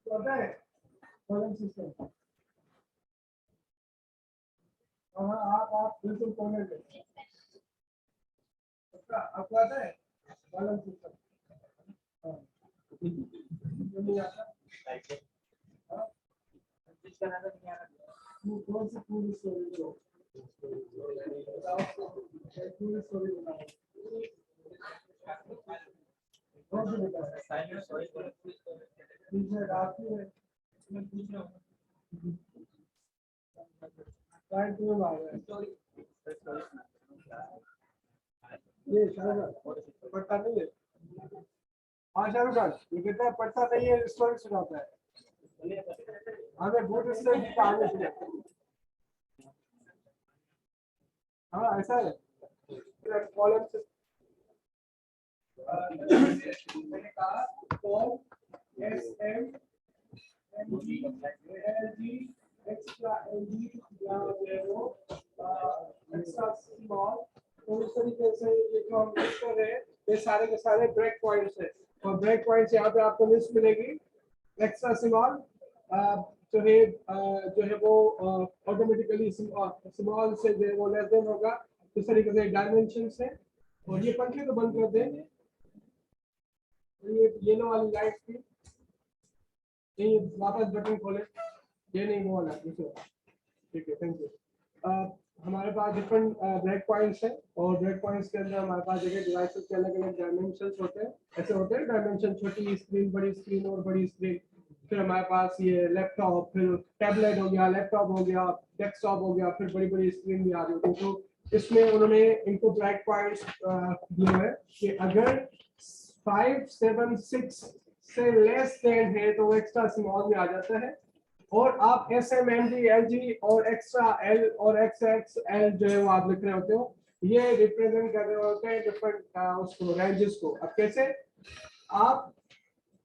पता है column system. आप बिल्कुल कोने पे आपको आता है कॉलम सिस्टम। नहीं आता कौन सी पूरी स्टोरी को पूरी स्टोरी बनाओ कौन सी बताओ टीचर आपकी है मैं पूछ रहा हूँ क्लाइंट तुम्हें मार रहा है ये शाहरुख पढ़ता नहीं है। हाँ शाहरुख खान ये कहता है पढ़ता नहीं है स्टोरी सुनाता है हमें बहुत स्टोरी की कहानी सुना। हाँ ऐसा है कॉलम से मैंने कहा col S M M G L G extra L G या वो एक्स्ट्रा स्मॉल तो इस तरीके से ये जो हम लिख कर रहे हैं ये सारे के सारे ब्रेक पॉइंट्स हैं और ब्रेक पॉइंट्स यहाँ पे आपको लिस्ट मिलेगी। एक्स्ट्रा स्मॉल जो है वो ऑटोमेटिकली स्मॉल से जो है वो लेस देन होगा इस तरीके से डायमेंशन से। और ये पंखे तो बंद कर देंगे ये येलो वाली लाइट थी ये वापस बटन खोले ये नहीं वो वाला दूसरा ठीक है थैंक यू। हमारे पास डिफरेंट ब्रेक पॉइंट्स हैं और ब्रेक पॉइंट्स के अंदर हमारे पास जगह डिवाइसेस के अलग अलग डायमेंशंस होते हैं ऐसे होते हैं डायमेंशन छोटी स्क्रीन बड़ी स्क्रीन और बड़ी स्क्रीन। फिर हमारे पास ये लैपटॉप फिर टैबलेट हो गया लैपटॉप हो गया डेस्कटॉप हो गया फिर बड़ी बड़ी स्क्रीन भी आ रही होती है। तो इसमें उन्होंने इनको ब्रेक पॉइंट्स दिए हैं कि अगर 576 से लेस देन है तो एक्स्ट्रा स्मॉल में आ जाता है और आप SMNG LG और एक्स्ट्रा L और XXL जो है वो आप लिख रहे होते हो ये रिप्रेजेंट कर रहे होते हैं डिफरेंट उसको रेंजेस को। अब कैसे आप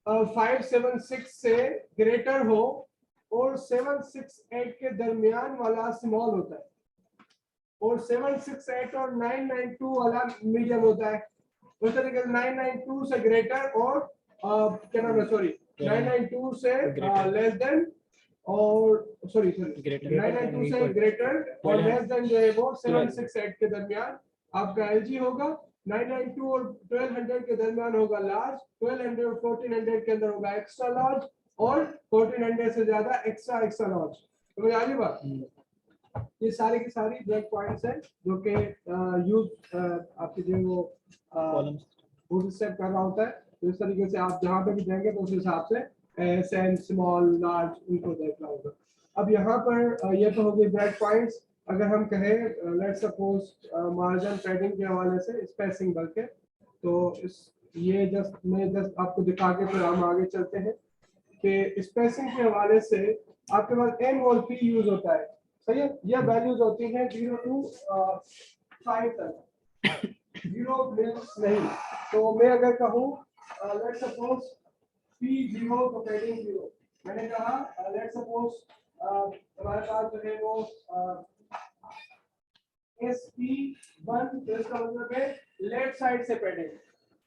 576 से ग्रेटर हो और 768 के दरमियान वाला स्मॉल होता है और 768 और 992 वाला मीडियम होता है। उस तरीके से 992 से ग्रेटर और क्या नाम है सॉरी 992 से लेस देन और सॉरी 992 से ग्रेटर और लेस देन जो है वो 768 के दरमियान आपका LG होगा। 992 और 1200 के दरमियान होगा लार्ज 1200 और 1400 के अंदर होगा एक्स्ट्रा लार्ज और 1400 से ज्यादा एक्स्ट्रा एक्स्ट्रा लार्ज। तो आ गई बात। ये सारी की सारी ब्रेक पॉइंट्स हैं जो कि यूज आपके जो वो बूट स्टेप कर रहा होता है। तो इस तरीके से आप जहाँ पे भी जाएंगे तो उस हिसाब से एंड स्मॉल लार्ज इनको देखना होगा। अब यहाँ पर ये तो हो गई ब्रेक पॉइंट्स। अगर हम कहें लेट्स सपोज मार्जिन पैडिंग के हवाले से स्पेसिंग बल्कि तो इस ये मैं जस्ट आपको दिखा के फिर हम आगे चलते हैं कि स्पेसिंग के हवाले से आपके पास M और P यूज होता है सही है। यह वैल्यूज होती हैं 0 to 5 तक 0 मींस नहीं। तो मैं अगर कहूँ लेट्स सपोज P0 तो पैडिंग 0 मैंने कहा लेट्स सपोज हमारे पास जो है वो SP1 तो इसका मतलब है लेफ्ट साइड से पैडिंग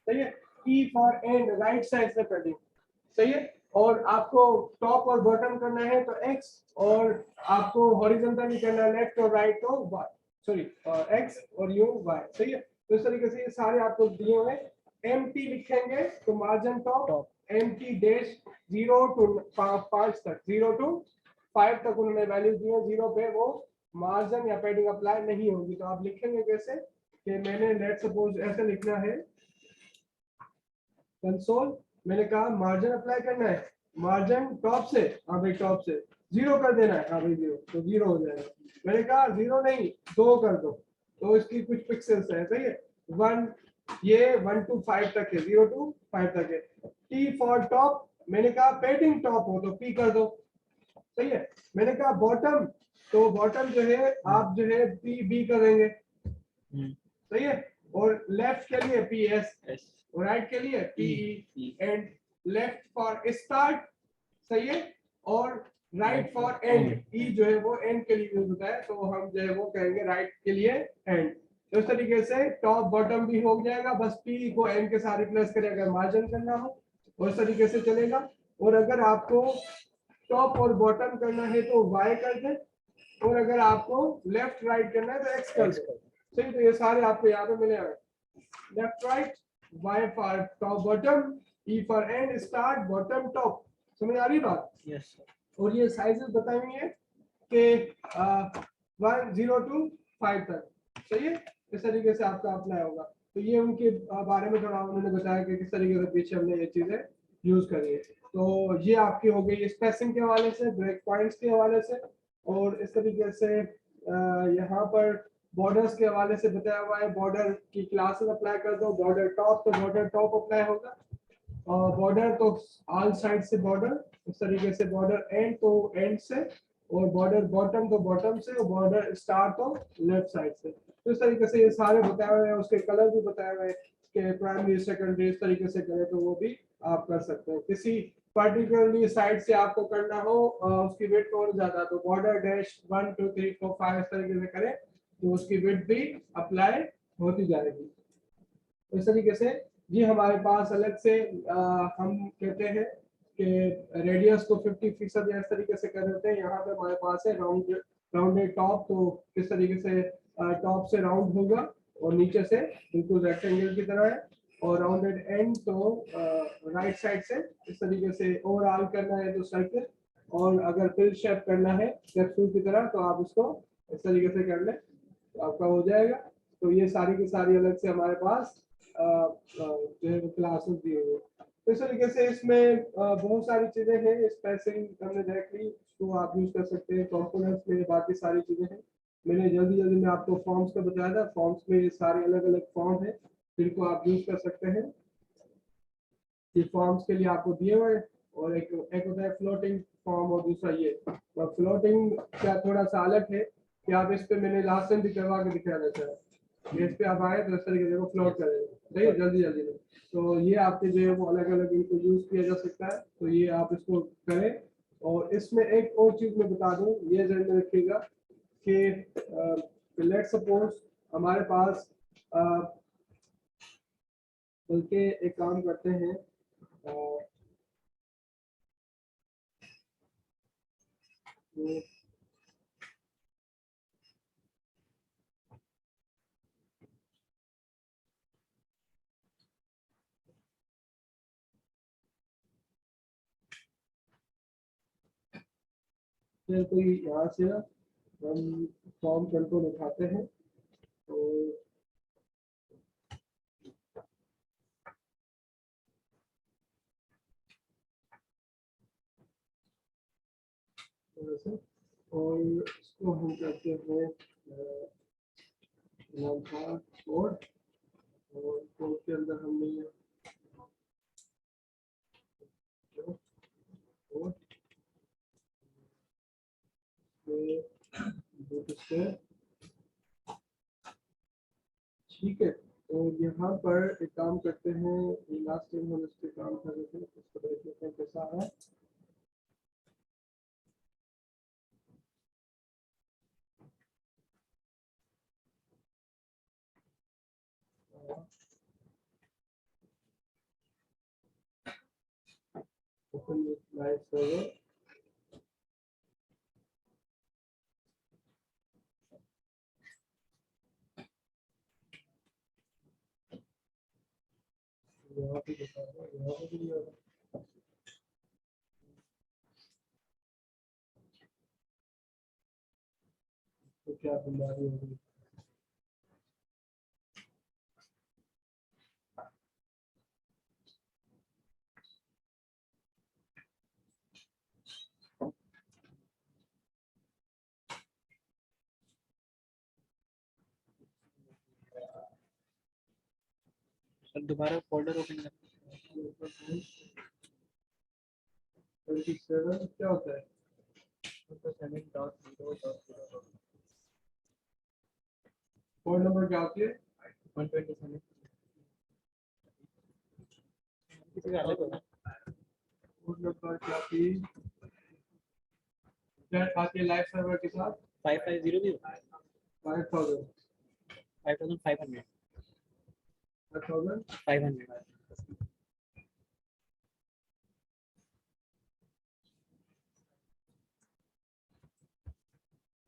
सही है। P for and right side से पैडिंग सही है। और आपको टॉप और बॉटम करना है तो X और आपको हॉरिजॉन्टली करना है लेफ्ट और राइट तो Y सॉरी X और U Y सही है। तो इस तरीके से ये सारे आपको दिए हुए MT लिखेंगे तो margin top MT dash 0 to 5 तक 0 to 5 तक उन्होंने वैल्यू दी है। 0 पे वो मार्जिन या पैडिंग अप्लाई नहीं होगी। तो आप लिखेंगे कैसे कि मैंने लेट्स सपोज ऐसे लिखना है कंसोल मैंने कहा मार्जिन अप्लाई करना है मार्जिन टॉप से हाँ भाई टॉप से 0 कर देना है हाँ भाई 0 तो 0 हो जाएगा। मैंने कहा 0 नहीं 2 कर दो तो इसकी कुछ पिक्सेल्स है सही है 1 ये 1 to 5 तक है 0 to 5 तक है। T फॉर टॉप मैंने कहा पैडिंग टॉप हो तो P कर दो सही है। मैंने कहा बॉटम तो बॉटम जो है आप जो है B करेंगे सही है। और लेफ्ट के लिए PS और राइट के लिए PE and left for start सही है और राइट फॉर एंड E जो है वो एंड के लिए यूज होता है तो हम जो है वो कहेंगे राइट के लिए एंड। तो इस तरीके से टॉप बॉटम भी हो जाएगा, बस पी को एन के साथ रिप्लेस करें अगर मार्जिन करना हो, और इस तरीके से चलेगा। और अगर आपको टॉप और बॉटम करना है तो वाई कर दें, और अगर आपको लेफ्ट राइट करना है तो एक्स कर दें। सही, तो ये सारे आपको यहाँ पे मिले हुए, left right, Y for top bottom, E for end start bottom top. समझ आ रही बात? यस। और ये साइजेस बताई हुई है कि 1 to 5 तक। सही है, इस तरीके से आपका अप्लाई होगा। तो ये उनके बारे में थोड़ा उन्होंने बताया कि किस तरीके से पीछे हमने ये चीजें यूज करी है। तो ये आपकी हो गई स्पेसिंग के हवाले से, ब्रेक पॉइंट्स के हवाले से, और इस तरीके से यहाँ पर बॉर्डर्स के हवाले से बताया हुआ है। बॉर्डर की क्लासेस अप्लाई कर दो, बॉर्डर टॉप तो बॉर्डर टॉप अप्लाई होगा, और बॉर्डर तो ऑल साइड से बॉर्डर, इस तरीके से बॉर्डर एंड तो एंड से, और बॉर्डर बॉटम तो बॉटम से, और बॉर्डर स्टार तो लेफ्ट साइड से। तो इस तरीके से ये सारे बताए हुए हैं, उसके कलर भी बताए हुए हैं कि प्राइमरी सेकेंडरी इस तरीके से करें तो वो भी आप कर सकते हैं। किसी पर्टिकुलरली साइड से आपको करना हो उसकी विड्थ और ज्यादा, तो बॉर्डर डैश 1 2 3 4 5 इस तरीके से करें तो उसकी विड्थ भी अप्लाई होती जाएगी। इस तरीके से ये हमारे पास अलग से हम कहते हैं कि रेडियस को 50% इस तरीके से कर देते हैं। यहाँ पे हमारे पास है राउंडेड टॉप, तो किस तरीके से टॉप से राउंड होगा और नीचे से बिल्कुल रेक्टेंगल की तरह है, और राउंडेड एंड तो राइट साइड से इस तरीके से ओवरऑल करना है तो सर्कल, और अगर पिल शेप करना है कैप्सूल की तरह तो आप उसको इस तरीके से कर लें तो आपका हो जाएगा। तो ये सारी की सारी अलग से हमारे पास जो है क्लासेस दी हुई है। तो इस तरीके से इसमें बहुत सारी चीजें हैं, स्पेसिंग हमने देख ली, उसको आप यूज कर सकते हैं। कंपोनेंट्स में बाकी सारी चीजें हैं, मैंने जल्दी जल्दी में आपको फॉर्म्स का बताया था। फॉर्म्स में ये सारे अलग अलग फॉर्म है जिनको आप यूज कर सकते हैं। ये फॉर्म्स के लिए आपको दिए हुए हैं, और एक होता है फ्लोटिंग फॉर्म और दूसरा ये। तो फ्लोटिंग का थोड़ा सा अलग है कि आप इस पे मैंने लास्ट टाइम भी करवा के दिखा देता है, इस पे आप आए तो इस तरीके से फ्लोट करेंगे, सही है, जल्दी जल्दी में। तो ये आपके जो है वो अलग अलग इनको यूज किया जा सकता है, तो ये आप इसको करें। और इसमें एक और चीज मैं बता दूं, ये ध्यान में रखिएगा कि लेट सपोज हमारे पास बल्कि एक काम करते हैं, फिर कोई यहाँ से ना हम फॉर्म कंट्रोल उठाते हैं, तो और इसको हम कहते हैं कोड, और कोड के अंदर हमने ठीक है। तो यहाँ पर एक काम करते हैं, लास्ट टाइम हम इस पे काम कर रहे थे, इसको देख लेते हैं कैसा आ रहा है। ओपन लाइव सर्वर, यहाँ पे दिखा रहा है, यहाँ पे भी नहीं हो रहा। तो क्या बीमारी होगी? सर दोबारा फोल्डर ओपन कर। 27 क्या होता है? 7.0.0 फोन नंबर क्या होती है? 127 किसी का अलग होता है। फोन नंबर क्या थी? क्या आती है लाइव सर्वर के साथ? 550 भी 5000 5500 1000 500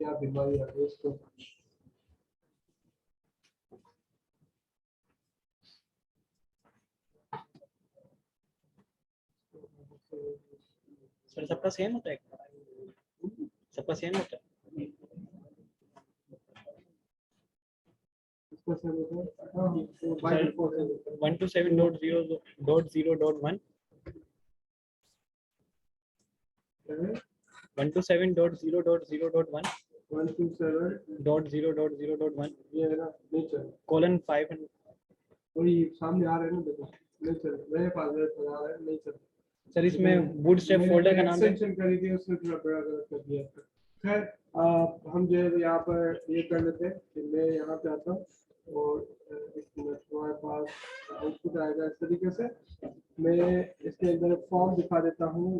क्या बीमारी है इसको? सर सबका सेम होता है, सबका सेम होता है। इसको से होता है। हाँ, तो by सर default से होता है। 127.0.0.1 127.0.0.1 127 .0.0.1 ये है ना नेचर, कोलन 500 वही सामने आ रहे हैं ना, देखो नेचर मेरे पास है, आ रहा है नेचर। सर इसमें बूटस्ट्रैप फोल्डर का नाम है। एक्सटेंशन करी थी उसने थोड़ा बड़ा गलत कर दिया। खैर हम जो है यहाँ पर ये कर लेते हैं कि मैं यहाँ पे आता हूँ और एक मिनट हमारे पास आउटपुट आएगा इस तरीके से। मैं इसके अंदर फॉर्म दिखा देता हूँ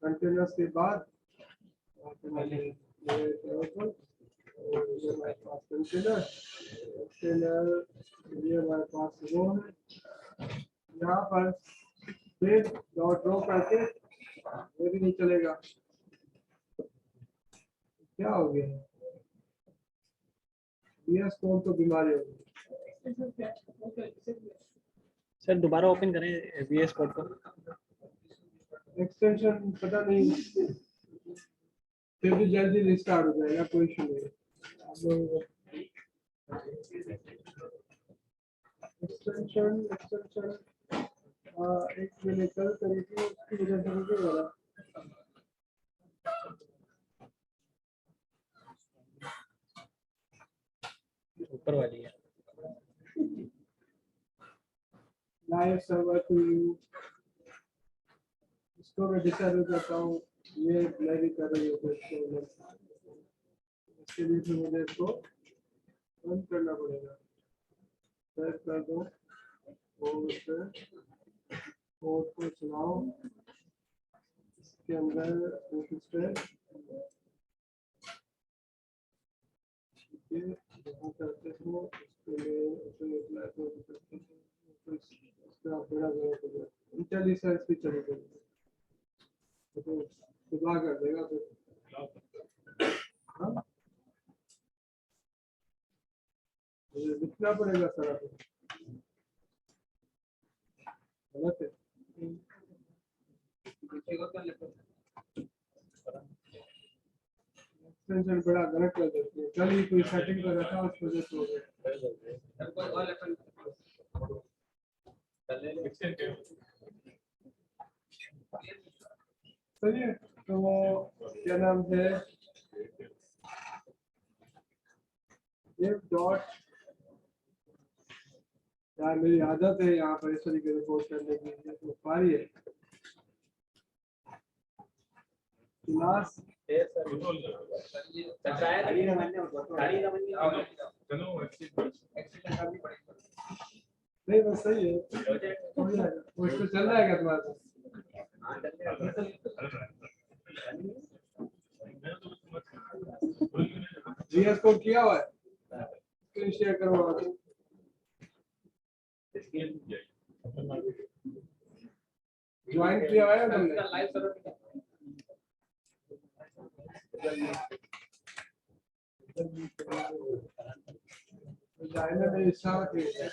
कंटेनर्स के बाद। ये हमारे पास कंटेनर ये हमारे पास रो है, यहाँ पर फिर डॉट रो करके ये भी नहीं चलेगा। क्या हो गया? VS कोड तो बीमारी हो गई। सर दोबारा ओपन करें VS कोड को। एक्सटेंशन पता नहीं, फिर भी जल्दी रिस्टार्ट हो जाएगा, कोई इशू नहीं है। एक्सटेंशन एक मैंने कल करी थी, उसकी वजह से मुझे हो रहा। ऊपर वाली है। लाइव सर्वर टू यू, इसको मैं डिसेबल करता हूँ, ये मैं भी कर रही हूँ इसके लिए फिर मुझे इसको बंद करना पड़ेगा। सेट कर दो और उसे कोड को चलाओ, इसके अंदर रजिस्टर जहाँ करते हो उसके लिए उसे अप्लाई कर सकते हो, इसका बड़ा गलत हो गया। इंटेलिजेंस भी चली गई तो सुबह कर देगा फिर। हाँ? मुझे लिखना पड़ेगा सारा कुछ, गलत है। एक्सटेंशन बड़ा गलत कर देती है, कल ही कोई सेटिंग कर रखा उस वजह से हो गया। चलिए तो क्या नाम है, ये डॉट, यार मेरी आदत है यहाँ पर इस तरीके से पोस्ट करने की, तो पारी है क्लास नहीं, बस सही है, हो जाएगा। वो इस पे चल रहा है क्या तुम्हारे पास? जीएस कोड किया हुआ है, स्क्रीन शेयर करो आगे। ज्वाइन किया हुआ है ना तुमने? जाने में इशारा किया।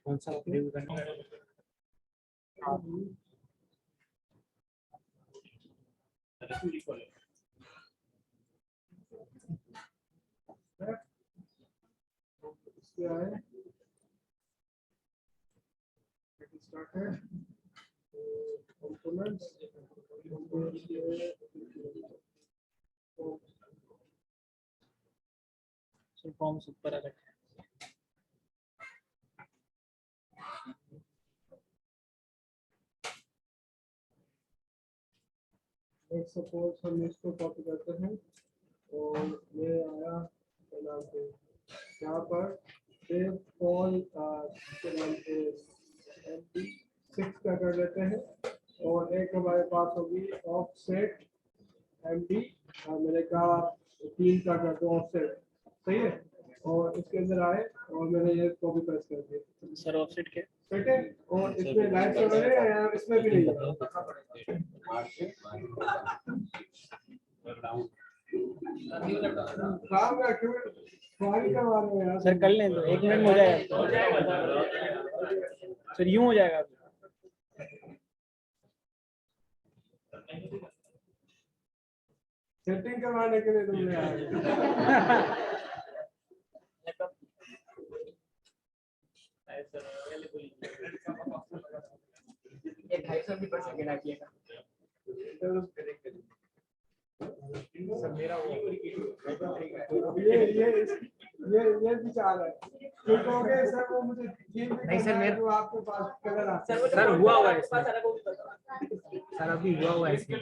कौन सा अपडेट करना है? फॉर्म्स ऊपर अलग है। एक सपोज हम इसको कॉपी करते हैं और ये आया क्या नाम से यहाँ पर सेव फॉल के नाम से MP6 का कर देते हैं और एक हमारे पास होगी ऑफसेट MD मैंने कहा 3 का कर दो ऑफसेट, सही है। और इसके अंदर आए और मैंने ये कॉपी पेस्ट कर दिया सर ऑफसेट के ठीक है। और इसमें लाइट चल रहे हैं या इसमें भी नहीं है। काम है क्यों सवारी करवा रहे हो यार। सर कर लें तो 1 मिनट में हो जाएगा सर, यूं हो जाएगा। सेटिंग करवाने के लिए तुमने आए। ये 250 भी % आइएगा। ये विचार है तो कहोगे सर वो मुझे ये नहीं सर, मेरे जो आपके पास कलर आता है सर हुआ हुआ है सर, अभी हुआ हुआ है इसमें।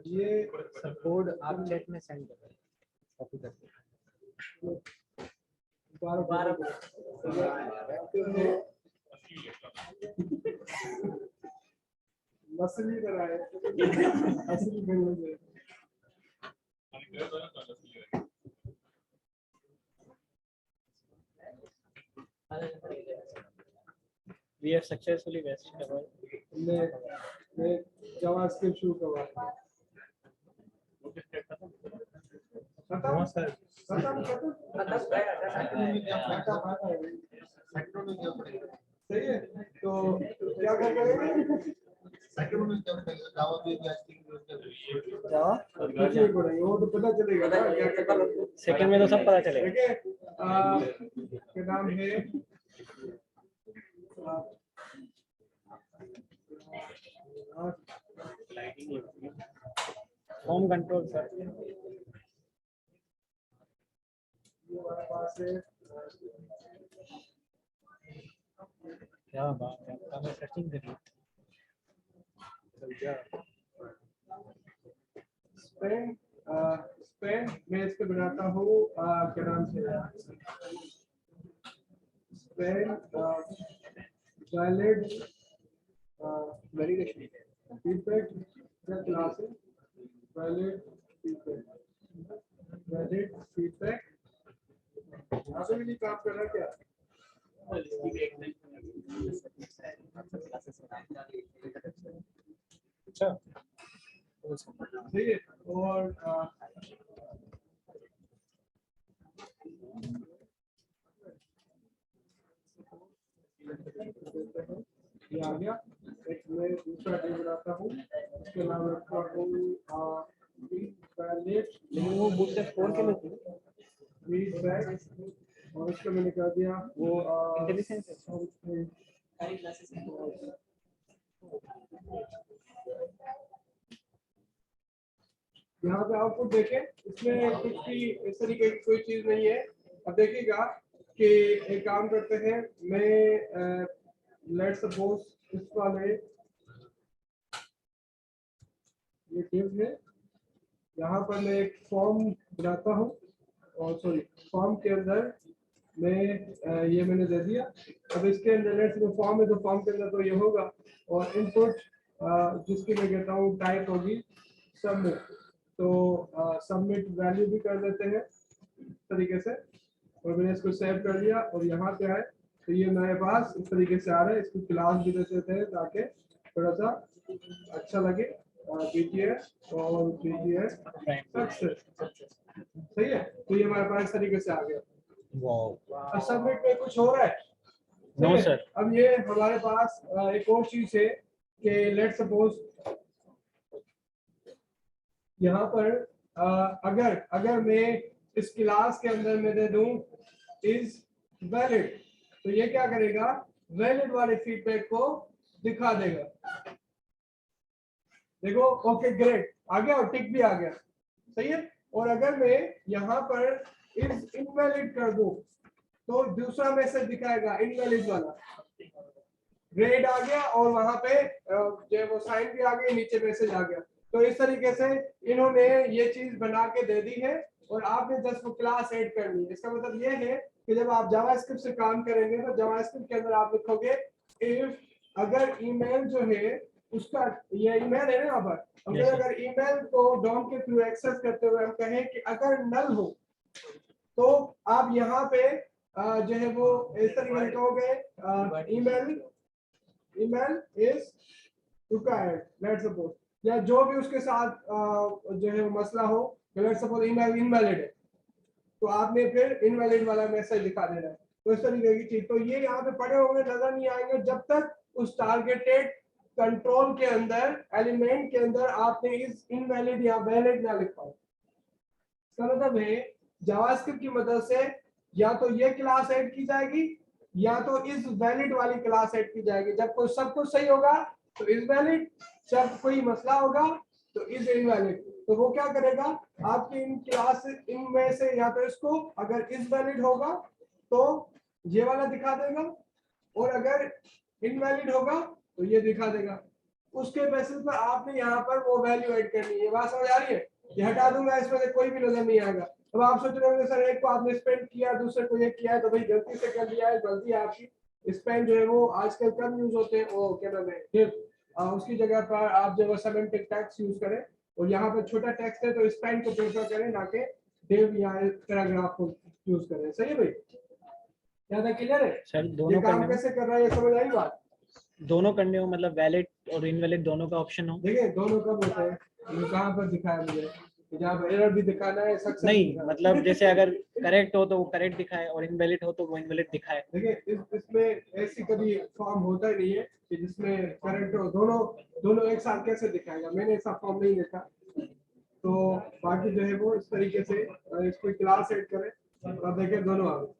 ये सर कोड आप चैट में सेंड कर कॉपी करके बारह नस्ली बनाए असली बनने We have successfully vested our हमने जावास्क्रिप्ट शुरू करवा सही है। तो क्या करेंगे वो तो पता चलेगा ना क्या क्या सेकंड में तो सब पता चलेगा। ठीक है। क्या नाम है फॉर्म कंट्रोल सर, हमारे पास है क्या बात है, हमें सर्चिंग करिए। स्पेन मैं इसको बनाता हूँ क्या नाम से Spain valid validation feedback class है वैलिड फीडबैक यहाँ पे भी नहीं काम कर रहा क्या। अच्छा सही है। और ये आ गया। एक मैं दूसरा डे बनाता हूँ, उसके नाम रखता हूँ लेकिन वो बुक से स्कोर के में थी फीडबैक और उसको मैंने कर दिया वो इंटेलिजेंस है। यहाँ पे आउटपुट देखें, इसमें कुछ भी इस तरीके की कोई चीज नहीं है। अब देखिएगा कि एक काम करते हैं, मैं लेट्स सपोज इस वाले ये टिप है, यहाँ पर मैं एक फॉर्म बनाता हूँ और सॉरी फॉर्म के अंदर मैं ये मैंने दे दिया। अब इसके अंदर लेट्स सपोज फॉर्म है तो फॉर्म के अंदर तो ये होगा और इनपुट जिसकी मैं कहता हूँ टाइप होगी सबमिट। तो सबमिट वैल्यू भी कर देते हैं इस तरीके से और मैंने इसको सेव कर लिया और यहाँ पे आए तो ये मेरे पास इस तरीके से आ रहा है। इसको क्लास भी दे देते हैं ताकि थोड़ा सा अच्छा लगे। BTS और BTS सक्सेस सही है। तो ये हमारे पास इस तरीके से आ गया। अब सबमिट में कुछ हो रहा है? No sir. अब ये हमारे पास एक और चीज है कि लेट्स सपोज यहाँ पर अगर मैं इस क्लास के अंदर में दे दूं इज वैलिड तो ये क्या करेगा, वैलिड वाले फीडबैक को दिखा देगा। देखो ओके ग्रेट आ गया और टिक भी आ गया। सही है। और अगर मैं यहाँ पर इज इनवैलिड कर दूं तो दूसरा मैसेज दिखाएगा इनवैलिड वाला, ग्रेड आ गया और वहां पे जो है वो साइन भी आ गई, नीचे मैसेज आ गया। तो इस तरीके से इन्होंने ये चीज बना के दे दी है और आपने जस्ट वो क्लास ऐड करनी है। इसका मतलब ये है कि जब आप जावास्क्रिप्ट से काम करेंगे तो जावास्क्रिप्ट के अंदर आप लिखोगे इफ, अगर ईमेल जो है उसका, ये ईमेल है ना यहाँ पर, अगर ईमेल को डॉम के थ्रू एक्सेस करते हुए हम कहें कि अगर नल हो तो आप यहाँ पे जो है वो इस तरीके से कहोगे email is required, let's suppose, या जो भी उसके साथ जो है वो मसला हो, लेट्स सपोज ईमेल इनवैलिड है तो आपने फिर इनवैलिड वाला मैसेज दिखा देना है। तो इस तरीके की चीज, तो ये यहाँ पे पड़े हुए नजर नहीं आएंगे जब तक उस टारगेटेड कंट्रोल के अंदर, एलिमेंट के अंदर आपने इस इनवैलिड या वैलिड ना लिखा हो। इसका मतलब है जावास्क्रिप्ट की मदद से या तो ये क्लास ऐड की जाएगी या तो इस वैलिड वाली क्लास ऐड की जाएगी। जब कोई सब कुछ सही होगा तो इज वैलिड, जब कोई मसला होगा तो इज इनवैलिड। तो वो क्या करेगा, आपकी इन क्लास इनमें से या तो इसको, अगर इज वैलिड होगा तो ये वाला दिखा देगा और अगर इनवैलिड होगा तो ये दिखा देगा। उसके बेसिस पर आपने यहाँ पर वो वैल्यू ऐड करनी है। बात समझ आ रही है? ये हटा दूंगा, इसमें से कोई भी नजर नहीं आएगा। अब आप सोच रहे होंगे सर एक को आपने स्पेंड किया, दूसरे को ये किया है, तो भाई गलती से कर दिया है, गलती है आपकी। स्पेंड जो है वो आजकल कम यूज होते हैं, वो क्या नाम है, उसकी जगह पर आप जो है सेमेंटिक टैग्स यूज करें और यहाँ पर छोटा टेक्स्ट है तो स्पेंड को प्रेफर करें, ना कि डिव या पैराग्राफ को यूज करें। सही है भाई? ज्यादा क्लियर है सर ये दोनों काम करने में, कैसे कर रहा है, ये समझ आई बात? दोनों करने में मतलब वैलिड और इनवैलिड दोनों का ऑप्शन हो? देखिए दोनों कब होते हैं, ये कहाँ पर दिखाया मुझे, जहाँ पर एरर भी दिखाना है, सक्सेस नहीं मतलब जैसे अगर करेक्ट हो तो वो करेक्ट दिखाए और इनवैलिड हो तो वो इनवैलिड दिखाए। देखिए इसमें ऐसी कभी फॉर्म होता ही नहीं है कि जिसमें करंट हो, दोनों एक साथ कैसे दिखाएगा, मैंने ऐसा फॉर्म नहीं देखा। तो बाकी जो है वो इस तरीके से इसको क्लास ऐड करें और देखें दोनों आ गए।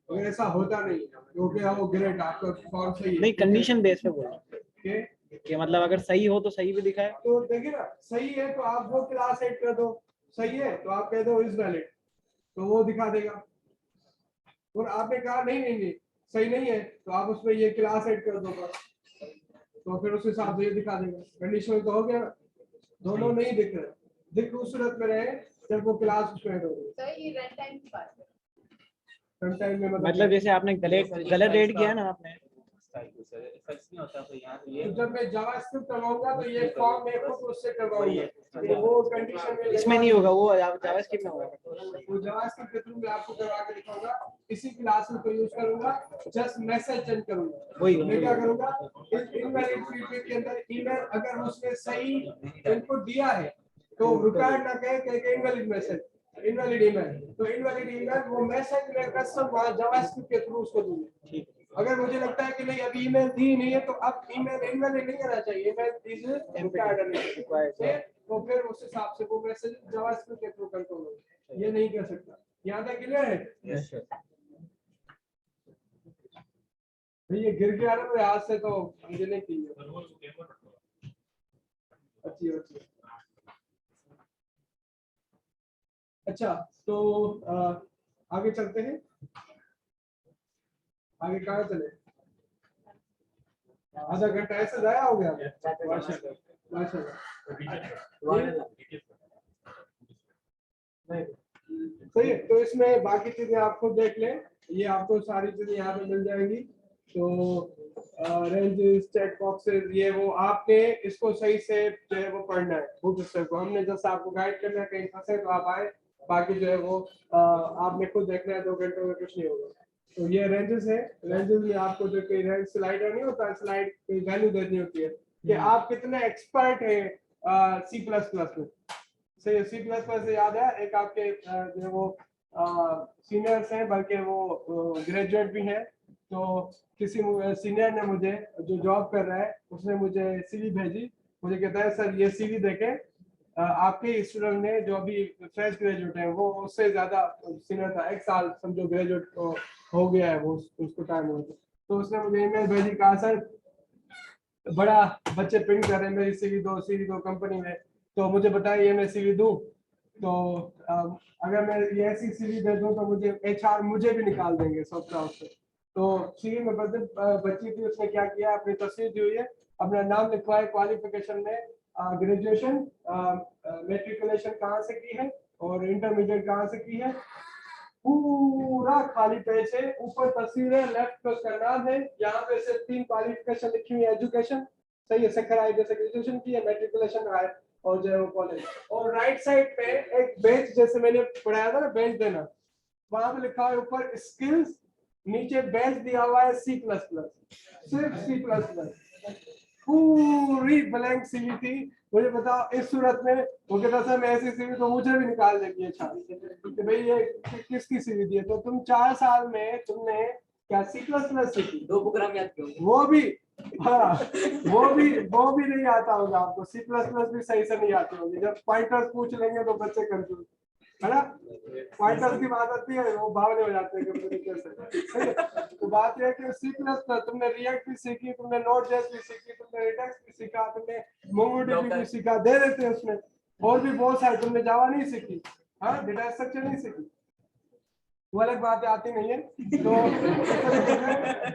अगर ऐसा होता नहीं क्योंकि वो ग्रेट आपका फॉर्म सही है, नहीं कंडीशन बेस पे बोला के कि मतलब अगर सही हो तो सही भी दिखाए। तो देखिए ना, सही है तो आप वो क्लास ऐड कर दो, सही है तो आप कह दो इज वैलिड, तो वो दिखा देगा। और आपने कहा नहीं नहीं नहीं सही नहीं है तो आप उसमें ये क्लास ऐड कर दो बस, तो फिर उस हिसाब से ये दिखा देगा। कंडीशनल तो हो गया, दोनों नहीं दिख रहे, दिख उस सूरत में रहे जब वो क्लास उसमें ऐड हो गई। सही रन टाइम की बात है। रन टाइम में मतलब जैसे आपने गलत रेड किया ना आपने, नहीं होता तो यहाँ तो ये तो जब मैं जावास्क्रिप्ट करवाऊंगा तो ये फॉर्म मैं खुद उससे करवाऊंगा, तो वो कंडीशन में इसमें नहीं होगा, वो जावास्क्रिप्ट में होगा। वो जावास्क्रिप्ट के थ्रू मैं आपको करवा के दिखाऊंगा, इसी क्लास में यूज करूंगा, जस्ट मैसेज सेंड करूंगा। वही मैं क्या करूंगा, इस इनवैलिड फीडबैक के अंदर ईमेल अगर उसने सही इनपुट दिया है तो रिक्वायर्ड ना कहे कि इनवैलिड मैसेज, इनवैलिड ईमेल, तो इनवैलिड ईमेल वो मैसेज मैं कस्टम जावास्क्रिप्ट के थ्रू उसको दूंगा। ठीक। अगर मुझे लगता है कि नहीं अभी ईमेल दी नहीं है तो अब ईमेल इनवैलिड नहीं आना चाहिए, ईमेल इज रिक्वायर्ड, तो फिर उस हिसाब से वो मैसेज जावास्क्रिप्ट के थ्रू कंट्रोल होगा। ये नहीं कर सकता। यहाँ तक क्लियर है? Yes sir. ये गिर गया ना मेरे हाथ से तो मुझे नहीं चाहिए। अच्छी अच्छी। अच्छा तो आगे चलते हैं, आगे कहाँ चले? आधा घंटा ऐसे जाया हो गया। माशाल्लाह माशाल्लाह। सही है, तो इसमें बाकी चीजें आप खुद देख लें, ये आपको सारी चीजें यहाँ पे मिल जाएंगी। तो रेंजेस, चेक बॉक्सेस, ये वो आपने इसको सही से जो है वो पढ़ना है। बुक को हमने जैसे आपको गाइड करना है, कहीं फंसे तो आप आए, बाकी जो है वो आपने खुद देखना है, 2 घंटों में कुछ नहीं होगा। तो ये रेंजेस है, रेंजेस में आपको जो कोई रेंज स्लाइडर नहीं होता, स्लाइड की वैल्यू देनी होती है कि आप कितने एक्सपर्ट हैं C++ में। से C++ से याद है, एक आपके जो है वो सीनियर्स हैं, बल्कि वो ग्रेजुएट भी हैं। तो किसी सीनियर ने मुझे, जो जॉब कर रहा है, उसने मुझे सीवी भेजी, मुझे कहता है सर ये सीवी देखें, आपके स्टूडेंट ने जो अभी फ्रेश ग्रेजुएट है वो उससे ज्यादा सीनियर था, 1 साल समझो ग्रेजुएट हो गया है, वो उसको टाइम हो गया। तो उसने मुझे ईमेल भेजी, कहा सर बड़ा बच्चे प्रिंट कर रहे हैं, मेरी सीवी दो कंपनी में। तो मुझे बताएं ये मैं सीवी दूं, तो अगर मैं ये ऐसी सीवी दे दूं तो मुझे HR मुझे भी निकाल देंगे सोचता उससे। तो सीवी में बच्ची थी, उसने क्या किया, अपनी तस्वीर दी हुई है, अपना नाम लिखवाया, क्वालिफिकेशन में ग्रेजुएशन, मेट्रिकुलेशन कहाँ से की है और इंटरमीडिएट कहाँ से की है, पूरा खाली पेज है, ऊपर तस्वीर है, लेफ्ट पे उसका नाम है, यहाँ पे सिर्फ 3 क्वालिफिकेशन लिखी हुई है, एजुकेशन सही है, सेकंड आई जैसे ग्रेजुएशन की है, मेट्रिकुलेशन है और जो है वो कॉलेज, और राइट साइड पे एक बेंच जैसे मैंने पढ़ाया था ना बेंच देना, वहां पे लिखा है ऊपर स्किल्स, नीचे बेंच दिया हुआ है C++, सिर्फ C++, पूरी ब्लैंक सीवी थी। मुझे बताओ इस सूरत में वो कहता सर मैं ऐसी सीवी तो मुझे भी निकाल देगी अच्छा कि भाई ये किसकी सीवी दी है, तो तुम 4 साल में तुमने क्या C++ सीखी, 2 प्रोग्राम याद किए होंगे। वो भी, हाँ वो भी नहीं आता होगा आपको, C++ भी सही से नहीं आती होगी, जब पॉइंटर्स पूछ लेंगे तो बच्चे कंफ्यूज, है ना, पॉइंटर्स की बात आती है वो भावने हो जाते हैं कम्युनिकेशन से। तो बात यह है कि C++ तुमने रिएक्ट भी सीखी, तुमने नोड.js भी सीखी, तुमने रिडक्स भी सीखा, तुमने मोंगोडीबी भी सीखा, दे देते हैं उसमें, और भी बहुत सारे, तुमने जावा नहीं सीखी, हाँ डेटा स्ट्रक्चर नहीं सीखी, वो अलग बात आती नहीं है। तो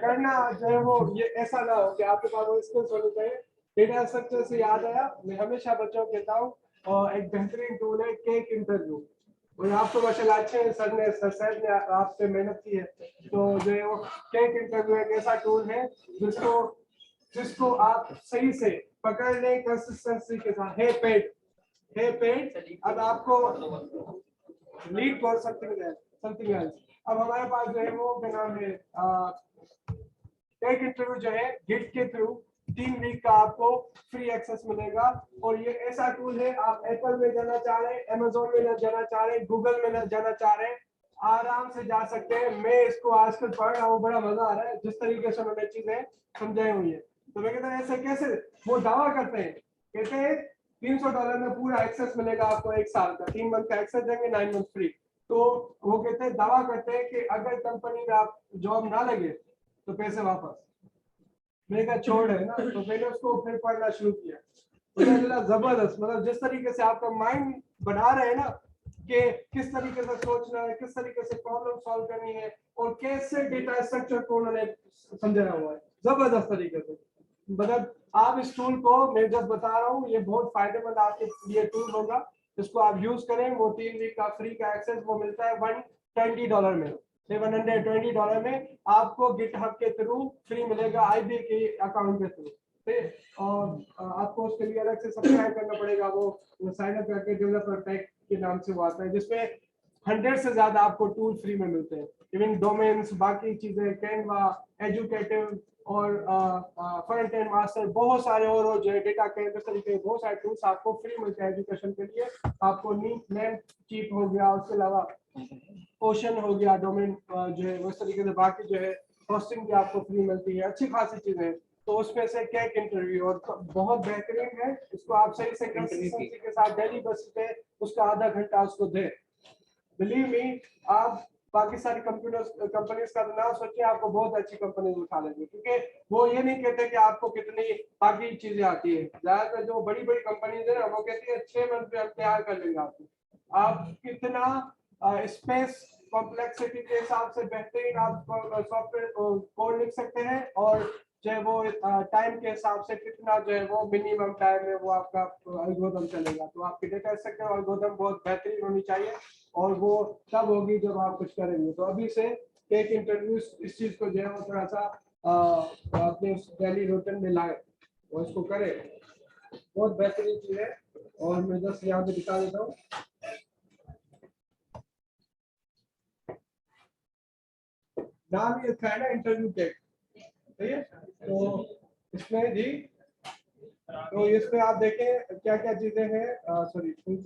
करना जो है वो ये ऐसा ना हो कि आपके पास वो स्किल्स होनी चाहिए। डेटा स्ट्रक्चर से याद आया, मैं हमेशा बच्चों को कहता हूँ और एक बेहतरीन टूल है केक इंटरव्यू, और आप तो माशाल्लाह अच्छे हैं, सर ने आपसे मेहनत की है, तो जो है वो केक इंटरव्यू एक ऐसा टूल है जिसको आप सही से पकड़ लें कंसिस्टेंसी के साथ, हे पेड अब आपको लीड फॉर समथिंग एल्स। अब हमारे पास जो है वो क्या नाम है, टेक इंटरव्यू जो है गिट के थ्रू 3 वीक का आपको फ्री एक्सेस मिलेगा, और ये ऐसा टूल है, आप एप्पल में जाना चाह रहे हैं, अमेजोन में जाना चाह रहे हैं, गूगल में जाना चाह रहे हैं, आराम से जा सकते हैं। मैं इसको आजकल पढ़ रहा हूँ, बड़ा मजा आ रहा है जिस तरीके से उन्होंने चीजें समझाई हुई है। तो मैं कहता हूँ ऐसे कैसे वो दावा करते हैं, कहते हैं $300 में पूरा एक्सेस मिलेगा आपको 1 साल का, 3 मंथ का एक्सेस देंगे, 9 मंथ फ्री। तो वो कहते हैं, दावा करते हैं कि अगर कंपनी में आप जॉब ना लगे तो पैसे वापस। मैंने कहा छोड़ है ना, तो मैंने उसको फिर पढ़ना शुरू किया, जबरदस्त, मतलब जिस तरीके से आपका माइंड बना रहे हैं ना कि किस तरीके से सोचना है, किस तरीके से प्रॉब्लम सॉल्व करनी है, और कैसे डेटा स्ट्रक्चर को उन्होंने समझा हुआ है जबरदस्त तरीके से। मतलब आप इस टूल को, मैं जब बता रहा हूँ, ये बहुत फायदेमंद आपके लिए टूल होगा, इसको आप यूज करें। वो 3 वीक का फ्री का एक्सेस वो मिलता है $120 में, $120 में आपको गिटहब के थ्रू फ्री मिलेगा, IB के अकाउंट के थ्रू, और आपको उसके लिए अलग से सब्सक्राइब करना पड़ेगा, वो साइन अप करके डेवलपर पैक के नाम से वो आता है, जिसमें 100 से ज्यादा आपको टूल फ्री में मिलते हैं, इवन डोमेन्स, बाकी चीजें, कैनवा, एजुकेटिव और फ्रंट एंड मास्टर, बहुत सारे और जो है डेटा केयर, इस तरीके के बहुत सारे टूल्स आपको फ्री मिलते हैं एजुकेशन के लिए। आपको नेम चीप हो गया, उसके अलावा ओशन हो गया, डोमेन जो है उस तरीके से, बाकी जो है होस्टिंग भी आपको फ्री मिलती है, अच्छी खासी चीजें। तो उसमें से केक इंटरव्यू और बहुत बेहतरीन है, इसको आप सही से कंसिस्टेंसी के साथ डेली बेसिस पे उसका आधा घंटा उसको दें। बिलीव मी, आप बाकी सारी कंपनीज का तो ना सोचिए, आपको बहुत अच्छी कंपनी उठा लेंगे, क्योंकि वो ये नहीं कहते कि आपको कितनी बाकी चीजें आती है। ज्यादातर जो बड़ी बड़ी कंपनीज है ना, वो कहती है 6 मंथ में हम तैयार कर लेंगे आपको। आप कितना स्पेस कॉम्प्लेक्सिटी के हिसाब से बेहतरीन आप सॉफ्टवेयर कोड लिख सकते हैं, और जो है वो टाइम के हिसाब से कितना जो है वो मिनिमम टाइम में वो आपका एल्गोरिथम चलेगा। तो आपकी डेटा स्ट्रक्चर एल्गोरिथम बहुत बेहतरीन होनी चाहिए, और वो तब होगी जब आप कुछ करेंगे। तो अभी से एक इंटरव्यू इस चीज को जो है वो थोड़ा सा अपने डेली रूटीन में लाए और इसको करें, बहुत बेहतरीन चीज है। और मैं जस्ट यहाँ पे दिखा देता हूँ, नाम ये था ना इंटरव्यू टेक, सही है। तो इसमें जी, तो इसमें आप देखें क्या क्या चीजें हैं, सॉरी फुल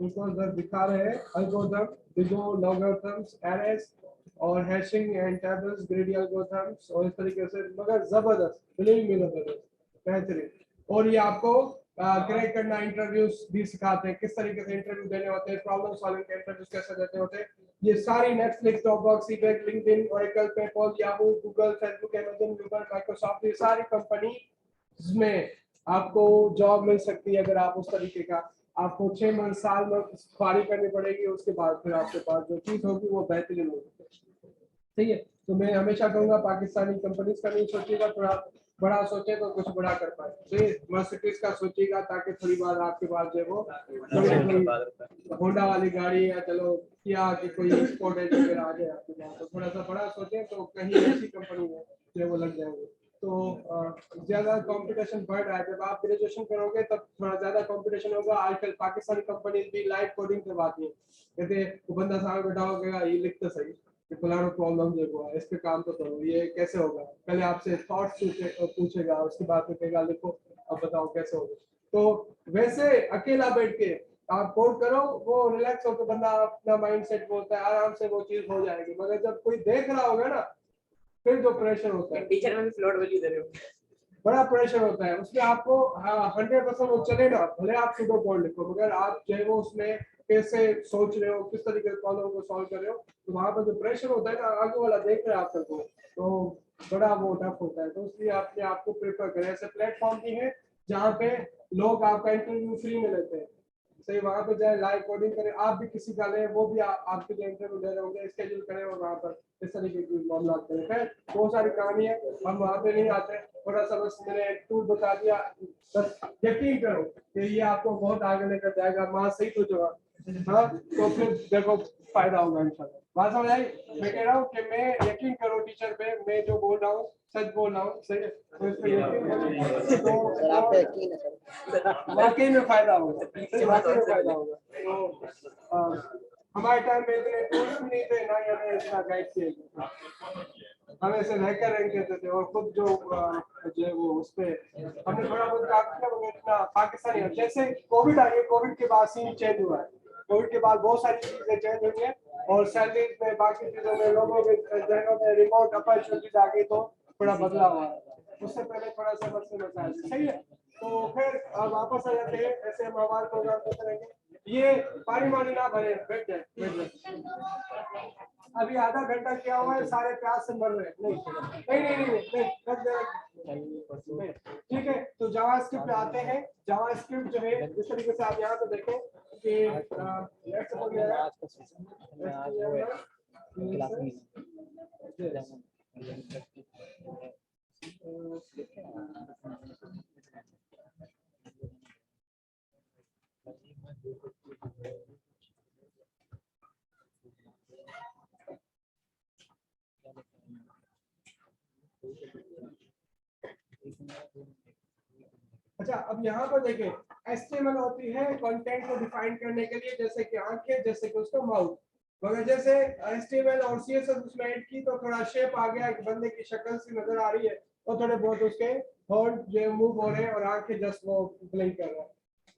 कोर्स दिखा रहे हैं, एल्गोरिथम, डिगो, लॉगरिथम्स, एरेस और हैशिंग एंड टेबल्स, ग्रेडी एल्गोरिथम्स, और इस तरीके से, मगर जबरदस्त, बिलीव मी जबरदस्त, बेहतरीन। और ये आपको क्रैक करना, इंटरव्यूज भी सिखाते हैं, किस तरीके से इंटरव्यू देने होते हैं, प्रॉब्लम सॉल्विंग के इंटरव्यूज कैसे देते होते हैं। ये सारी Netflix, Dropbox, Seebeck, LinkedIn, Oracle, PayPal, Yahoo, Google, Facebook, Amazon, Google, Microsoft, ये सारी कंपनी में आपको जॉब मिल सकती है अगर आप उस तरीके का, आपको 6 मंथ साल में फारी करनी पड़ेगी, उसके बाद फिर आपके पास जो चीज होगी वो बेहतरीन होगी। सही है, तो मैं हमेशा कहूंगा पाकिस्तानी कंपनीज का नहीं सोचिएगा, थोड़ा बड़ा सोचे तो कुछ बड़ा कर पाए। सही, मर्सिडीज का सोचिएगा ताकि थोड़ी बार आपके पास जो है वो होंडा वाली गाड़ी या चलो किया कि कोई स्पोर्ट एजुकेटर आ जाए आपके पास, तो थोड़ा सा बड़ा सोचें तो कहीं ऐसी कंपनी में जो है वो लग जाएंगे। तो ज्यादा कंपटीशन बढ़ रहा है, जब आप ग्रेजुएशन करोगे तब थोड़ा ज्यादा कंपटीशन होगा। आजकल पाकिस्तानी कंपनी भी लाइव कोडिंग करवाती है, कहते वो बंदा सामने बैठा होगा, ये लिखते सही कि फलाना प्रॉब्लम जो हुआ है इस पे काम तो करो, ये कैसे होगा, पहले आपसे थॉट्स पूछेगा, उसके बाद में कहेगा लिखो अब बताओ कैसे होगा। तो वैसे अकेला बैठ के आप कोड करो, वो रिलैक्स होकर बंदा अपना माइंड सेट बोलता है, आराम से वो चीज हो जाएगी। मगर जब कोई देख रहा होगा ना, फिर जो प्रेशर होता है, टीचर में भी फ्लोट वैल्यू दे रहे हो, बड़ा प्रेशर होता है उसमें। आपको 100% वो चलेगा, भले आप सुडो कोड लिखो, मगर आप जो है वो उसमें कैसे सोच रहे हो, किस तरीके से प्रॉब्लम को सॉल्व कर रहे हो, तो वहां पर जो प्रेशर होता है ना, आगे वाला देख रहे हैं आप सबको, तो बड़ा वो टफ होता है। तो इसलिए अपने आप को प्रेफर करें। ऐसे प्लेटफॉर्म भी है जहाँ पे लोग आपका इंटरव्यू फ्री में लेते हैं, सही, वहां पे जाए लाइव कोडिंग करें, आप भी किसी का लें, वो भी आपके जो इंटरव्यू ले रहे होंगे स्केड्यूल करें और वहां पर इस तरीके की मामला करें। खैर बहुत सारी कहानी है, हम वहां पे नहीं आते, थोड़ा सा बस मैंने टूल बता दिया, बस यकीन करो कि ये आपको बहुत आगे लेकर जाएगा। माँ सही तो जो हाँ, तो फिर देखो फायदा होगा इंशाल्लाह। बात समझ आई? मैं कह रहा हूँ कि मैं यकीन करो टीचर पे, मैं जो बोल रहा हूँ सच बोल रहा हूँ, सही है, तो इस पे यकीन तो वाकई में फायदा होगा, वाकई में फायदा होगा। तो हमारे टाइम में इतने टूल्स भी नहीं थे ना, ये हमें इतना गाइड किया, हम ऐसे रहकर रैंक करते थे और खुद जो है वो उस पे हमने थोड़ा बहुत काम किया, मगर इतना पाकिस्तानी है। जैसे कोविड आई है, कोविड के बाद सीन चेंज हुआ है, कोविड के बाद बहुत सारी चीजें चेंज हुई हैं और सैलरीज में बाकी चीजों में लोगों के जगहों में रिमोट अपॉर्चुनिटीज आ गई, तो थोड़ा बदलाव हुआ है। उससे पहले थोड़ा सा मसला सही है। तो फिर वापस आ जाते हैं, ऐसे हम हमारे प्रोग्राम करते रहेंगे। ये पानी वानी ना भरे, बैठ जाए बैठ जाए। अभी आधा घंटा क्या हुआ है, सारे प्यास से मर रहे हैं। नहीं नहीं नहीं नहीं, नहीं, ठीक है। तो जावास्क्रिप्ट पे आते हैं। जावास्क्रिप्ट जो है जिस तरीके से आप यहाँ पे देखें कि लेट्स सपोज अच्छा, अब यहाँ पर देखें HTML होती है कंटेंट को डिफाइन करने के लिए, जैसे कि आंखें, जैसे कि उसका माउथ, मगर जैसे HTML और CSS उसमें ऐड की तो थोड़ा शेप आ गया, एक बंदे की शक्ल सी नजर आ रही है और थोड़े बहुत उसके हॉर्न जो मूव हो रहे हैं और आंखें जस्ट वो ब्लिंक कर रहे हैं।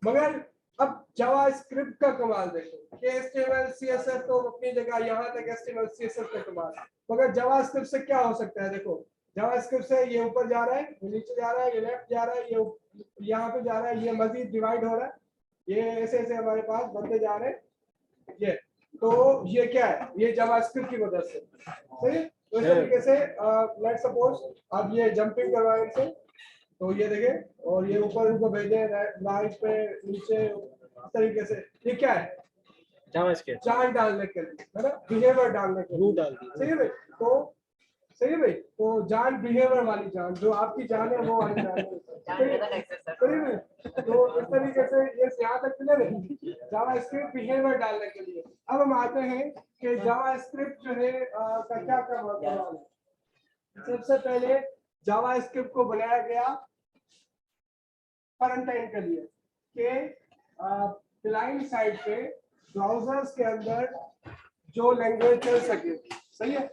मगर अब जावास्क्रिप्ट का कमाल देखो कि HTML CSS तो अपनी जगह, यहाँ तक HTML CSS का कमाल, मगर जावास्क्रिप्ट से क्या हो सकता है? देखो जावास्क्रिप्ट से ये ऊपर जा रहा है, ये नीचे जा रहा है, ये लेफ्ट जा रहा है, ये यहाँ पे जा रहा है, ये मजीद डिवाइड हो रहा है, ये ऐसे ऐसे हमारे पास बनते जा रहे हैं। ये तो ये क्या है? ये जावास्क्रिप्ट की मदद से, सही है। तो इस तरीके से लेट्स सपोज अब ये जंपिंग करवाएं इनसे, तो ये देखें, और ये ऊपर उनको भेजे राइट पे नीचे, इस तरीके से। ये क्या है? जावास्क्रिप्ट जान डालने के लिए, है ना, बिहेवियर डालने के लिए डाल दी, सही है भाई। तो सही है भाई, तो जान बिहेवियर वाली जान, जो आपकी जान है वो वाली जान सही है भाई। तो इस तरीके से ये यहाँ तक क्लियर है जावास्क्रिप्ट बिहेवियर डालने के लिए। अब हम आते हैं कि जावास्क्रिप्ट जो है का क्या क्या मतलब है। सबसे पहले जावास्क्रिप्ट को बनाया गया फ्रंट एंड के लिए कि क्लाइंट साइड पे ब्राउजर्स के अंदर जो लैंग्वेज चल सके, सही है।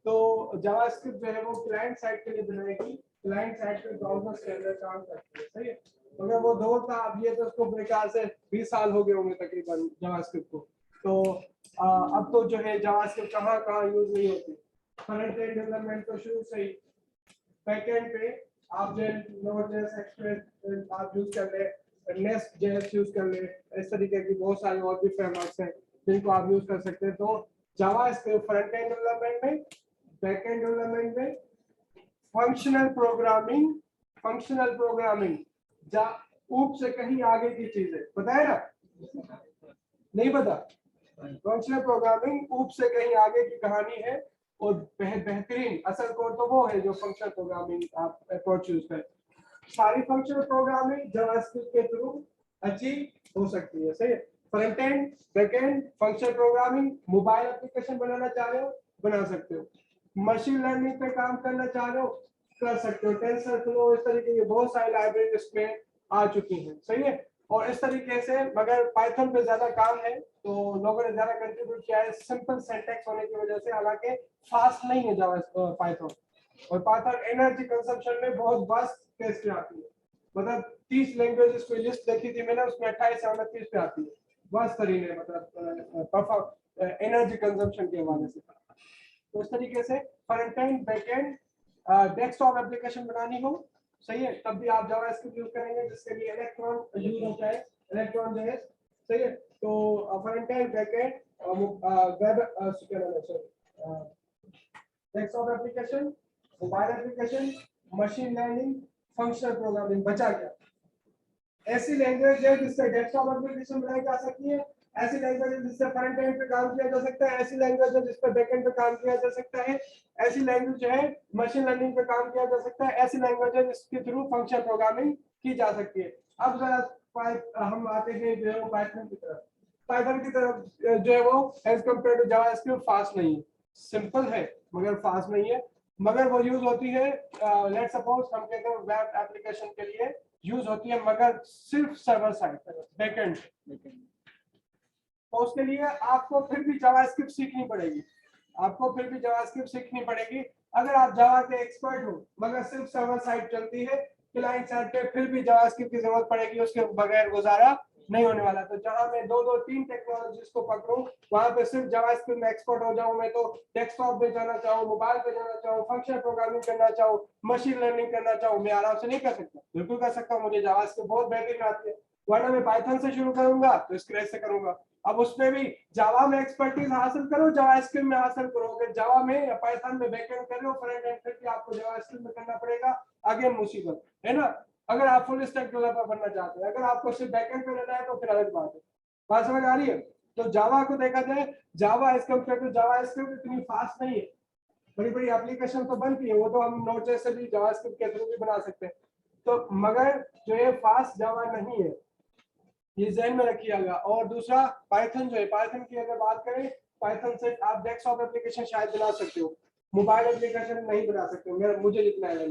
तो जावास्क्रिप्ट जो है वो क्लाइंट साइड के लिए बनाएगी, क्लाइंट साइड पे ब्राउजर्स के अंदर काम करती है, सही है। मगर वो दौर था, अब ये तो उसको मेरे ख्याल से 20 साल हो गए होंगे तकरीबन जावास्क्रिप्ट को। तो अब तो जो है जावास्क्रिप्ट कहाँ कहाँ यूज नहीं होती। फ्रंट एंड डेवलपमेंट तो शुरू से ही, बैकएंड पे आप जो नोड.js एक्सप्रेस आप यूज कर ले, नेस्ट.js यूज कर ले, इस तरीके की बहुत सारी और भी फ्रेमवर्क्स हैं जिनको आप यूज कर सकते हैं। तो जावास्क्रिप्ट फ्रंट एंड डेवलपमेंट में, बैक एंड डेवलपमेंट में, फंक्शनल प्रोग्रामिंग ऊप से कहीं आगे की चीज है, पता है ना? नहीं पता? फंक्शनल प्रोग्रामिंग ऊप से कहीं आगे की कहानी है और बेहतरीन असल कोड तो वो है जो फंक्शनल प्रोग्रामिंग आप अप्रोच यूज करें। सारी फंक्शनल प्रोग्रामिंग जावास्क्रिप्ट के थ्रू अचीव हो सकती है, सही है। Front end, back end, functional programming, mobile application बनाना चाह रहे हो बना सकते हो, मशीन लर्निंग पे काम करना चाह रहे हो कर सकते हो, टेंसरफ्लो, इस तरीके की बहुत सारी लाइब्रेरी इसमें आ चुकी हैं, सही है। और इस तरीके से मगर पाइथन पे ज्यादा काम है तो लोगों ने ज्यादा कंट्रीब्यूट किया है सिंपल सिंटैक्स होने की वजह से, हालांकि फास्ट नहीं है जावा पाइथन। और पाइथन एनर्जी कंजम्पशन में बहुत वास्ट केस पे आती है, मतलब 30 लैंग्वेजेस की लिस्ट देखी थी मैंने, उसमें 28 या 29 पे आती है वास्ट तरीके है, मतलब एनर्जी कंजम्पशन के हवाले से। तो इस तरीके से front end, back and, desktop application बनानी हो, सही है, तब भी आप जावास्क्रिप्ट यूज करेंगे जिसके लिए इलेक्ट्रॉन यूज होता है, इलेक्ट्रॉन जो है, सही है। तो front end, back and, web desktop application, mobile application, machine learning, functional programming, बचा क्या? ऐसी लैंग्वेज है जिससे डेस्कटॉप एप्लीकेशन बनाई जा सकती है, ऐसी लैंग्वेज है जिससे फ्रंट एंड पे काम किया जा सकता है, ऐसी लैंग्वेज है जिस पे बैक एंड पे काम किया जा सकता है, ऐसी लैंग्वेज है मशीन लर्निंग पे काम किया जा सकता है, ऐसी लैंग्वेज है जिसके थ्रू फंक्शनल प्रोग्रामिंग की जा सकती है। अब जरा हम आते हैं जो है पाइथन की तरफ। पाइथन की तरफ जो है वो as compare to JavaScript fast नहीं है, सिंपल है मगर फास्ट नहीं है, मगर वो यूज होती है लेट्स सपोज हम कहते हैं वेब एप्लीकेशन के लिए यूज होती है, मगर सिर्फ सर्वर साइड पर, बैकएंड। तो उसके लिए आपको फिर भी जावास्क्रिप्ट सीखनी पड़ेगी, आपको फिर भी जावास्क्रिप्ट सीखनी पड़ेगी। अगर आप जावा के एक्सपर्ट हो मगर सिर्फ सर्वर साइड चलती है, क्लाइंट साइड पे फिर भी जावास्क्रिप्ट की जरूरत पड़ेगी, उसके बगैर गुजारा नहीं होने वाला। तो जहां मैं दो तीन टेक्नोलॉजीज को पकड़ूं वहां पे सिर्फ जावास्क्रिप्ट में एक्सपर्ट हो जाऊं, मैं तो डेस्कटॉप पे जाना चाहूँ, मोबाइल पे जाना चाहूँ, फंक्शनल प्रोग्रामिंग करना चाहूँ, मशीन लर्निंग करना चाहूँ, मैं आराम से नहीं कर सकता, बिल्कुल कर सकता हूँ, मुझे जावास्क्रिप्ट बहुत बेहतरीन आती है। वरना मैं पाइथन से शुरू करूंगा तो स्क्रैच से करूंगा। अब उसमें भी जावा में एक्सपर्टीज हासिल करो, जावास्क्रिप्ट में हासिल करो, अगर जावा में या पाइथन में बैकएंड कर लो, फ्रंट एंड करके आपको जावास्क्रिप्ट में करना पड़ेगा, आगे मुसीबत है ना। अगर आप फुल स्टैक डेवलपर बनना चाहते हैं, अगर आपको सिर्फ बैकएंड पे रहना है तो फिर अलग बात है। बात समझ आ रही है? तो जावा को देखा जाए, जावा एज कंपेयर टू जावास्क्रिप्ट इतनी फास्ट नहीं है, बड़ी बड़ी एप्लीकेशन तो बनती है, वो तो हम नोड.जेएस से भी जावास्क्रिप्ट के थ्रू भी बना सकते हैं, तो मगर जो है फास्ट जावा नहीं है, ये ध्यान में रखिएगा। और दूसरा पाइथन जो है, पाइथन की अगर बात करें, पाइथन से आप डेस्कटॉप एप्लीकेशन शायद बना सकते हो, मोबाइल एप्लीकेशन नहीं बना सकते हो, मुझे जितना है।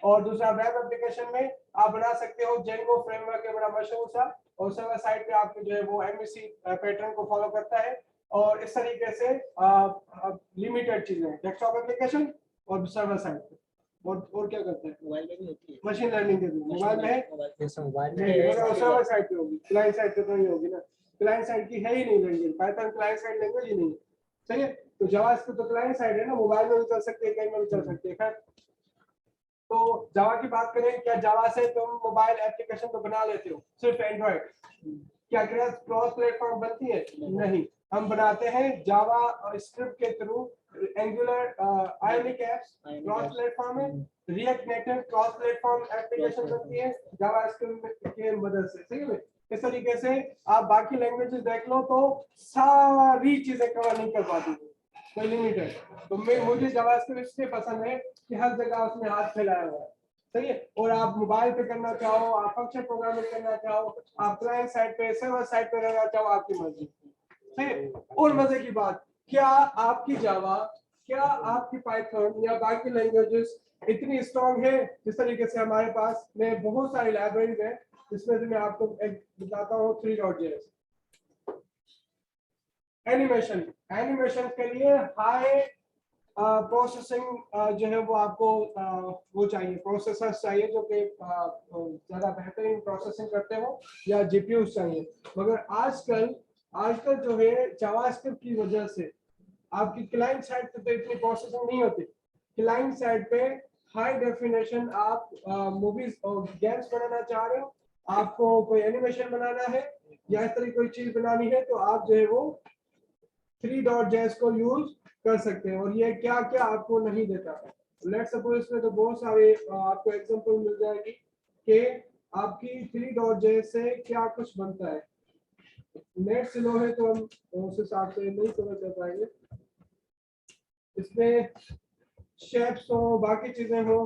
और दूसरा वेब एप्लीकेशन में आप बना सकते हो, जेंगो फ्रेमवर्क है बड़ा मशहूर सा, और सर्वर साइड पे आपको जो है वो एमवीसी पैटर्न को फॉलो करता है। और इस तरीके से लिमिटेड चीजें हैं डेस्कटॉप एप्लीकेशन और सर्वर साइड पे। और क्या करता है? मोबाइल में भी होती है मशीन लर्निंग के थ्रू मोबाइल में है, मोबाइल सर्वर साइड पे होगी, क्लाइंट साइड पे तो नहीं होगी ना, क्लाइंट साइड की है ही नहीं language, Python client side language ही नहीं है, सही है। तो जावास्क्रिप्ट तो क्लाइंट साइड है ना, मोबाइल में भी चल सकती है, कहीं में भी चल सकती है। खैर, तो जावा की बात करें, क्या जावा से तुम मोबाइल एप्लीकेशन तो बना लेते हो सिर्फ एंड्रॉइड? क्या क्रॉस प्लेटफॉर्म बनती है? नहीं, हम बनाते हैं जावा स्क्रिप्ट के through Angular Ionic apps cross platform है, React Native cross platform application बनती है जावा स्क्रिप्ट के मदद से, सही है। इस तरीके से आप बाकी लैंग्वेजेस देख लो तो सारी चीजें कवर नहीं कर पाती, कोई लिमिट है। तो मुझे जावास्क्रिप्ट इसलिए पसंद है कि हर जगह उसमें हाथ फैलाया हुआ है, सही है। और आप मोबाइल पे करना चाहो, आप फंक्शन प्रोग्रामिंग करना चाहो, आप क्लाइंट साइड पे, सर्वर साइड पे रहना चाहो, आपकी मर्जी, सही है। और मजे की बात, क्या आपकी जावा, क्या आपकी पाइथन या बाकी लैंग्वेजेस इतनी स्ट्रांग है जिस तरीके से हमारे पास में बहुत सारी लाइब्रेरीज हैं, जिसमें से मैं आपको एक बताता हूँ 3.js एनिमेशन। एनिमेशन के लिए हाई प्रोसेसिंग जो है वो आपको वो चाहिए, प्रोसेसर्स चाहिए जो कि ज्यादा बेहतरीन प्रोसेसिंग करते हो, या जीपीयूज चाहिए। मगर आजकल जो है जावास्क्रिप्ट की वजह से आपकी क्लाइंट साइड पे तो इतनी प्रोसेसिंग नहीं होती, क्लाइंट साइड पे हाई डेफिनेशन आप मूवीज और गेम्स बनाना चाह रहे हो, आपको कोई एनिमेशन बनाना है या इस तरह कोई चीज बनानी है, तो आप जो है वो 3.js को यूज कर सकते हैं। और ये क्या क्या आपको नहीं देता, लेट्स सपोज इसमें तो बहुत सारे आपको एग्जांपल मिल जाएगी कि आपकी 3.js से क्या कुछ बनता है। नेट स्लो है तो हम उस हिसाब से नहीं कवर कर पाएंगे। इसमें शेप्स हो, बाकी चीजें हो,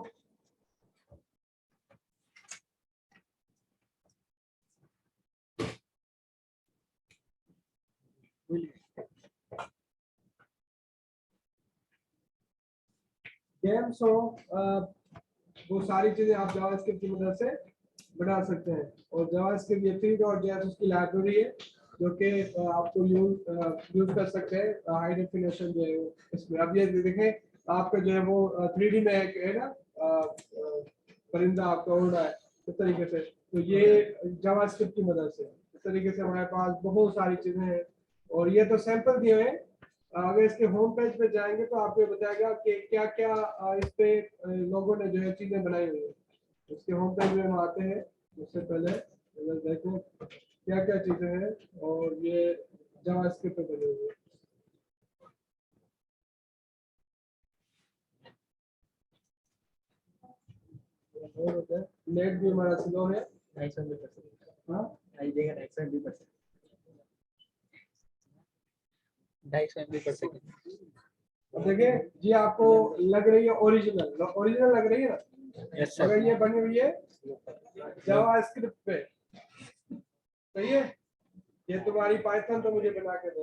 गेम्स हो, वो सारी चीजें आप जावास्क्रिप्ट की मदद से बना सकते हैं। और जावास्क्रिप्ट ये 3.js उसकी लाइब्रेरी है जो कि आपको यूज कर सकते हैं। हाई डेफिनेशन जो है इसमें अब ये देखें आपका जो है वो 3D में एक है ना परिंदा आपका उड़ रहा है इस तरीके से, तो ये जावास्क्रिप्ट की मदद से इस तरीके से हमारे पास बहुत सारी चीजें हैं। और ये तो सैंपल दिए हुए हैं। अगर इसके होम पेज पे जाएंगे तो आपको बताएगा कि क्या क्या इस पे लोगों ने जो है चीजें बनाई हुई है। इसके होम पेज में हम आते हैं। उससे पहले देखो क्या क्या चीजें हैं और ये जावास्क्रिप्ट पे बनी हुई है। नेट भी हमारा स्लो है। 250 MB/s। हाँ आई देगा 250 MB/s। 250 MB/s। अब देखिए ये आपको लग रही है ओरिजिनल ओरिजिनल लग रही है ना, यस सर। मगर ये बनी हुई है जावास्क्रिप्ट पे। सही है, ये तुम्हारी पाइथन तो मुझे बना के दे।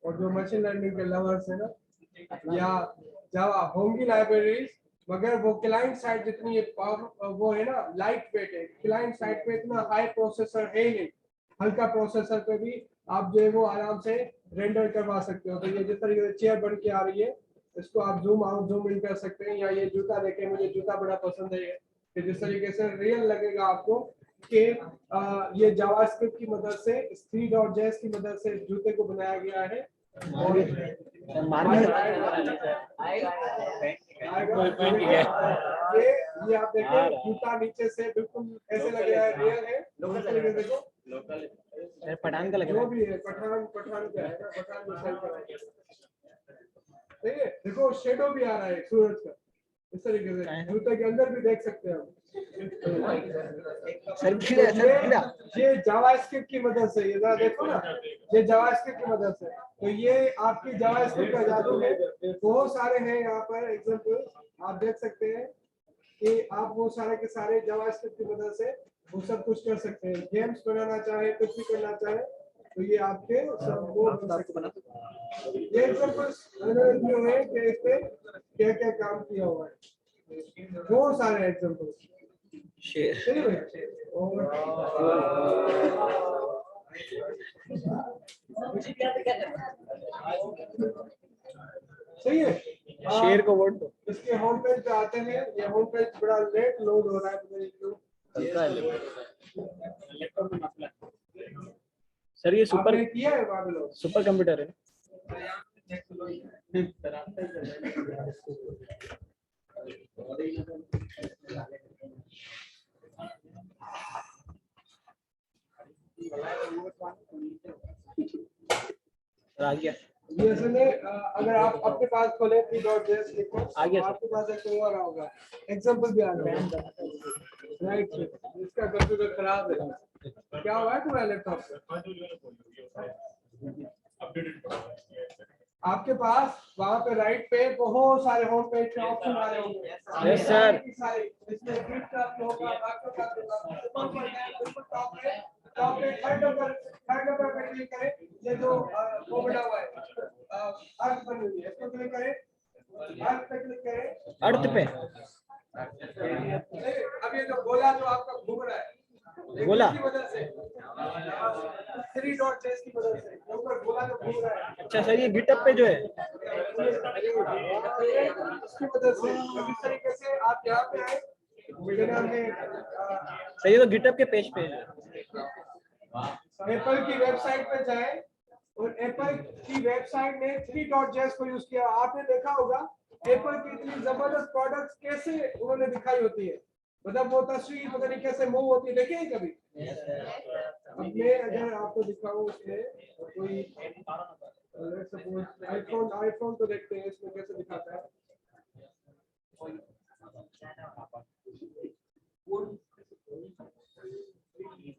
और जो मशीन लर्निंग के लवर्स है ना या जावा होंगी लाइब्रेरीज, मगर वो क्लाइंट साइड जितनी वो है ना लाइट वेट है। क्लाइंट साइड पे इतना हाई प्रोसेसर है नहीं, हल्का प्रोसेसर पे भी आप जो है वो आराम से रेंडर करवा सकते हो। तो ये जिस तरीके से चेयर बन के आ रही है इसको आप जूम आउट जूम इन कर सकते हैं। या ये जूता देखें, मुझे जूता बड़ा पसंद है कि जिस तरीके से रियल लगेगा आपको कि ये जावास्क्रिप्ट की मदद से 3.js की मदद से जूते को बनाया गया है। और ये आप देखें जूता नीचे से बिल्कुल ऐसे लग रहा है रियल है। देखो पठान का लग जो रहा भी है पठान पठान क्या है ना, पठान को सेल कराएंगे। ठीक है, देखो शेडो भी आ रहा है सूरज का इस तरीके से, जूते के अंदर भी देख सकते हैं हम। सर। ये जावास्क्रिप्ट की मदद से, ये जरा देखो ना, ये जावास्क्रिप्ट की मदद से। तो ये आपकी जावास्क्रिप्ट का जादू है। बहुत सारे हैं यहाँ पर एग्जांपल आप देख सकते हैं कि आप वो सारे के सारे जावास्क्रिप्ट की मदद से वो सब कुछ कर सकते हैं। गेम्स बनाना चाहे, कुछ भी करना चाहे तो ये आपके सब वो बन सकते हैं। ये एग्जांपल्स जो है कि इस पे क्या क्या काम किया हुआ है, बहुत सारे एग्जांपल्स। सही है, शेर को वोट दो। इसके होम पेज पे आते हैं। ये होम पेज बड़ा लेट लोड हो रहा है, पता नहीं क्यों। सर ये सुपर आपने किया है बाबलो? सुपर कंप्यूटर है। आ गया। ये असल में अगर आप अपने पास खोले 3.js लिखो आ गया सर। आपके पास एक और होगा, एग्जांपल भी आ रहा है। राइट, इसका कंप्यूटर खराब है। क्या हुआ है तुम्हारे लैपटॉप पे? आपके पास वहाँ पे राइट पे बहुत सारे होम पेज पे ऑप्शन आ रहे होंगे। Yes sir. इसमें गिट का होगा, बाकी का होगा। ऊपर पर जाए, बिल्कुल टॉप पे थर्ड नंबर पे क्लिक करें। ये जो वो बना हुआ है अर्थ बनी हुई है, इसको क्लिक करें। अर्थ पे क्लिक करें। अर्थ पे अब ये जो गोला जो आपका घूम रहा है गोला की मदद से 3.js की मदद से ऊपर गोला जो घूम रहा है। अच्छा सर ये गिटअप पे जो है इसकी मदद से अब इस तरीके से आप यहाँ पे आए। मेरे नाम में सर ये तो गिटअप के पेज पे है। एप्पल की वेबसाइट पे जाएं और एप्पल की वेबसाइट ने 3.js को यूज किया। आपने देखा होगा एप्पल की इतनी जबरदस्त प्रोडक्ट्स कैसे उन्होंने दिखाई होती है, मतलब वो तस्वीर पता नहीं कैसे मूव होती है, देखे हैं कभी? अब मैं अगर आपको दिखाऊं इसमें कोई लेट्स सपोज आईफोन तो देखते हैं इसमें कैसे दिखाता है।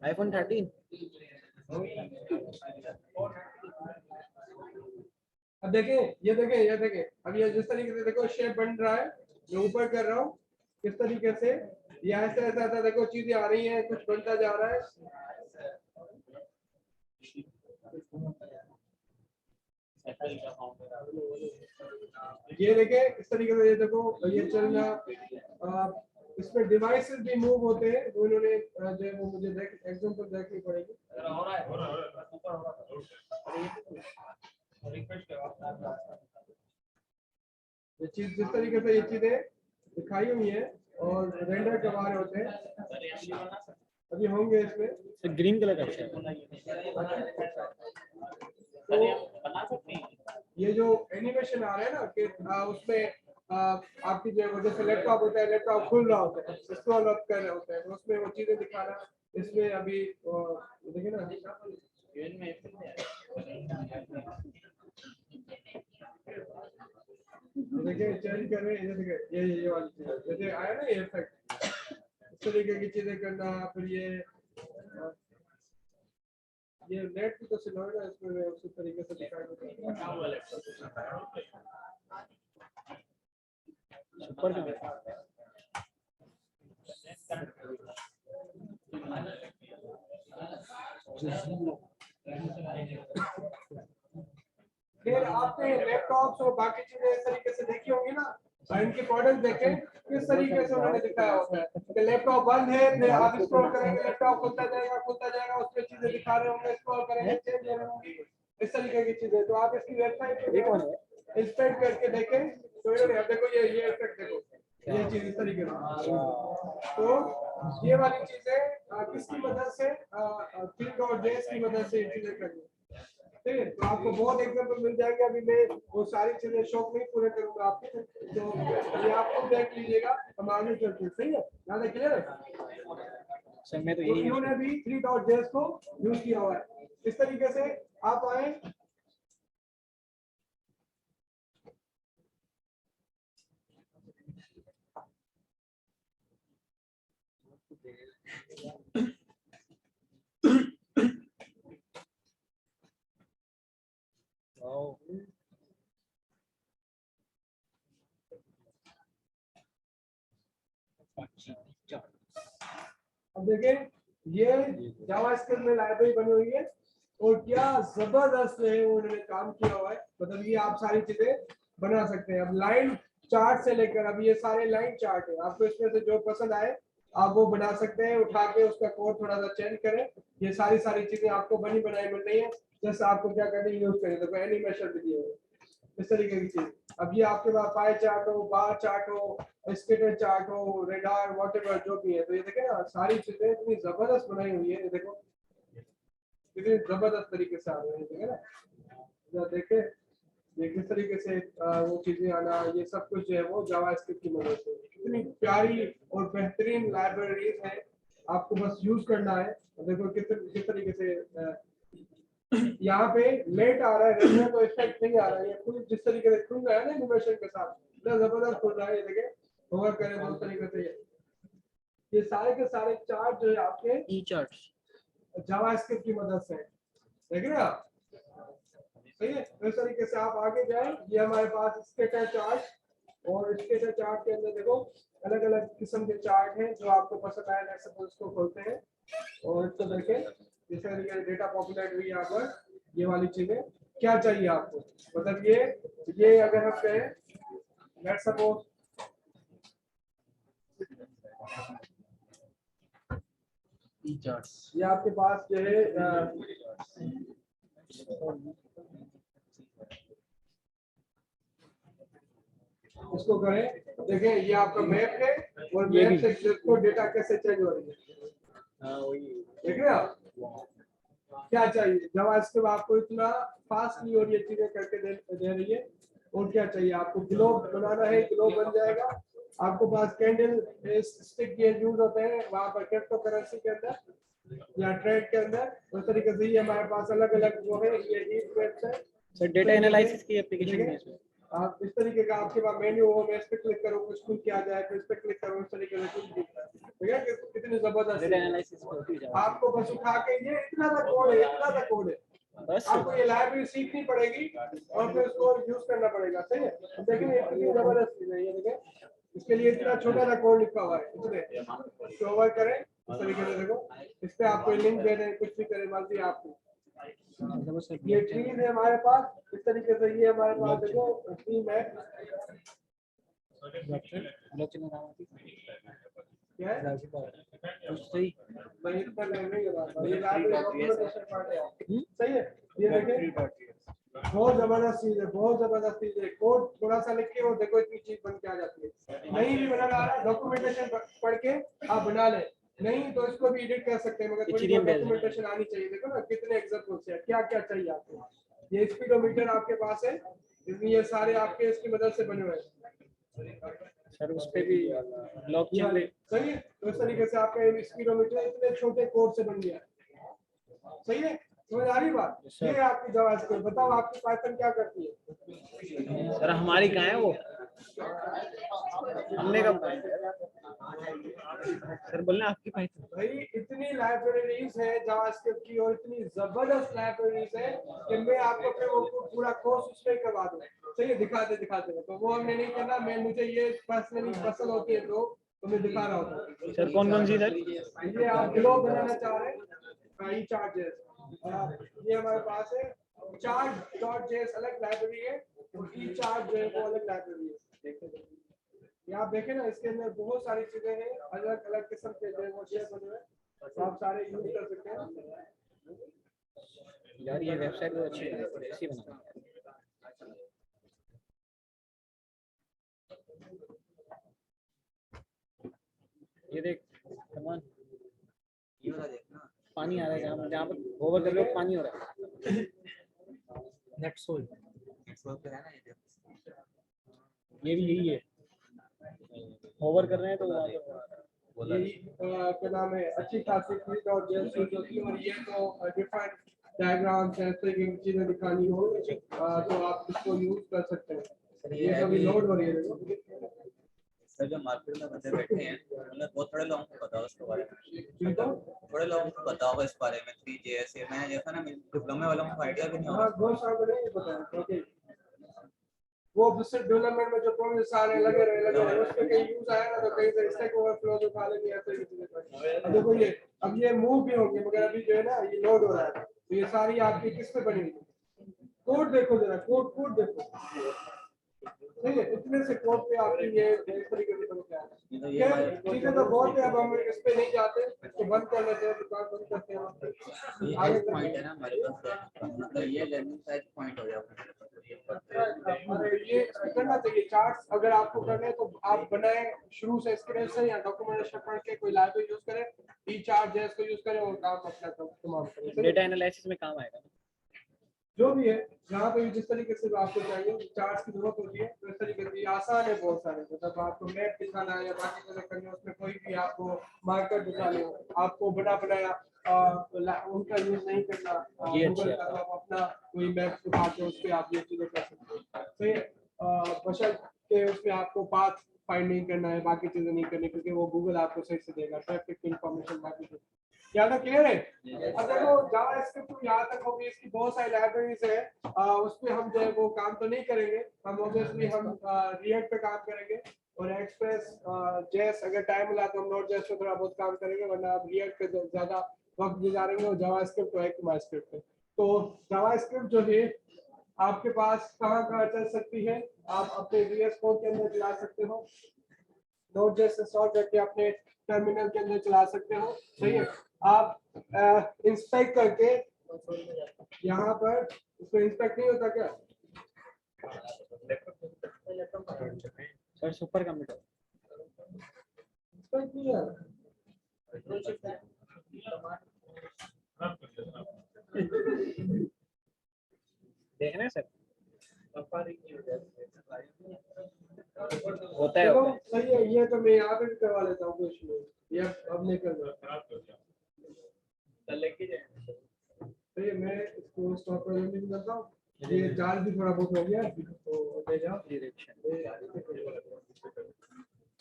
iPhone 13 अब देखें, ये देखें, अब ये जिस तरीके से देखो शेप बन रहा है, मैं ऊपर कर रहा हूँ किस तरीके से, ये ऐसा ऐसा ऐसा देखो चीजें आ रही हैं, कुछ बनता जा रहा है। ये देखें इस तरीके से, ये देखो ये चलना, इसमें डिवाइसेस भी मूव होते हैं, वो इन्होंने जो है वो मुझे एग्जांपल देखनी पड़ेगी। ये चीज जिस तरीके से ये चीजें दिखाई हुई है और रेंडर करवा रहे होते हैं, अभी होंगे इसमें। तो ग्रीन कलर का अच्छा है। तो ये जो एनिमेशन आ रहा है ना कि उसमें आपकी जो है वो जैसे लैपटॉप होता है, लैपटॉप खुल रहा होता है, स्क्रॉल अप कर रहे होते हैं, तो उसमें वो चीजें दिखाना, इसमें अभी देखिए ना, देखिए चेंज कर रहे हैं, देखिए ये वाली चीज जैसे आया ना ये इफेक्ट, इस तरीके की चीजें करना। फिर ये नेट भी तो स्लो है ना, इसमें उसी तरीके से दिखाएंगे। सुपर का फिर आपने लैपटॉप्स और बाकी चीजें इस तरीके से देखी होंगी ना, और इनके प्रोडक्ट देखें किस तरीके से उन्होंने दिखाया होता है कि लैपटॉप बंद है, फिर आप स्क्रॉल करेंगे लैपटॉप खुलता जाएगा, उसमें चीजें दिखा रहे होंगे, स्क्रॉल करेंगे चेंज हो रहे होंगे, इस तरीके की चीजें। तो आप इसकी वेबसाइट पे इंस्पेक्ट करके देखें, तो इन्होंने देखो ये इफेक्ट देखो, ये चीज इस तरीके से। तो ये वाली चीजें किसकी मदद से, Three.js की मदद से ये चीजें करनी। ठीक है, तो आपको बहुत एग्जांपल मिल जाएंगे, अभी मैं वो सारी चीजें शौक नहीं पूरे करूंगा आपके, तो ये आप खुद देख लीजिएगा, हम आगे चलते हैं। सही है, ज़्यादा क्लियर है सर? मैं तो तो यही इन्होंने भी Three.js को यूज किया हुआ है। इस तरीके से आप आए, अब देखें ये जावास्क्रिप्ट में लाइब्रेरी बनी हुई है और क्या जबरदस्त है उन्होंने काम किया हुआ है। मतलब ये आप सारी चीजें बना सकते हैं। अब लाइन चार्ट से लेकर, अब ये सारे लाइन चार्ट है, आपको इसमें से जो पसंद आए आप वो बना सकते हैं, उठा के उसका कोड थोड़ा सा चेंज करें, ये सारी चीजें आपको बनी बनाई मिल रही है। जैसे आपको क्या करनी है, यूज करें, देखो एनिमेशन भी दिए हुए इस तरीके की चीज। अब ये आपके पास पाई चार्ट हो, बार चार्ट हो, स्केटर चार्ट हो, रेडार व्हाटएवर जो भी है, तो ये देखें ना सारी चीजें इतनी जबरदस्त बनाई हुई है, ये देखो कितनी जबरदस्त तरीके से आ रही है, ठीक है ना। देखे ये किस तरीके से वो चीजें आना, ये सब कुछ जो है वो जावास्क्रिप्ट की मदद से। कितनी प्यारी और बेहतरीन लाइब्रेरीज है, आपको बस यूज करना है। देखो किस तरीके से यहाँ पे लेट आ रहा है, रेंडर तो इफेक्ट नहीं आ रहा है, ये खुद जिस तरीके से खुल रहा है ना एनिमेशन के साथ, इतना जबरदस्त खुल रहा है, ये देखें होगा करें तो उस तरीके से ये सारे के सारे चार्ट जो है आपके ई चार्ट्स जावास्क्रिप्ट की मदद से, देख रहे हैं आप, सही है। इस तरीके से आप आगे जाएं, ये हमारे पास स्केटर चार्ट, और स्केटर चार्ट के अंदर देखो अलग अलग किस्म के चार्ट हैं जो आपको पसंद आए, जैसे उसको खोलते हैं और इसको देखें, जिस तरीके डेटा पॉपुलेट यहाँ पर ये वाली चीजें क्या चाहिए आपको। मतलब ये अगर हम कहें लेट्स सपोज ये आपके पास जो है इसको करें, देखें ये आपका मैप है और मैप से इसको डेटा कैसे चेंज हो रही है, देख रहे हैं आप क्या चाहिए। जावास्क्रिप्ट आपको इतना फास्ट नहीं और ये चीजें करके दे रही है। और क्या चाहिए आपको, ग्लोब बनाना है, ग्लोब बन जाएगा। आपको पास कैंडल स्टिक के यूज होते हैं वहां पर क्रिप्टो करेंसी के अंदर या ट्रेड के अंदर, उस तरीके से ये हमारे पास अलग अलग जो है ये हीट मैप्स है। सर डेटा एनालिसिस की एप्लीकेशन है इसमें। आप इस तरीके का आपके पास मेन्यू हो, मैं इस पे क्लिक करूँ कुछ खुल के आ जाए, फिर इस पे क्लिक करूँ, इस तरीके से कुछ ठीक है कितनी जबरदस्त डेटा है। एनालिसिस होती है जावा। आपको बस उठा के ये इतना सा कोड है, इतना सा कोड है, बस आपको ये लाइब्रेरी सीखनी पड़ेगी और फिर उसको यूज करना पड़ेगा। सही है, देखिए ये कितनी जबरदस्त चीज है। ये देखें इसके लिए इतना छोटा सा कोड लिखा हुआ है। इतने तो ओवर करें इस तरीके से, देखो इस पे आपको लिंक दे दें, कुछ भी करें, मर्जी आपकी। ये ट्रीज है हमारे पास इस तरीके से, ये हमारे पास देखो टीम है। ब्लॉकचेन में काम आती क्या है? है सही। नहीं इतना नहीं है बात। ये लाइब्रेरी डॉक्यूमेंटेशन पार्ट है। सही है, ये देखिए बहुत जबरदस्त चीज है, बहुत जबरदस्त चीज है। कोड थोड़ा सा लिख के और देखो इतनी चीज बन के आ जाती है। नहीं भी बनाना आ रहा, डॉक्यूमेंटेशन पढ़ के आप बना ले, नहीं तो इसको भी एडिट कर सकते हैं, मगर थोड़ी HTML डॉक्यूमेंटेशन आनी चाहिए। देखो ना कितने एग्जांपल्स है, क्या क्या चाहिए आपको। ये स्पीडोमीटर आपके पास है, इसमें ये सारे आपके इसकी मदद से बने हुए हैं। सर उस पे भी ब्लॉकचेन पे सही है, तो इस तरीके से आपका स्पीडोमीटर इतने छोटे कोड से बन गया। सही है, समझ आ रही बात। ये आपकी जावास्क्रिप्ट। बताओ आपकी पाइथन क्या करती है? सर हमारी कहाँ है वो, हमने कब सर बोलना आपकी पाइथन। भाई इतनी लाइब्रेरीज है जावास्क्रिप्ट की और इतनी जबरदस्त लाइब्रेरीज है कि मैं आपको फिर वो पूरा कोर्स उसमें करवा दूं। सही है, दिखाते तो वो हमने नहीं करना। मैं मुझे ये पर्सनली पसंद होती है तो मैं दिखा रहा हूँ। सर कौन सी सर? ये आप ग्लोब बनाना चाह रहे हैं, ई चार्जेस ये हमारे पास है। चार्ट.js अलग लाइब्रेरी है, ई चार्ट जो है वो अलग लाइब्रेरी है। ये आप देखें ना, इसके अंदर बहुत सारी चीजें हैं, अलग अलग किस्म के जो है वो शेयर बने हुए हैं, तो आप सारे यूज कर सकते हैं। यार ये वेबसाइट तो अच्छी है, ऐसी बनाना। ये देख कमान, ये वाला देखना, पानी आ रहा है जहाँ पर होवर कर रहे हो पानी हो रहा है। नेट सोल नेटवर्क पे है ना, ये देखो। ये भी यही है, होवर कर रहे हैं तो वहाँ पे यही क्या नाम है, अच्छी खासी चीज और जैसे होती है। और ये तो डिफरेंट डायग्राम्स है, तो ये चीजें दिखानी हो तो आप इसको यूज कर सकते हैं। ये अभी लोड हो रही है देखो। सर जो मार्केट में बंदे बैठे हैं उन्हें बहुत थोड़े लोगों को पता है उसके बारे में, थोड़े लोगों को पता होगा इस बारे में। 3JS मैंने देखा ना, डिप्लोमे वालों को आइडिया भी नहीं हाँ होगा। बहुत सारे को नहीं पता है, क्योंकि वो सिर्फ डेवलपमेंट में जो प्रोजेक्ट सारे लगे रहे उस पे कहीं यूज आया ना तो कहीं से स्टैक ओवरफ्लो जो खा लेंगे ऐसे ही चीजें। अब देखो ये, अब ये मूव भी होंगे मगर अभी जो है ना ये लोड हो रहा है। तो ये सारी आपकी किस पे बनी हुई, कोड देखो जरा, कोड देखो। सही है, इतने से कोड पे आपकी ये इस तरीके से बन गया है। चीजें तो बहुत है, अब हम इस पे नहीं जाते, इसको बंद कर लेते हैं, दुकान बंद करते हैं। ये आगे पॉइंट है ना हमारे पास, मतलब ये लर्निंग का एक पॉइंट हो गया। अरे ये करना चाहिए चार्ट्स, अगर आपको करना है तो आप बनाए शुरू से स्क्रीन से या डॉक्यूमेंटेशन पढ़ के कोई लाइब्रेरी यूज करें, ई चार्ट जैस को यूज करें और काम अपना तमाम करें। डेटा एनालिसिस में काम आएगा। जो भी है यहाँ पे जिस तरीके से आपको चाहिए चार्ट्स की जरूरत होती है, तो इस तरीके से आसान है बहुत सारे। मतलब आपको मैप दिखाना है या बाकी चीजें करनी है, उसमें कोई भी आपको मार्कर दिखाने हो, आपको बना बनाया उनका यूज नहीं करना, ये गूगल अच्छा का तो आप अपना कोई मैप दिखा के उस पर आप ये चीजें कर सकते हो। तो ये बशर्ते उसमें आपको पाथ फाइंडिंग करना है, बाकी चीजें नहीं करनी, क्योंकि वो गूगल आपको सही से देगा ट्रैफिक इंफॉर्मेशन बाकी चीजें। यहाँ तक क्लियर है? अब देखो जावास्क्रिप्ट यहाँ तक होगी, इसकी बहुत सारी लाइब्रेरीज है, उस पे हम जो है वो काम तो नहीं करेंगे। हम ऑब्वियसली हम रिएक्ट पे काम करेंगे और एक्सप्रेस जेएस अगर टाइम मिला तो हम नोड जेएस पे थोड़ा बहुत काम करेंगे, वरना आप रिएक्ट पे ज्यादा वक्त गुजारेंगे और जावास्क्रिप्ट और ECMAScript पे। तो जावास्क्रिप्ट जो है आपके पास कहाँ चल सकती है, आप अपने VS कोड के अंदर चला सकते हो, नोड जेएस इंस्टॉल करके अपने टर्मिनल के अंदर चला सकते हो। सही है, आप इंस्पेक्ट करके यहाँ पर, उसको इंस्पेक्ट नहीं होता क्या सर? सुपर कंप्यूटर इंस्पेक्ट नहीं है। देखना है सर, होता है चलो सही है, ये तो मैं यहाँ पे भी करवा लेता हूँ, कुछ नहीं, ये अब नहीं करना। तो ये मैं इसको स्टॉप करता हूँ, ये चार्ज भी थोड़ा बहुत हो गया तो ले जाओ।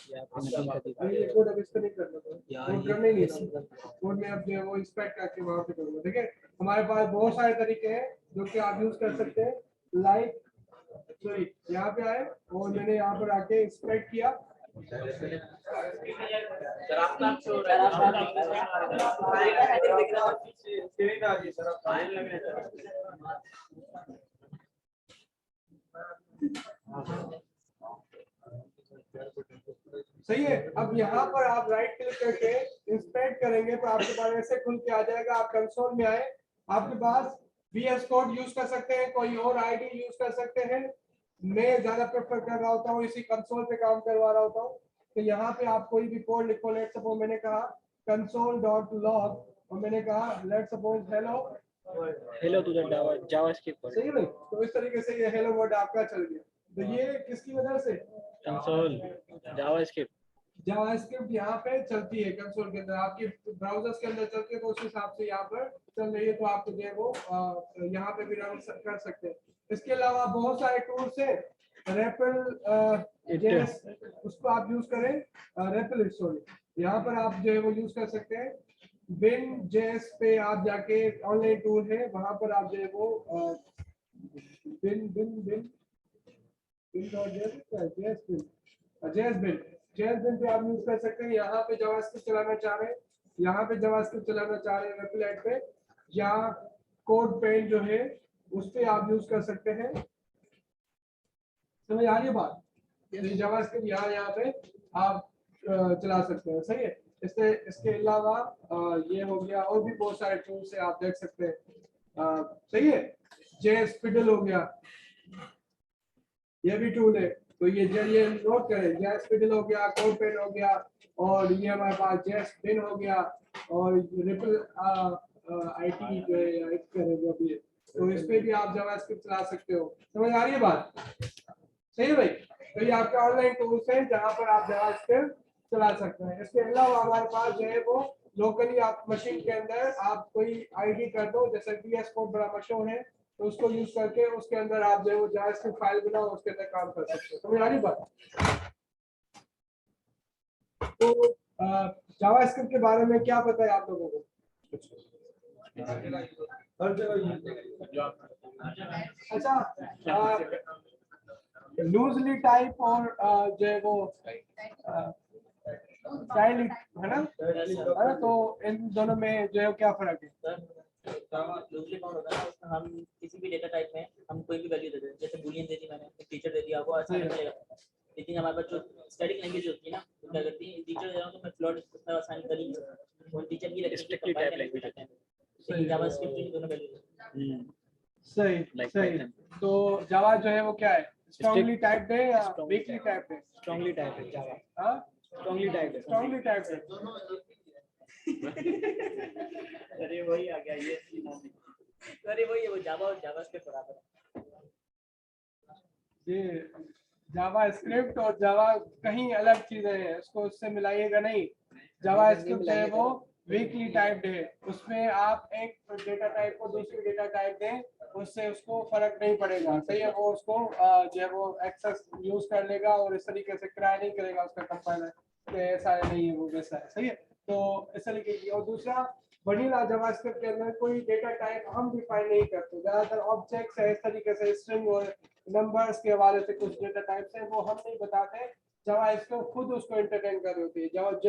ये आपको नहीं कर दी। अभी ये कोड अब इसको नहीं करना था, कोड करना ही नहीं था, कोड में अब जो है वो इंस्पेक्ट करके वहां पे करूंगा। ठीक है, हमारे पास बहुत सारे तरीके हैं जो कि आप यूज कर सकते हैं। लाइक सॉरी यहाँ पे आए और मैंने यहाँ पर आके इंस्पेक्ट किया, सही है। अब यहाँ पर आप राइट क्लिक करके इंस्पेक्ट करेंगे तो आपके पास ऐसे खुल के आ जाएगा। आप कंसोल में आए, आपके पास VS कोड यूज कर सकते हैं, कोई और आईडी यूज कर सकते हैं। मैं ज्यादा प्रेफर कर रहा होता हूँ, इसी कंसोल पे काम करवा रहा होता हूँ। तो यहाँ पे आप कोई भी कोड लिखो, लेट सपोज मैंने कहा console.log और मैंने कहा let suppose hello to the JavaScript सही है भाई। तो इस तरीके से ये हेलो वर्ड आपका चल गया। तो ये किसकी वजह से? कंसोल जावास्क्रिप्ट जावास्क्रिप्ट यहाँ पे चलती है कंसोल के अंदर, आपके ब्राउजर्स के अंदर चलती है, तो उस हिसाब से यहाँ पर चल रही है। तो आप जो है वो यहाँ पे भी रन कर सकते हैं। इसके अलावा बहुत सारे टूल्स हैं, रेपल जेएस उसको आप यूज करें, रेपल सॉरी यहाँ पर आप जो है वो यूज कर सकते हैं। बिन जेएस पे आप जाके ऑनलाइन टूल है, वहां पर आप जो है वो बिन बिन बिन जेएस बिन पे आप यूज कर सकते हैं। यहाँ पे जावास्क्रिप्ट चलाना चाह रहे हैं, यहाँ पे जावास्क्रिप्ट चलाना चाह रहे हैं वेबसाइट पे, या कोड पेन जो है उस पे आप यूज कर सकते हैं। समझ आ रही है बात? जावास्क्रिप्ट यहाँ पे आप चला सकते हैं। सही है। इसके अलावा ये हो गया, और भी बहुत सारे टूल्स है आप देख सकते हैं। सही है। जेएस फिडल हो गया, ये भी टूल है। तो ये नोट करें, जेएस फिडल हो गया, कोड पेन हो गया, और ये हमारे पास जेएस बिन हो गया, और रिपल आईटी जो है एक करेंगे अभी, तो इस पे भी आप जावास्क्रिप्ट चला सकते हो। समझ आ रही है बात? सही है भाई। तो ये आपके ऑनलाइन टूल्स हैं जहां पर आप जावास्क्रिप्ट चला सकते हैं। इसके अलावा हमारे पास जो है वो लोकली आप मशीन के अंदर आप कोई आईडी कर दो, जैसे VS कोड बड़ा मशहूर है, तो उसको यूज करके उसके अंदर आप जो है वो जावास्क्रिप्ट फाइल बनाओ, उसके अंदर काम कर सकते हो। समझ आ रही बात? तो जावास्क्रिप्ट के बारे में क्या पता है आप लोगों को? हर जगह अच्छा, लूजली टाइप और जो है वो स्टाइल है ना, तो इन दोनों में जो है क्या फर्क है? लूजली बाउंड होता है ना, उसमें हम किसी भी डेटा टाइप में हम कोई भी वैल्यू दे देते हैं, जैसे बूलियन दे दी मैंने, टीचर दे दिया, वो आसान चलेगा। लेकिन हमारे पास जो स्टैटिक लैंग्वेज होती है ना, तो क्या करती है, टीचर दे रहा हूं तो मैं फ्लोट इतना आसान कर ही नहीं सकता, वो टीचर की स्ट्रिक्टली टाइप लैंग्वेज है। लेकिन जावास्क्रिप्ट इन दोनों वैल्यू सही सही। तो जावा जो है वो क्या है, स्ट्रांगली टाइप्ड है या वीकली टाइप्ड है? स्ट्रांगली टाइप है जावा। हां, स्ट्रांगली टाइप है। स्ट्रांगली टाइप्ड है। अरे वही आ गया ये, अरे वही है, वो जावा और जावास्क्रिप्ट बराबर है। ये जावास्क्रिप्ट और जावा कहीं अलग चीजें हैं, उसको उससे मिलाइएगा नहीं। जावास्क्रिप्ट है वो वीकली टाइप्ड है, उसमें आप एक डेटा टाइप को दूसरी डेटा टाइप दें, उससे उसको फर्क नहीं पड़ेगा। सही है, वो उसको जो है वो एक्सेस यूज कर लेगा और इस तरीके से क्राई नहीं करेगा उसका कंपाइलर कि ऐसा नहीं है वो वैसा है। सही है, तो इस तरीके की। और दूसरा, वनीला जावास्क्रिप्ट के अंदर कोई डेटा टाइप हम डिफाइन नहीं करते, ज्यादातर ऑब्जेक्ट्स है, इस तरीके से स्ट्रिंग और नंबर्स के हवाले से कुछ डेटा टाइप्स हैं वो हम नहीं बताते। जावास्क्रिप्ट खुद उसको एंटरटेन कर देती है, जब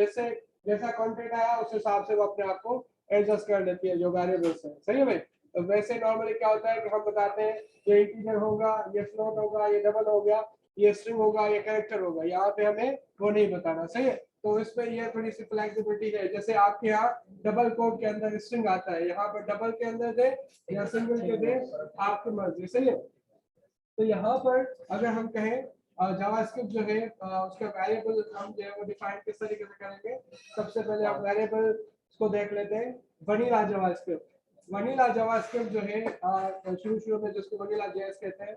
जैसा कंटेंट आया उस हिसाब से वो अपने आप को एडजस्ट कर देती है जो वेरिएबल्स है। सही है भाई। तो वैसे नॉर्मली क्या होता है कि हम बताते हैं ये इंटीजर होगा, ये फ्लोट होगा, ये डबल हो गया, ये स्ट्रिंग होगा, ये कैरेक्टर होगा, यहाँ पे हमें वो नहीं बताना। सही है, तो इसमें ये थोड़ी सी फ्लेक्सिबिलिटी है। जैसे आपके यहाँ डबल कोड के अंदर स्ट्रिंग आता है, यहाँ पर डबल के अंदर दे या सिंगल के दे, आपकी मर्जी। सही है। तो यहाँ पर अगर हम कहें जावास्क्रिप्ट जो है उसका वेरिएबल हम जो है वो डिफाइन किस तरीके से करेंगे। सबसे पहले हम वेरिएबल को देख लेते हैं। वनीला जावास्क्रिप्ट जो है शुरू में जिसको वनीला जेएस कहते हैं,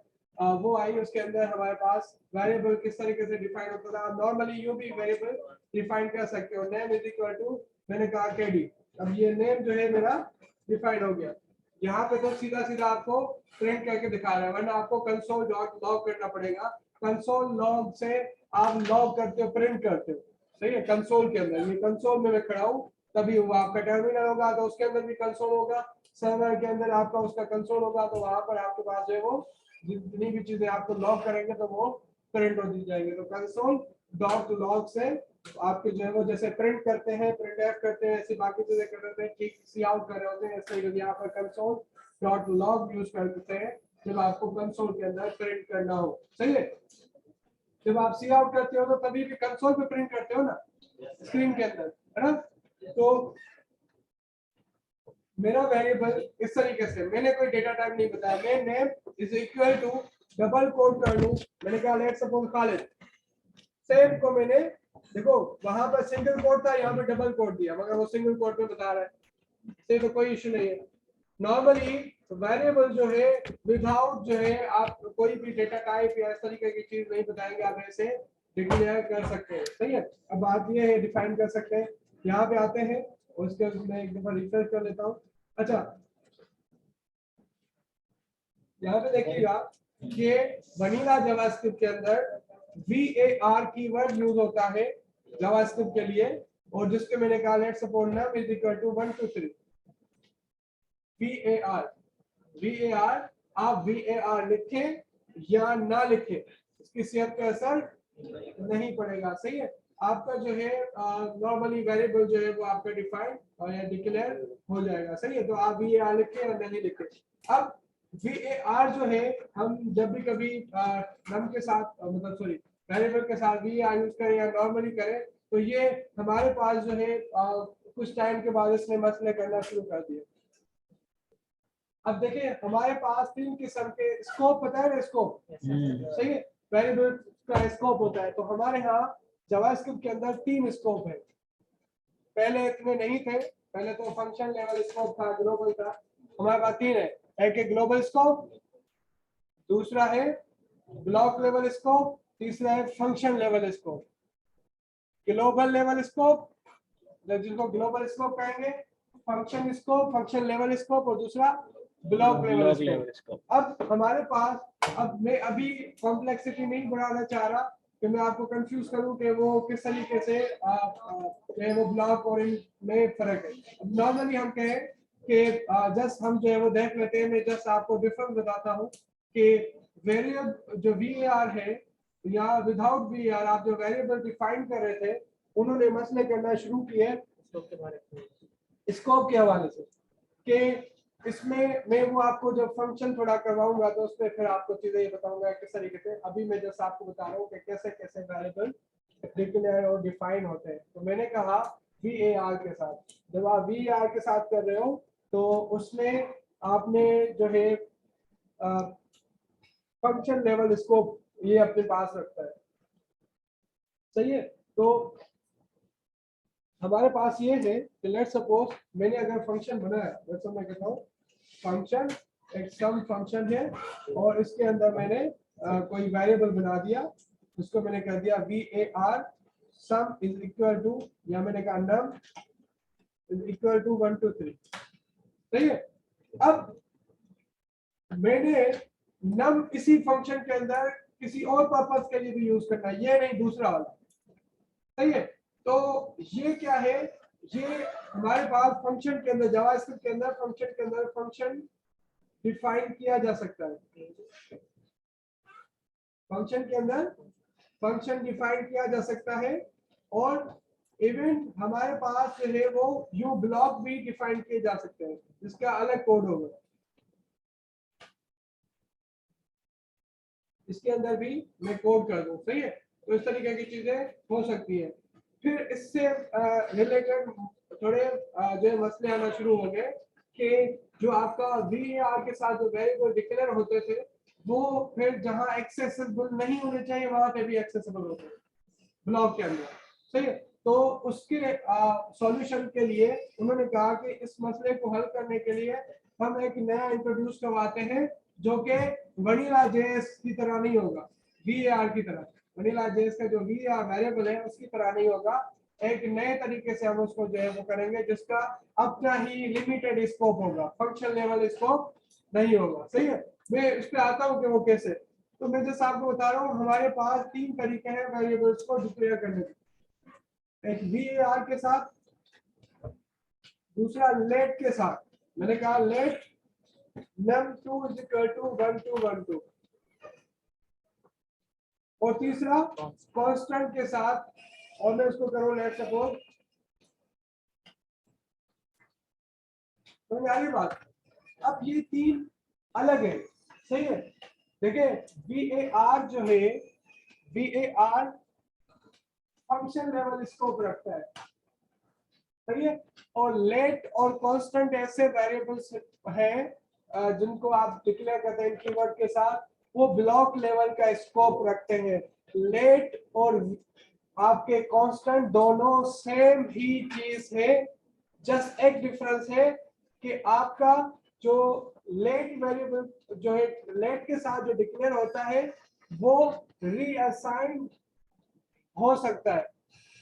वो आई। उसके अंदर हमारे पास वेरिएबल किस तरीके से डिफाइन होता था। नॉर्मली यू भी वेरिएबल डिफाइन कर सकते हो, नेम इज इक्वल टू, मैंने कहा केडी, अब ये नेम जो है मेरा डिफाइन हो गया। यहाँ पे तो सीधा सीधा आपको प्रिंट करके दिखा रहा है, वरना आपको कंसोल.लॉग करना पड़ेगा, कंसोल लॉग से आप लॉग करते हो, प्रिंट करते हो, सही है। कंसोल के अंदर, ये कंसोल में मैं खड़ा हूँ, तभी वो आपका टर्मिनल होगा तो उसके अंदर भी कंसोल होगा, सर्वर के अंदर आपका उसका कंसोल होगा, तो वहां पर आपके पास जो है वो जितनी भी चीजें आपको लॉग करेंगे तो वो प्रिंट हो दी जाएंगे। तो कंसोल डॉट लॉग से आपके जो है वो जैसे प्रिंट करते हैं, प्रिंट एफ करते हैं, ऐसी बाकी चीजें कर रहे हैं, ठीक सी आउट कर रहे होते हैं, ऐसे ही यहाँ पर कंसोल डॉट लॉग यूज करते हैं जब आपको कंसोल के अंदर प्रिंट करना हो, सही है। जब आप सी आउट करते हो तो तभी भी कंसोल पे प्रिंट करते हो ना, स्क्रीन के अंदर, है ना। तो मेरा वेरिएबल इस तरीके से, मैंने कोई डेटा टाइप नहीं बताया, मैं name is equal to double quote कर लूं, मैंने कहा लेट्स सपोज खालिद, सेम को मैंने देखो वहां पर सिंगल कोट था, यहाँ पे डबल कोट दिया, मगर वो सिंगल कोट में बता रहा है, इससे तो कोई इशू नहीं है। नॉर्मली वेरिएबल जो है विदाउट जो है आप कोई भी डेटा टाइप या इस तरीके की चीज नहीं बताएंगे, आप ऐसे डिक्लेयर कर सकते हैं, सही है। अब बात ये है डिफाइन कर सकते हैं, यहाँ पे आते हैं और उसके मैं एक दफा रिफ्रेश कर लेता हूँ। अच्छा, यहाँ पे देखिएगा कि वनीला जावास्क्रिप्ट के अंदर var कीवर्ड यूज होता है जावास्क्रिप्ट के लिए, और जिसके मैंने कहा लेट्स सपोज नाम इज इक्वल टू 1 2 3 var आप var लिखें या ना लिखें इसकी सेहत पे असर नहीं पड़ेगा, सही है। आपका जो है नॉर्मली वेरिएबल जो है वो आपका डिफाइन और या डिक्लेयर हो जाएगा, सही है। तो आप var लिखें या नहीं लिखें। अब var जो है हम जब भी कभी नम के साथ मतलब सॉरी वेरिएबल के साथ var यूज करें या नॉर्मली करें, तो ये हमारे पास जो है कुछ टाइम के बाद इसने मसले करना शुरू कर दिए। अब देखिए हमारे पास तीन किस्म के स्कोप, पता है ना स्कोप, सही है, वेरिएबल का स्कोप होता है। तो हमारे यहाँ जावास्क्रिप्ट के अंदर तीन स्कोप है, पहले इतने नहीं थे, पहले तो फंक्शन लेवल स्कोप था, ग्लोबल था। हमारे पास तीन है, एक है ग्लोबल स्कोप, दूसरा है ब्लॉक लेवल स्कोप, तीसरा है function level scope. Global level scope जिसको ग्लोबल स्कोप कहेंगे, function scope, function level scope, और दूसरा ब्लॉक लेवल स्कोप। अब हमारे पास, अब मैं अभी कॉम्प्लेक्सिटी नहीं बढ़ाना चाह रहा कि मैं आपको कंफ्यूज करूं कि वो किस तरीके से वो ब्लॉक और में फर्क है। नॉर्मली हम कहें कि जस्ट हम जो है वो देख लेते हैं, मैं जस्ट आपको डिफरेंस बताता हूं कि वेरिएबल जो var है या विदाउट var आप जो वेरिएबल डिफाइन कर रहे थे, उन्होंने मसले करना शुरू किए स्कोप के हवाले से, कि इसमें मैं वो आपको जब फंक्शन थोड़ा करवाऊंगा तो उसमें फिर आपको चीजें ये बताऊंगा किस तरीके से। अभी मैं जैसे आपको बता रहा हूँ कि कैसे कैसे वेरिएबल डिक्लेयर और डिफाइन होते हैं। तो मैंने कहा var के साथ, जब आप var के साथ कर रहे हो तो उसमें आपने जो है फंक्शन लेवल स्कोप ये अपने पास रखता है, सही है। तो हमारे पास ये है कि लेट्स सपोज मैंने अगर फंक्शन बनाया, लेट्स मैं कहता हूँ फंक्शन एक सम फंक्शन है और इसके अंदर मैंने कोई वेरिएबल बना दिया, उसको मैंने कह दिया var sum is equal to, या मैंने कहा नम इज इक्वल टू 1 2 3, सही है। अब मैंने नम इसी फंक्शन के अंदर किसी और पर्पस के लिए भी यूज करना है, ये नहीं दूसरा वाला, सही है। तो ये क्या है, ये हमारे पास फंक्शन के अंदर जावास्क्रिप्ट के अंदर फंक्शन के अंदर फंक्शन डिफाइन किया जा सकता है, फंक्शन के अंदर फंक्शन डिफाइन किया जा सकता है, और इवन हमारे पास जो है वो यू ब्लॉक भी डिफाइन किए जा सकते हैं जिसका अलग कोड होगा, इसके अंदर भी मैं कोड कर दूं, सही है। तो इस तरीके की चीजें हो सकती है। फिर इससे रिलेटेड थोड़े जो है मसले आना शुरू हो गए कि जो आपका var के साथ जो वेरिएबल डिक्लेयर होते थे वो फिर जहां एक्सेसिबल नहीं होने चाहिए वहां पे भी एक्सेसिबल होते हैं ब्लॉक के अंदर, सही है। तो उसके सॉल्यूशन के लिए उन्होंने कहा कि इस मसले को हल करने के लिए हम एक नया इंट्रोड्यूस करवाते हैं जो कि वनीला जेएस की तरह नहीं होगा, var की तरह, वनीला जेएस का जो var वेरिएबल है उसकी तरह नहीं होगा, एक नए तरीके से हम उसको जो है वो करेंगे जिसका अपना ही लिमिटेड स्कोप होगा, फंक्शन लेवल स्कोप नहीं होगा, सही है। मैं इस पे आता हूँ कि वो कैसे। तो मैं जैसे आपको बता रहा हूँ हमारे पास 3 तरीके हैं वेरिएबल्स को डिक्लेयर करने के, एक var के साथ, दूसरा लेट के साथ, मैंने कहा late num2 is equal to 1212, और तीसरा कांस्टेंट के साथ, और मैं उसको करूँ लेट सपोज, समझ आ रही बात। अब ये 3 अलग है, सही है। देखिए var जो है, var फंक्शन लेवल स्कोप रखता है, सही है, और लेट और कांस्टेंट ऐसे वेरिएबल्स हैं जिनको आप डिक्लेयर करते हैं कीवर्ड के साथ, वो ब्लॉक लेवल का स्कोप रखते हैं। लेट और आपके कांस्टेंट दोनों सेम ही चीज है, जस्ट एक डिफरेंस है कि आपका जो लेट वेरिएबल जो है लेट के साथ जो डिक्लेयर होता है वो रीअसाइन हो सकता है,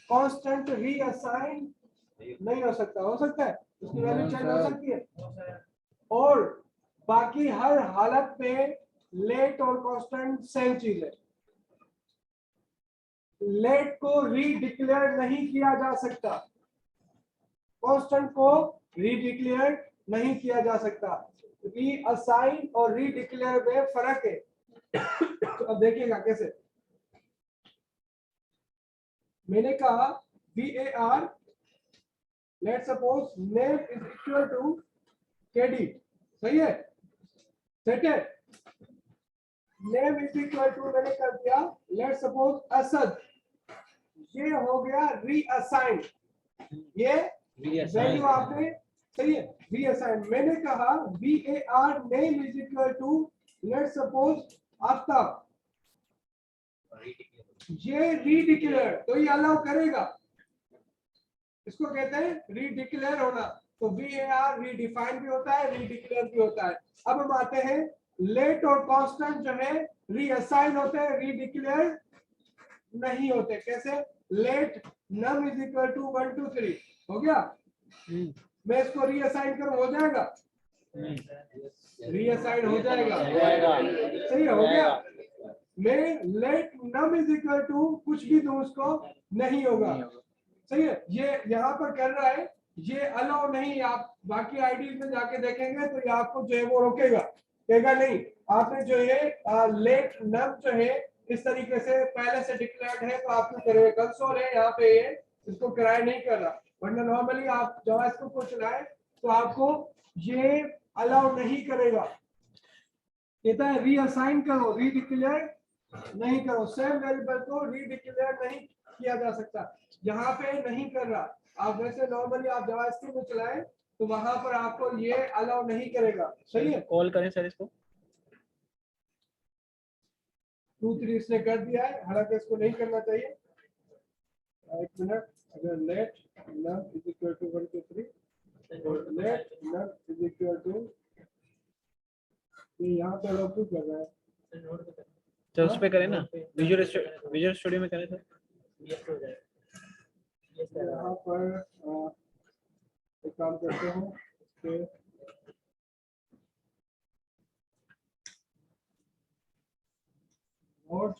कांस्टेंट रीअसाइन नहीं हो सकता, हो सकता है उसकी वैल्यू चेंज हो सकती है, और बाकी हर हालत में लेट और कांस्टेंट सेम चीज है। लेट को रीडिक्लेयर नहीं किया जा सकता, कांस्टेंट को रीडिक्लेयर नहीं किया जा सकता। रीअसाइन और रीडिक्लेयर में फर्क है। अब देखिएगा कैसे, मैंने कहा var let suppose name is equal to kd, सही है, सेट है। नेम इज इक्वल टू मैंने कर दिया लेट सपोज असद, ये हो गया रीअसाइन, ये वैल्यू आपने, सही है, रीअसाइन। मैंने कहा var name is equal to let suppose Aftab, ये रीडिक्लेयर, तो ये अलाउ करेगा, इसको कहते हैं रीडिक्लेयर होना। तो var रीडिफाइन भी होता है, रीडिक्लेयर भी होता है। अब हम आते हैं लेट और कांस्टेंट जो है रीअसाइन होते हैं, रीडिक्लेयर नहीं होते। कैसे? Let num is equal to 1 2 3 हो गया, मैं इसको रीअसाइन करूं, हो जाएगा, रीअसाइन हो जाएगा, सही है, हो गया। मैं let num is equal to कुछ भी दूं उसको, नहीं होगा, सही है। ये यहाँ पर कर रहा है, ये अलाउ नहीं। आप बाकी आईडीज में जाके देखेंगे तो ये आपको जो है वो रोकेगा, कहेगा नहीं, आपने जो है लेट नम जो है इस तरीके से पहले से डिक्लेयर्ड है तो आपको करेगा, कंसोल है यहाँ पे, ये इसको क्राई नहीं कर रहा, वरना नॉर्मली आप जावास्क्रिप्ट को चलाएं तो आपको ये अलाउ नहीं करेगा, कहता है रीअसाइन करो, रीडिक्लेयर नहीं करो, सेम वेरिएबल को रीडिक्लेयर नहीं किया जा सकता, यहाँ पे नहीं कर रहा। आप वैसे नॉर्मली आप जावास्क्रिप्ट में चलाएं तो वहां पर आपको ये अलाउ नहीं करेगा, सही है। कॉल करें सर इसको, 2 3 इसने कर दिया है, हालांकि इसको नहीं करना चाहिए। एक मिनट, अगर let num is equal to 1 2 3 और let num is equal to, ये यहाँ पे अलाउ क्यों कर रहा है? तो उस पे करें ना, विजुअल स्टूडियो में करें तो यहाँ पर एक काम करते हैं कि नोट,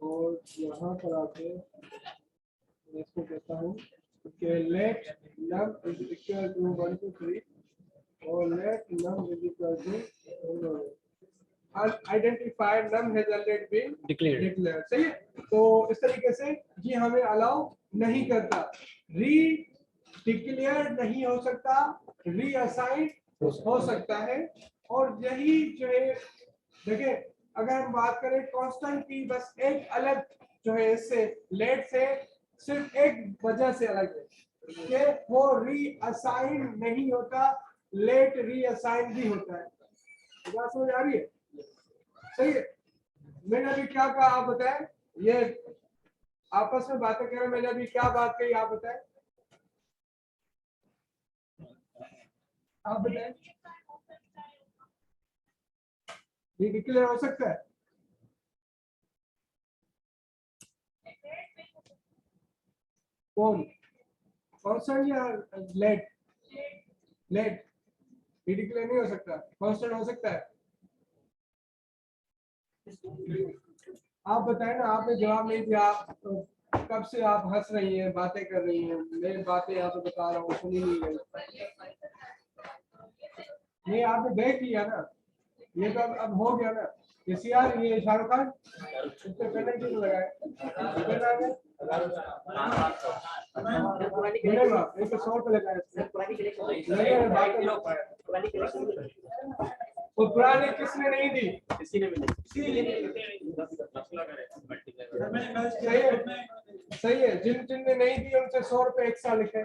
और यहाँ पर आके मैं इसको कहता हूँ कि let num is equal to 1 2 3 और let num is equal to unidentified num has already been declared, सही है। तो इस तरीके से ये हमें अलाउ नहीं करता, री डिक्लेयर नहीं हो सकता, रीअसाइन हो सकता है। और यही जो है, देखिए अगर हम बात करें कांस्टेंट की, बस एक अलग जो है इससे लेट से सिर्फ एक वजह से अलग है कि वो रीअसाइन नहीं होता, लेट रीअसाइन भी होता है। बात समझ आ रही है? सही है। मैंने अभी क्या कहा आप बताएं, ये आपस में बातें कर रहे, मैंने अभी क्या बात कही आप बताएं, आप बताएं। ये डिक्लेयर हो सकता है, कौन कांस्टेंट या लेट? लेट ये डिक्लेयर नहीं हो सकता, कांस्टेंट हो सकता है। आप बताएं ना, आपने जवाब नहीं दिया। आप कब से आप हंस रही हैं, बातें कर रही हैं, मेरी बातें यहाँ पे बता रहा हूँ, सुनी नहीं गई। नहीं आपने देख लिया ना, ये तो अब हो गया ना। ये सीआर, ये शाहरुख खान, इस पे पेन क्यों लगाए? मिलेगा 100 रुपये लगाए। वो पुरानी किसने नहीं दी? किसी ने भी नहीं। सही है, सही है। जिन जिन ने नहीं दी उनसे 100 रुपये एक्स्ट्रा लिखे।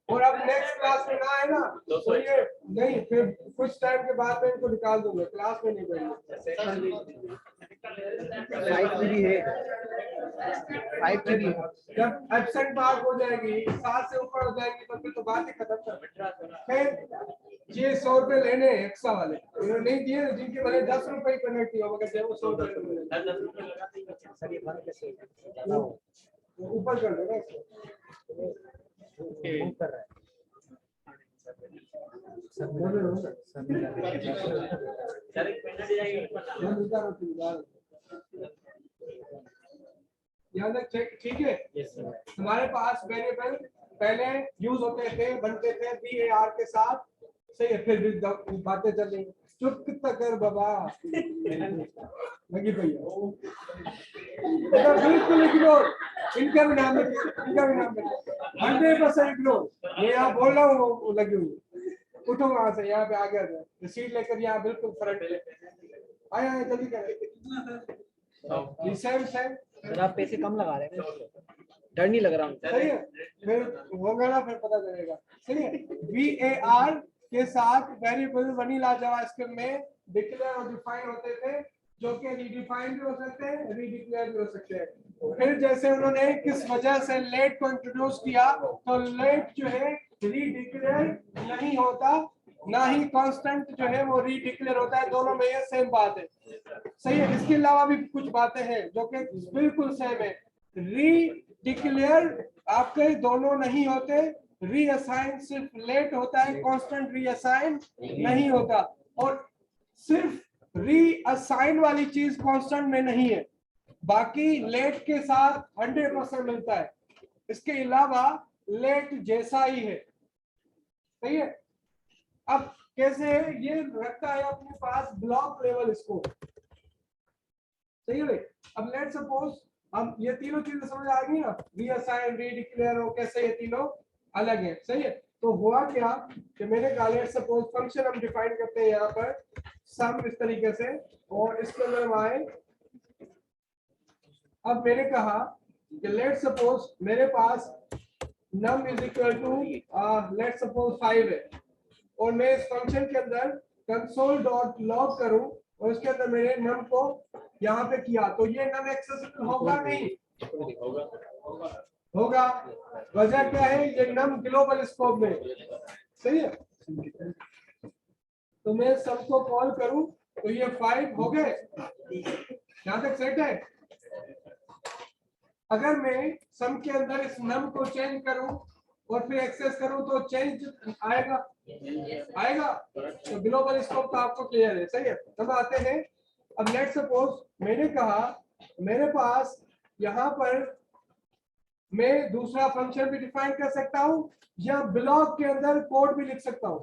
और अब नेक्स्ट क्लास में ना है ना, तो ये नहीं, फिर कुछ टाइम के बाद में इनको निकाल दूंगा, क्लास में नहीं बैठेंगे। 5 GB है, 5 GB। जब एब्सेंट मार्क हो जाएगी, 7 से ऊपर हो जाएगी, तो फिर तो बात ही खत्म। फिर ये 100 रुपये लेने एक्स्ट्रा वाले उन्होंने नहीं दिए, जिनके भले 10 रुपये ही पेनल्टी किया, मगर जब वो 100 रुपये सर ये बंद कैसे होगा? ऊपर कर देगा इसको। मूव कर रहा है यहाँ तक ठीक है। हमारे पास वेरिएबल पहले यूज होते थे, बनते थे VAR के साथ, सही है। फिर भी बातें चल रही, चुप कितना कर बाबा लगी भैया, बिल्कुल इग्नोर। इनका भी नाम है, इनका भी नाम है, 100% इग्नोर। ये यहाँ बोल रहा हूँ लगी हुई। उठो वहां से, यहाँ पे आ गया सीट लेकर, यहाँ बिल्कुल फ्रंट पे आया, जल्दी करें। सेम सेम सर आप पैसे कम लगा रहे हैं, डर नहीं लग रहा मुझे। सही है, फिर होगा ना, फिर पता चलेगा। सही है। VAR के साथ वेरिएबल वनीला जावास्क्रिप्ट में डिक्लेयर और डिफाइन होते थे, जो कि रीडिफाइन भी हो सकते हैं, रीडिक्लेयर भी हो सकते हैं। फिर जैसे उन्होंने किस वजह से लेट को इंट्रोड्यूस किया, तो लेट जो है रीडिक्लेयर नहीं होता, ना ही कांस्टेंट जो है वो रीडिक्लेयर होता है। दोनों में ये सेम बात है, सही है। इसके अलावा भी कुछ बातें हैं जो कि बिल्कुल सेम है। रीडिक्लेयर आपके दोनों नहीं होते, रीअसाइन सिर्फ लेट होता है, कांस्टेंट रीअसाइन नहीं होता। और सिर्फ रीअसाइन वाली चीज कांस्टेंट में नहीं है, बाकी लेट के साथ 100% मिलता है। इसके अलावा लेट जैसा ही है, सही है। अब कैसे ये रखता है अपने पास ब्लॉक लेवल स्कोप, सही है भाई। अब लेट सपोज हम ये तीनों चीजें समझ आ गई ना, रीअसाइन, रीडिक्लेयर और कैसे ये तीनों अलग है, सही है। तो हुआ क्या कि मैंने कहा लेट सपोज फंक्शन हम डिफाइन करते हैं यहाँ पर सम इस तरीके से, और इसके अंदर हम आए। अब मैंने कहा कि लेट सपोज मेरे पास num is equal to let suppose 5 है, और मैं इस फंक्शन के अंदर कंसोल डॉट लॉग करूं और इसके अंदर मैंने num को यहाँ पे किया, तो ये num एक्सेसिबल होगा नहीं? होगा। वजह क्या है? ये num ग्लोबल स्कोप में, सही है। तो मैं सब को कॉल करूं तो ये 5 हो गए, यहाँ तक सेट है। अगर मैं सम के अंदर इस नम को चेंज करूं और फिर एक्सेस करूं तो चेंज आएगा, आएगा। तो ग्लोबल स्कोप तो आपको क्लियर है, सही है। तब आते हैं, अब लेट्स सपोज मैंने कहा मेरे पास यहाँ पर मैं दूसरा फंक्शन भी डिफाइन कर सकता हूं, या ब्लॉक के अंदर कोड भी लिख सकता हूं।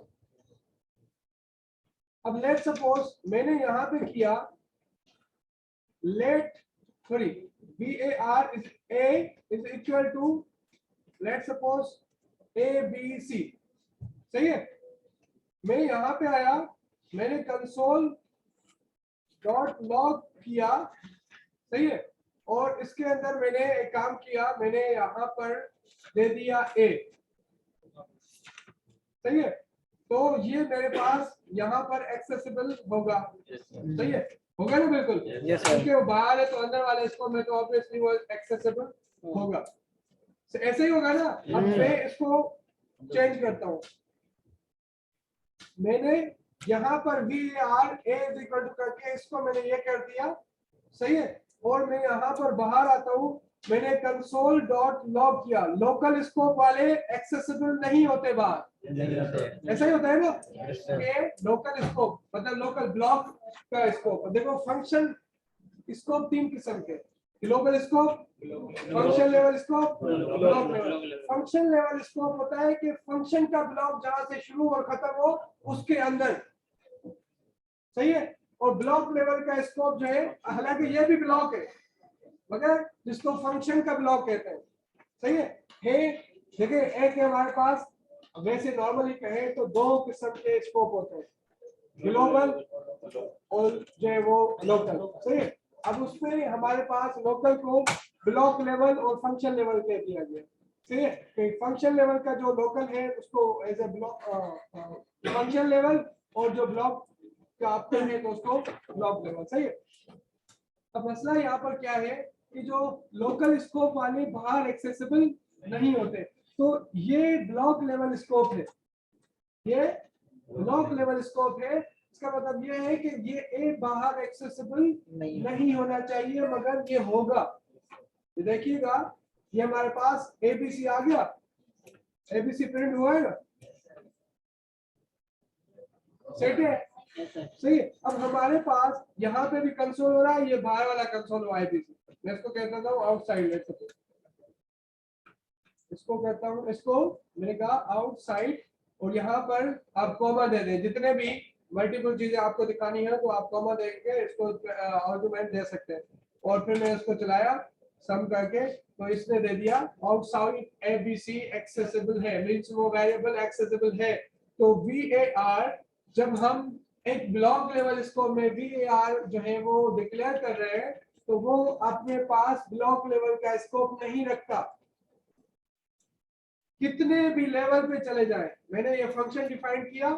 अब लेट्स सपोज मैंने यहाँ पे किया let sorry VAR is A is equal to let's suppose ABC, सही है। मैं यहाँ पे आया, मैंने कंसोल डॉट लॉग किया, सही है, और इसके अंदर मैंने एक काम किया, मैंने यहाँ पर दे दिया A, सही है। तो ये मेरे पास यहाँ पर एक्सेसिबल होगा, सही है, होगा ना? बिल्कुल, क्योंकि वो बाहर है तो अंदर वाले इसको में तो ऑब्वियसली वो एक्सेसिबल होगा, ऐसे ही होगा ना। अब मैं इसको चेंज करता हूँ, मैंने यहाँ पर VAR A is equal to करके इसको मैंने ये कर दिया, सही है। और मैं यहाँ पर बाहर आता हूँ मैंने कंसोल डॉट लॉग किया, लोकल स्कोप वाले एक्सेसिबल नहीं होते बाहर, ऐसा ही होता है ना कि लोकल स्कोप मतलब लोकल ब्लॉक का स्कोप। देखो फंक्शन स्कोप 3 किस्म के, global scope, function level scope, block level. Function level scope होता है कि फंक्शन का ब्लॉक जहां से शुरू और खत्म हो उसके अंदर, सही है। और ब्लॉक लेवल का स्कोप जो है, हालांकि ये भी ब्लॉक है मगर जिसको फंक्शन का ब्लॉक कहते हैं, सही है। देखिए एक है हमारे पास, वैसे नॉर्मली कहे तो 2 किस्म के स्कोप होते हैं, ग्लोबल और जो है वो लोकल, सही है। अब उसमें हमारे पास लोकल को ब्लॉक लेवल और फंक्शन लेवल कह दिया गया, ठीक है। तो फंक्शन लेवल का जो लोकल है उसको as a block function level, और जो ब्लॉक का आपका है तो उसको ब्लॉक लेवल, सही है। अब मसला यहाँ पर क्या है कि जो लोकल स्कोप वाले बाहर एक्सेसिबल नहीं होते, तो ये ब्लॉक लेवल स्कोप है, ये ब्लॉक लेवल स्कोप है। इसका मतलब ये है कि ये ए बाहर एक्सेसिबल नहीं होना चाहिए मगर ये होगा। ये देखिएगा, ये हमारे पास एबीसी आ गया, एबीसी प्रिंट हुआ है ना, सेट है, सही है। अब हमारे पास यहाँ पे भी कंसोल हो रहा है, ये बाहर वाला कंसोल हुआ है एबीसी, मैं इसको कहता था आउटसाइड, इसको कहता हूँ, इसको मैंने कहा आउटसाइड, और यहाँ पर आप कॉमा दे दें, जितने भी मल्टीपल चीजें आपको दिखानी है तो आप कॉमा देके इसको आर्गुमेंट दे सकते हैं। और फिर मैं इसको चलाया सम करके, तो इसने दे दिया आउटसाइड एबीसी एक्सेसिबल है, मींस वो वेरिएबल एक्सेसिबल है। तो VAR जब हम एक ब्लॉक लेवल स्कोप में VAR जो है वो डिक्लेयर कर रहे हैं तो वो अपने पास ब्लॉक लेवल का स्कोप नहीं रखता, कितने भी लेवल पे चले जाए। मैंने ये फंक्शन डिफाइन किया,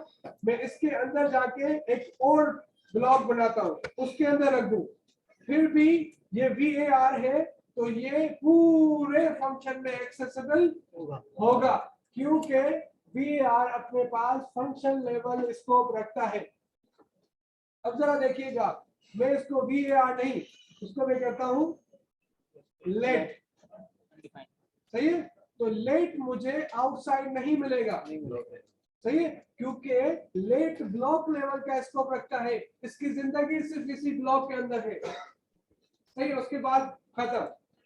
मैं इसके अंदर जाके एक और ब्लॉक बनाता हूँ, उसके अंदर रख दूं, फिर भी ये VAR है तो ये पूरे फंक्शन में एक्सेसिबल होगा क्योंकि VAR अपने पास फंक्शन लेवल स्कोप रखता है। अब जरा देखिएगा, मैं इसको VAR नहीं, इसको मैं कहता हूं लेट, सही है। तो लेट मुझे आउटसाइड नहीं मिलेगा, सही है, क्योंकि लेट ब्लॉक लेवल का स्कोप रखता है, इसकी जिंदगी सिर्फ इसी ब्लॉक के अंदर है, सही है। उसके बाद खत्म,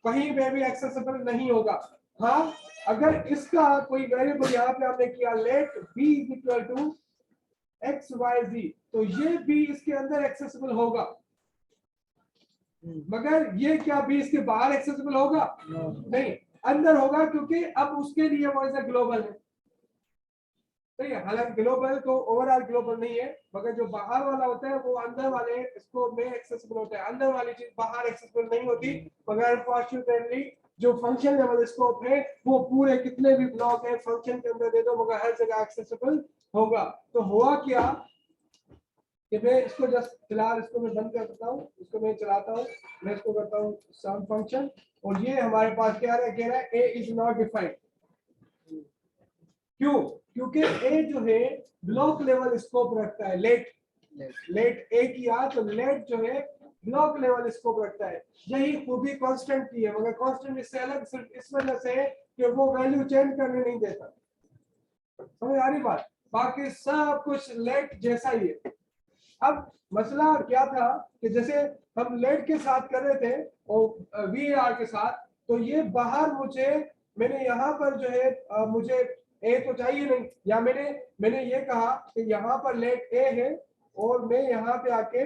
कहीं पे भी एक्सेसिबल नहीं होगा। हाँ, अगर इसका कोई वेरिएबल यहाँ पे आपने किया let b equal to XYZ, तो ये b इसके अंदर एक्सेसिबल होगा, मगर ये क्या b इसके बाहर एक्सेसिबल होगा? नहीं, अंदर होगा, क्योंकि अब उसके लिए वो ऐसा ग्लोबल है, सही है। हालांकि ग्लोबल तो ओवरऑल ग्लोबल नहीं है, मगर जो बाहर वाला होता है वो अंदर वाले स्कोप में एक्सेसिबल होता है, अंदर वाली चीज बाहर एक्सेसिबल नहीं होती। मगर फॉर्चूनेटली जो फंक्शन लेवल स्कोप है वो पूरे कितने भी ब्लॉक है फंक्शन के अंदर दे दो मगर हर जगह एक्सेसिबल होगा। तो हुआ क्या कि मैं इसको जस्ट फिलहाल इसको मैं बंद कर देता हूँ, इसको मैं चलाता हूँ, मैं इसको करता हूँ सम फंक्शन, और ये हमारे पास क्या कह रहा है, ए इज नॉट डिफाइंड। क्यों? क्योंकि ए जो है ब्लॉक लेवल स्कोप रखता है, लेट ए किया तो लेट जो है ब्लॉक लेवल स्कोप रखता है। यही खूबी कांस्टेंट की है, मगर कांस्टेंट इससे अलग सिर्फ इस वजह से कि वो वैल्यू चेंज करने नहीं देता, समझ आ रही बात? बाकी सब कुछ लेट जैसा ही है। अब मसला क्या था कि जैसे हम लेट के साथ कर रहे थे और VAR के साथ, तो ये बाहर मैंने यहाँ पर जो है मुझे ए तो चाहिए नहीं, या मैंने ये कहा कि यहाँ पर लेट ए है और मैं यहाँ पे आके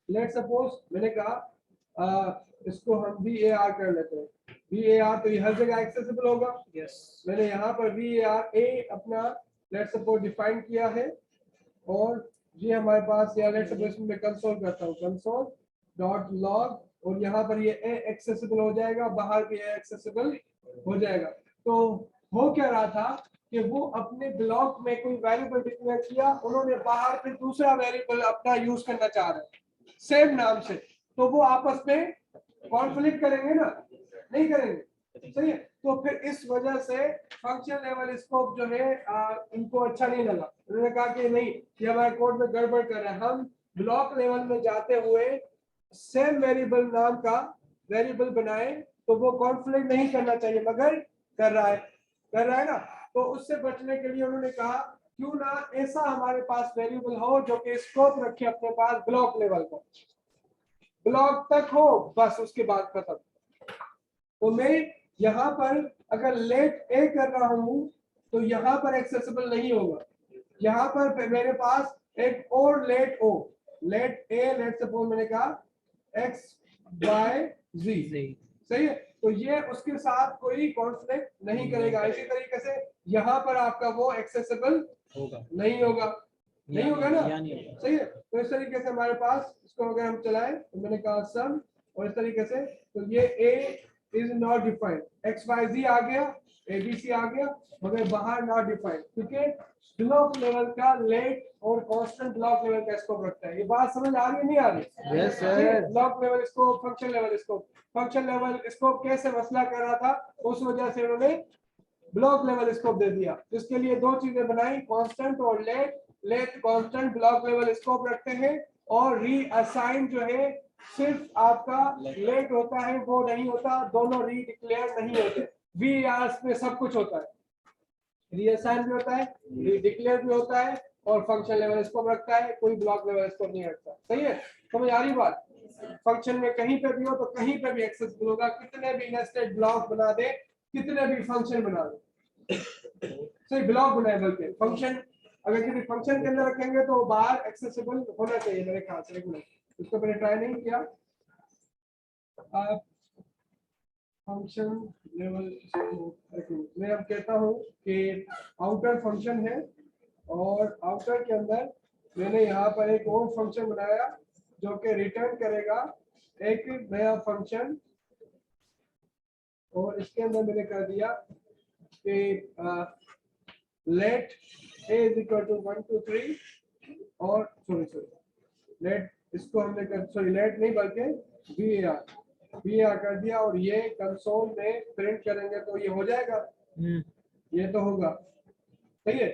लेट सपोज मैंने कहा इसको हम VAR कर लेते हैं, VAR तो ये हर जगह एक्सेसिबल होगा। मैंने यहाँ पर VAR ए अपना लेट सपोज डिफाइन किया है, और ये हमारे पास या लेट सपोज में कंसोल करता हूँ, कंसोल डॉट लॉग, और यहाँ पर ये ए एक्सेसिबल हो जाएगा, बाहर भी ए एक्सेसिबल हो जाएगा। तो हो क्या रहा था कि वो अपने ब्लॉक में कोई वेरिएबल डिक्लेयर किया, उन्होंने बाहर फिर दूसरा वेरिएबल अपना यूज करना चाह रहे हैं सेम नाम से, तो वो आपस में कॉन्फ्लिक्ट करेंगे ना, नहीं करेंगे, सही है। तो फिर इस वजह से फंक्शन लेवल स्कोप जो है इनको अच्छा नहीं लगा, उन्होंने कहा कि नहीं, ये हमारे कोड में गड़बड़ कर रहा है, हम ब्लॉक लेवल में जाते हुए सेम वेरिएबल नाम का वेरिएबल बनाए तो वो कॉन्फ्लिक्ट नहीं करना चाहिए, मगर कर रहा है ना। तो उससे बचने के लिए उन्होंने कहा क्यों ना ऐसा हमारे पास वेरिएबल हो जो कि स्कोप रखे अपने पास ब्लॉक लेवल का, ब्लॉक तक हो, बस उसके बाद खत्म। तो मैं यहाँ पर अगर लेट ए कर रहा हूं तो यहाँ पर एक्सेसिबल नहीं होगा। यहाँ पर मेरे पास एक और लेट ओ, लेट ए, लेट सपोज मैंने कहा एक्स वाई जी, सही है। तो ये उसके साथ कोई कॉन्फ्लिक्ट नहीं करेगा। इसी तरीके से यहाँ पर आपका वो एक्सेसिबल होगा, नहीं होगा, नहीं होगा ना, या नहीं होगा। सही है। तो इस तरीके से हमारे पास इसको अगर हम चलाएं तो मैंने कहा सम, और इस तरीके से तो ये a is not defined, x y z आ गया, एबीसी आ गया, मगर बाहर नॉट डिफाइंड, क्योंकि ब्लॉक लेवल का लेट और कांस्टेंट ब्लॉक लेवल का स्कोप रखता है। ये बात समझ आ रही है नहीं आ रही? Yes sir. Block level scope, function level scope, function level scope कैसे मसला कर रहा था, उस वजह से उन्होंने ब्लॉक लेवल स्कोप दे दिया। जिसके लिए दो चीजें बनाई, कांस्टेंट और let. Let constant block level scope रखते हैं, और रीअसाइन जो है सिर्फ आपका लेट होता है, वो नहीं होता, दोनों री डिक्लेयर नहीं होते। वीआर में सब कुछ होता है, रीअसाइन भी होता है, री डिक्लेयर भी होता है, और फंक्शन लेवल स्कोप रखता है, कोई ब्लॉक लेवल स्कोप नहीं रखता। सही है, समझ आ रही बात? फंक्शन में कहीं पे भी हो तो कहीं पे भी एक्सेसिबल होगा, कितने भी नेस्टेड ब्लॉक बना दे, कितने भी फंक्शन बना दे, सही ब्लॉक बनाए, बल्कि फंक्शन अगर किसी फंक्शन के अंदर रखेंगे तो बाहर एक्सेसिबल होना चाहिए मेरे ख्याल से। एक मिनट, इसको मैंने ट्राई नहीं किया। फंक्शन लेवल मैं अब कहता हूँ कि आउटर फंक्शन है, और आउटर के अंदर मैंने यहाँ पर एक और फंक्शन बनाया जो कि रिटर्न करेगा एक नया फंक्शन, और इसके अंदर मैंने कर दिया कि late a is equal to 1 2 3, और सॉरी लेट, इसको हमने कर, सॉरी लेट नहीं बल्कि var कर दिया, और ये कंसोल में प्रिंट करेंगे तो ये हो जाएगा, ये तो होगा, सही है।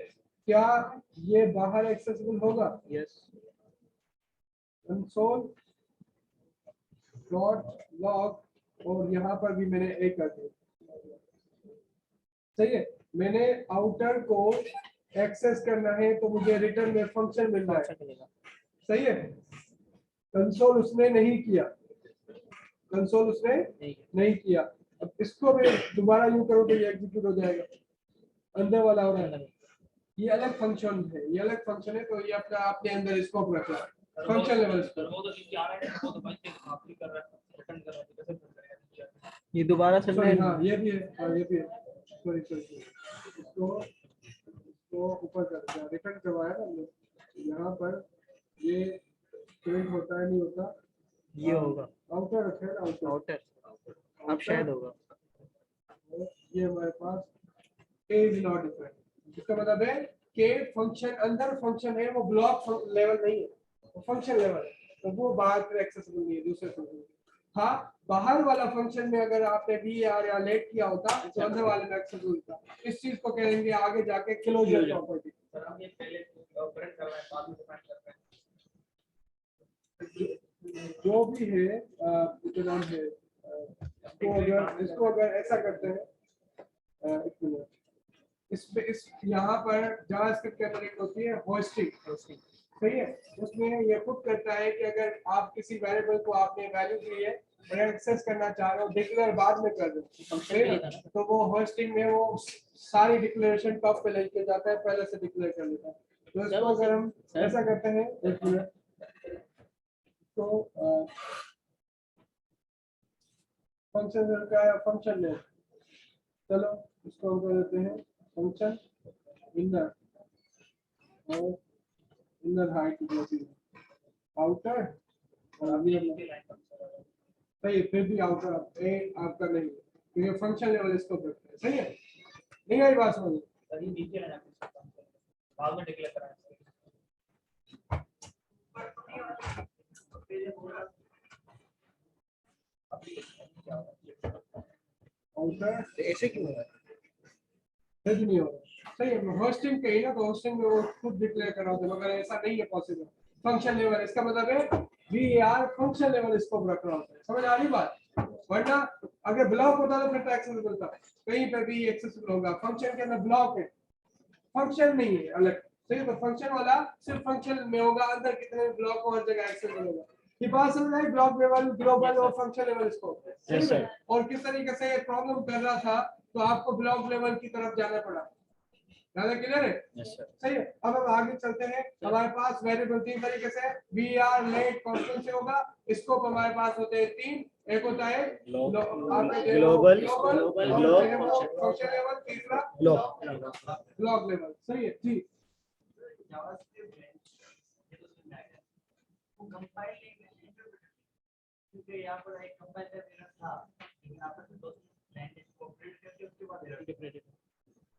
क्या ये बाहर एक्सेसिबल होगा? यस। कंसोल डॉट लॉग, और यहाँ पर भी मैंने एक कर दिया, सही है। मैंने आउटर को एक्सेस करना है तो मुझे रिटर्न में फंक्शन मिल रहा है, सही है। कंसोल उसने नहीं किया, कंसोल उसने नहीं किया। अब इसको मैं दोबारा यूं करूं तो ये एग्जीक्यूट हो जाएगा, अंदर वाला हो रहा है। ये अलग फंक्शन है, ये अलग फंक्शन है, तो ये अपना आपने अंदर स्कोप रखा है, फंक्शन लेवल ये दोबारा चल रहा सॉरी, है। हाँ ये भी है, हाँ ये भी है, सॉरी इसको ऊपर कर दिया, रिटर्न करवाया ना हमने, यहाँ पर ये प्रिंट होता है नहीं होता, ये होगा आउटर रखे ना, आउटर, अब शायद होगा। ये हमारे पास a is not defined, इसका मतलब है कि फंक्शन अंदर फंक्शन है, वो ब्लॉक लेवल नहीं है, वो फंक्शन लेवल है, तो वो बाहर पर एक्सेसिबल नहीं है दूसरे फंक्शन। हाँ, बाहर वाला फंक्शन में अगर आपने var या लेट किया होता तो अंदर वाले में एक्सेसिबल होता। इस चीज को कहेंगे आगे जाके क्लोजर प्रॉपर्टी। जो भी है जो नाम है, इसको अगर ऐसा करते हैं, एक मिनट, इस पे इस यहाँ पर जावास्क्रिप्ट के अंदर एक होती है होस्टिंग, सही है। उसमें ये खुद करता है कि अगर आप किसी वेरिएबल को आपने वैल्यू दी है और एक्सेस करना चाह रहे हो, डिक्लेयर बाद में कर दो, तो वो होस्टिंग में वो सारी डिक्लेरेशन टॉप पे लेके जाता है, पहले से डिक्लेयर कर लेता है। तो इसको अगर हम ऐसा करते हैं, एक मिनट, तो फंक्शन का फंक्शन है, चलो इसको हम कर देते हैं फंक्शन इनर, और इनर हाइट आउटर, और अभी सही, फिर भी आउटर ए आपका नहीं, तो ये फंक्शन लेवल इसको करते हैं, सही है। नहीं आई बात समझ? बाद में डिक्लेयर कराएं। आउटर ऐसे क्यों हो रहा है? फिर नहीं होगा, सही है। होस्टिंग कही ना, तो होस्टिंग में वो खुद डिक्लेयर करा होता है, मगर ऐसा नहीं है पॉसिबल। फंक्शन लेवल, इसका मतलब है वीआर फंक्शन लेवल स्कोप रख रहा होता है, समझ आ रही बात? वरना अगर ब्लॉक होता तो फिर तो एक्सेसिबल था, कहीं पे भी एक्सेसिबल होगा। फंक्शन के अंदर ब्लॉक है, फंक्शन नहीं है अलग, सही। तो फंक्शन वाला सिर्फ फंक्शन में होगा, अंदर कितने ब्लॉक हो हर जगह एक्सेसिबल होगा। ये बात समझ आई, ब्लॉक लेवल, ग्लोबल और फंक्शन लेवल इसको, सही है। और किस तरीके से ये प्रॉब्लम कर रहा था, तो आपको ब्लॉक लेवल की तरफ जाना पड़ा। ज्यादा क्लियर है? सही है। अब हम आगे चलते हैं। हमारे पास वेरिएबल तीन तरीके से वीआर लेट कांस्टेंट से होगा। स्कोप हमारे पास होते हैं तीन, एक होता है ग्लोबल, फंक्शन लेवल, तीसरा ब्लॉक लेवल। सही है जी। यहाँ पर एक कंपाइलर था, यहाँ पर दो लैंग्वेज को प्रिंट करके उसके बाद इंटरप्रेट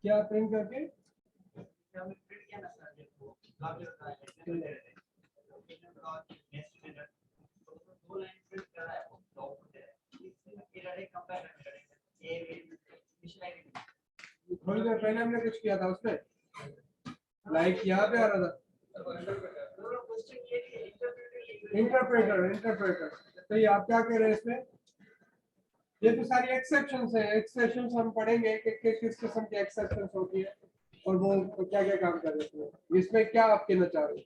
क्या प्रिंट करके हमने प्रिंट किया ना सर, देखो ब्लॉक होता है दो लाइन प्रिंट कर रहा है वो ब्लॉक होते हैं। इसमें एरर है, कंपाइलर एरर है, ये इनिशियलाइज थोड़ी देर पहले हमने कुछ किया था उसमें, लाइक यहाँ पे आ रहा था इंटरप्रेटर। तो ये आप क्या कह रहे हैं इसमें? ये तो सारी एक्सेप्शंस है, एक्सेप्शंस हम पढ़ेंगे कि किस किस्म की एक्सेप्शंस होती है और वो क्या क्या काम कर रहे हैं। इसमें क्या आप कहना चाह रहे हैं?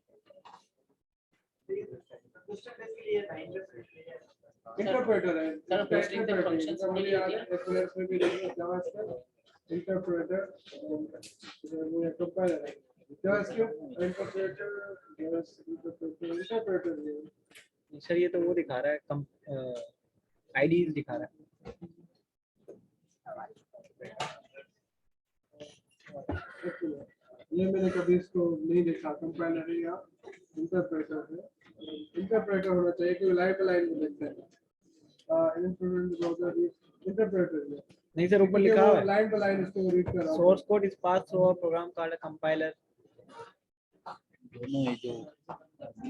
इंटरप्रेटर है सर, पोस्टिंग पे फंक्शंस मुझे याद है, इसमें भी जावास्क्रिप्ट इंटरप्रेटर, वो कंपाइलर है जावास्क्रिप्ट इंटरप्रेटर। सर ये तो वो दिखा रहा है, कम आईडीज दिखा रहा है। ये मैंने कभी इसको नहीं देखा, कंपाइलर है या इंटरप्रेटर है। इंटरप्रेटर होना चाहिए क्योंकि लाइन बाय लाइन में देखते हैं। इंटरप्रेटर है, नहीं सर, ऊपर लिखा हुआ है लाइन बाय लाइन इसको रीड कर रहा हूं। Source code is pass through a program called a compiler. दोनों ये जो